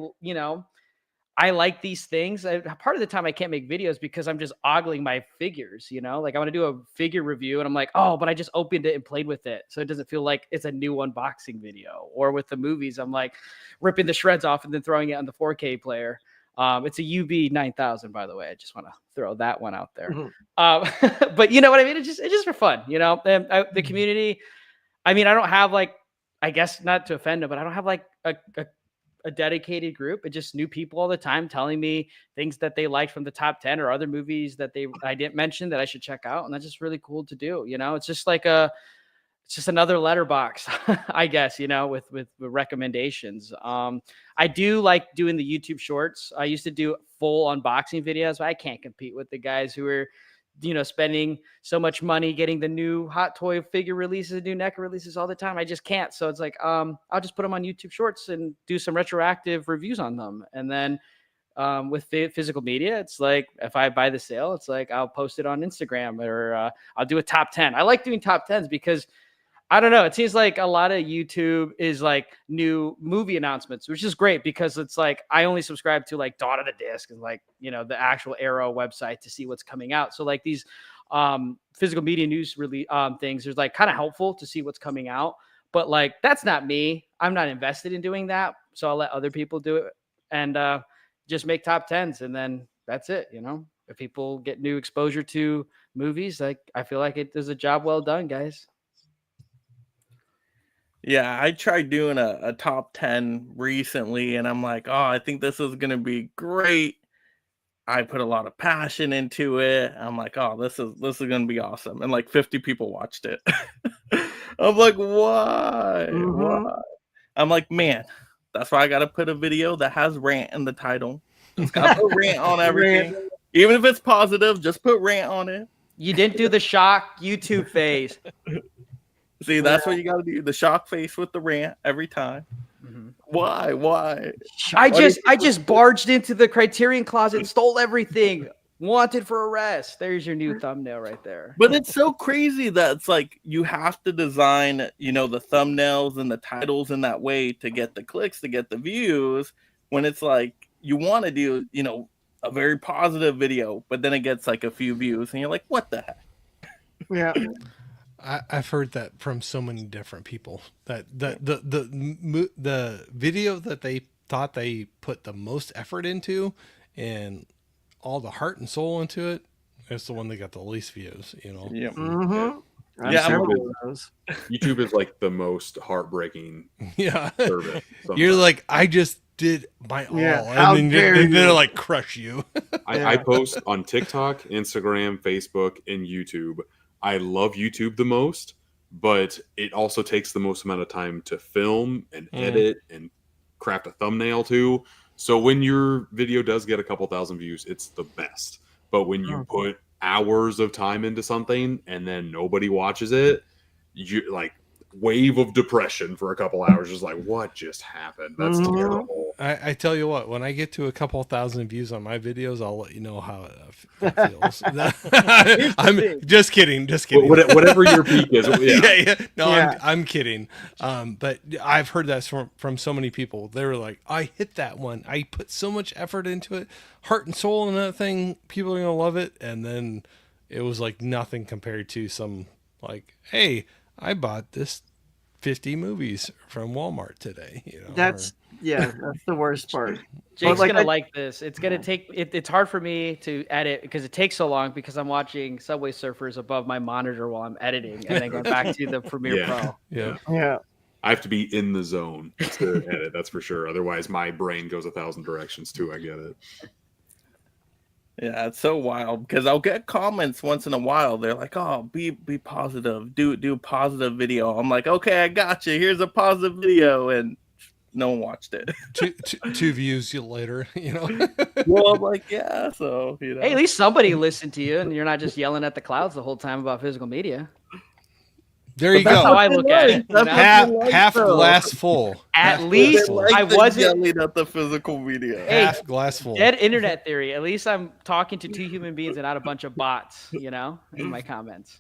like these things. Part of the time I can't make videos because I'm just ogling my figures, like I want to do a figure review and I'm like, oh, but I just opened it and played with it. So it doesn't feel like it's a new unboxing video. Or with the movies, I'm like ripping the shreds off and then throwing it on the 4K player. It's a UB 9000, by the way. I just want to throw that one out there. Mm-hmm. But you know what I mean? It's just for fun, and the community. I mean, I don't have like, I guess not to offend them, but I don't have like a dedicated group. It's just new people all the time telling me things that they liked from the top 10 or other movies that I didn't mention that I should check out. And that's just really cool to do. It's just like it's just another letterbox, I guess, with recommendations. I do like doing the YouTube shorts. I used to do full unboxing videos, but I can't compete with the guys who are, spending so much money getting the new hot toy figure releases, new NECA releases all the time. I just can't. So it's like, I'll just put them on YouTube shorts and do some retroactive reviews on them. And then with physical media, it's like if I buy the sale, it's like I'll post it on Instagram or I'll do a top 10. I like doing top 10s because I don't know. It seems like a lot of YouTube is like new movie announcements, which is great because it's like I only subscribe to like Dawn of the Disc and like, the actual Arrow website to see what's coming out. So like these physical media news really things, there's like kind of helpful to see what's coming out. But like that's not me. I'm not invested in doing that. So I'll let other people do it and just make top 10s. And then that's it. If people get new exposure to movies, like I feel like it is a job well done, guys. Yeah, I tried doing a top 10 recently, and I'm like, oh, I think this is going to be great. I put a lot of passion into it. I'm like, oh, this is going to be awesome. And like 50 people watched it. I'm like, why? Mm-hmm. Why? I'm like, man, that's why I got to put a video that has rant in the title. It's got to put rant on everything. Even if it's positive, just put rant on it. You didn't do the shock YouTube phase. See, that's what you got to do. The shock face with the rant every time. Mm-hmm. Why? I just barged into the Criterion closet and stole everything. Wanted for arrest. There's your new thumbnail right there. But it's so crazy that it's like you have to design, the thumbnails and the titles in that way to get the clicks, to get the views, when it's like you want to do, a very positive video, but then it gets like a few views and you're like, what the heck? Yeah. I've heard that from so many different people that the video that they thought they put the most effort into and all the heart and soul into it is the one that got the least views, Yeah. Mm-hmm. YouTube is like the most heartbreaking service. You're like, I just did my all, and then they're like crush you. I post on TikTok, Instagram, Facebook, and YouTube. I love YouTube the most, but it also takes the most amount of time to film and edit and craft a thumbnail too. So when your video does get a couple thousand views, it's the best. But when you put hours of time into something and then nobody watches it, you like wave of depression for a couple hours. Just like, what just happened? That's terrible. I tell you what, when I get to a couple thousand views on my videos, I'll let you know how it feels. I'm just kidding. Just kidding. Whatever your peak is. Yeah. No, I'm kidding. But I've heard that from so many people. They were like, I hit that one. I put so much effort into it, heart and soul in that thing. People are going to love it. And then it was like nothing compared to some like, hey, I bought this 50 movies from Walmart today. You know, that's the worst part. Jake's gonna like this. It's gonna take it's hard for me to edit because it takes so long because I'm watching Subway Surfers above my monitor while I'm editing and then going back to the Premiere Pro. Yeah. I have to be in the zone to edit, that's for sure. Otherwise my brain goes 1,000 directions too. I get it. Yeah, it's so wild because I'll get comments once in a while. They're like, "Oh, be positive. Do positive video." I'm like, "Okay, I got you. Here's a positive video," and no one watched it. two views later, you know. Well, I'm like, yeah. So you know, hey, at least somebody listened to you, and you're not just yelling at the clouds the whole time about physical media. There you That's go. how I look at it. Half glass full. At least I wasn't yelling at the physical media. Half glass full. Dead internet theory. At least I'm talking to two human beings and not a bunch of bots, you know, in my comments.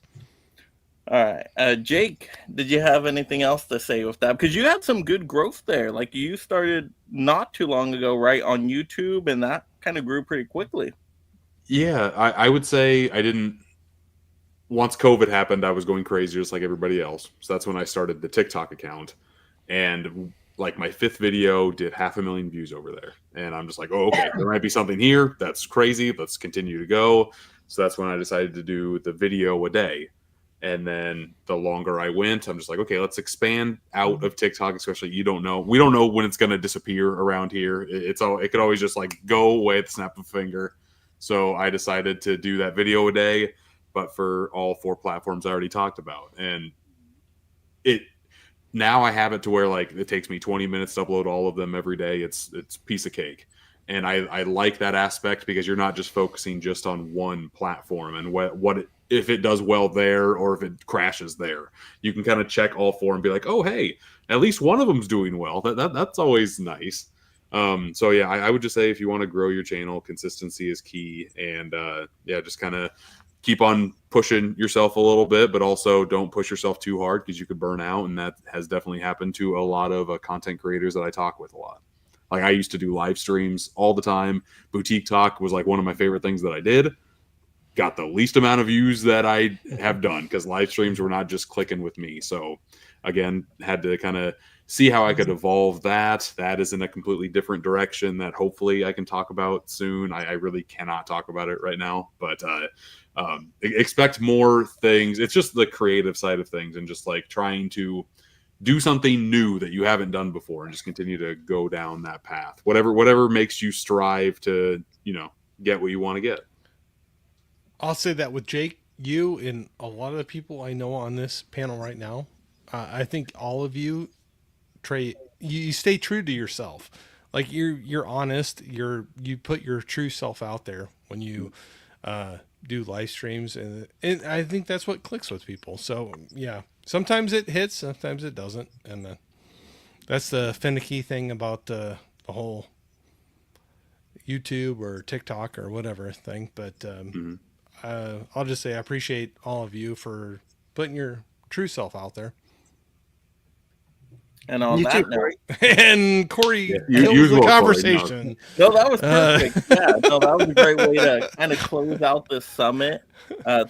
All right. Jake, did you have anything else to say with that? Because you had some good growth there. Like you started not too long ago, right, on YouTube, and that kind of grew pretty quickly. Yeah, I would say I didn't. Once COVID happened, I was going crazy just like everybody else. So that's when I started the TikTok account. And like my 5th video did 500,000 views over there. And I'm just like, oh, okay, there might be something here. That's crazy. Let's continue to go. So that's when I decided to do the video a day. And then the longer I went, I'm just like, okay, let's expand out of TikTok, especially we don't know when it's going to disappear around here. It could always just like go away at the snap of a finger. So I decided to do that video a day, but for all 4 platforms I already talked about. And now I have it to where like it takes me 20 minutes to upload all of them every day. It's piece of cake. And I like that aspect because you're not just focusing just on one platform and if it does well there or if it crashes there. You can kind of check all 4 and be like, oh, hey, at least one of them's doing well. That's always nice. So yeah, I would just say if you want to grow your channel, consistency is key. And just kind of keep on pushing yourself a little bit, but also don't push yourself too hard because you could burn out. And that has definitely happened to a lot of content creators that I talk with a lot. Like I used to do live streams all the time. Boutique Talk was like one of my favorite things that I did. Got the least amount of views that I have done because live streams were not just clicking with me. So again, had to kind of see how I could evolve that. That is in a completely different direction that hopefully I can talk about soon. I really cannot talk about it right now, but expect more things. It's just the creative side of things and just like trying to do something new that you haven't done before and just continue to go down that path. Whatever makes you strive to, get what you want to get. I'll say that with Jake, you and a lot of the people I know on this panel right now, I think all of you, Trey, you stay true to yourself. Like you're honest. You put your true self out there when you do live streams, and I think that's what clicks with people. So yeah, sometimes it hits, sometimes it doesn't, and that's the finicky thing about the whole YouTube or TikTok or whatever thing. But I'll just say I appreciate all of you for putting your true self out there. And on that note, and Corey kills the conversation. No, that was perfect. That was a great way to kind of close out this summit.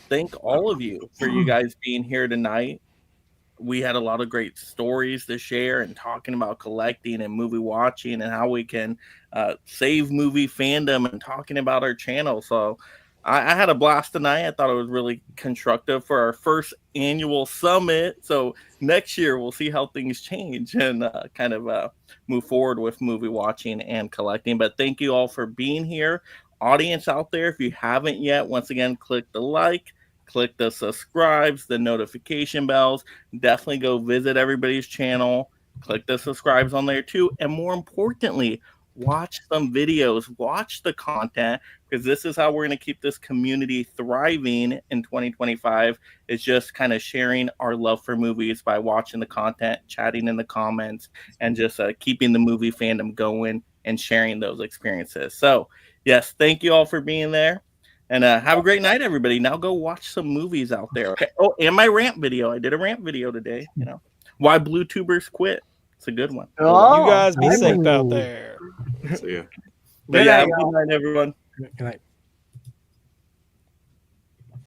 Thank all of you for you guys being here tonight. We had a lot of great stories to share and talking about collecting and movie watching and how we can save movie fandom and talking about our channel. So I had a blast tonight. I thought it was really constructive for our first annual summit. So next year we'll see how things change and kind of move forward with movie watching and collecting. But thank you all for being here. Audience out there, if you haven't yet, once again, click the like, click the subscribes, the notification bells. Definitely go visit everybody's channel. Click the subscribes on there too. And more importantly, watch some videos, watch the content, because this is how we're going to keep this community thriving in 2025. Is just kind of sharing our love for movies by watching the content, chatting in the comments, and just keeping the movie fandom going and sharing those experiences. So yes, thank you all for being there. And have a great night, everybody. Now go watch some movies out there. Okay. Oh, and my rant video. I did a rant video today. You know, why BLU-TUBERs quit. It's a good one. Oh, You guys be Ooh. safe out there. So, yeah. But yeah, have a good night, everyone. Good night.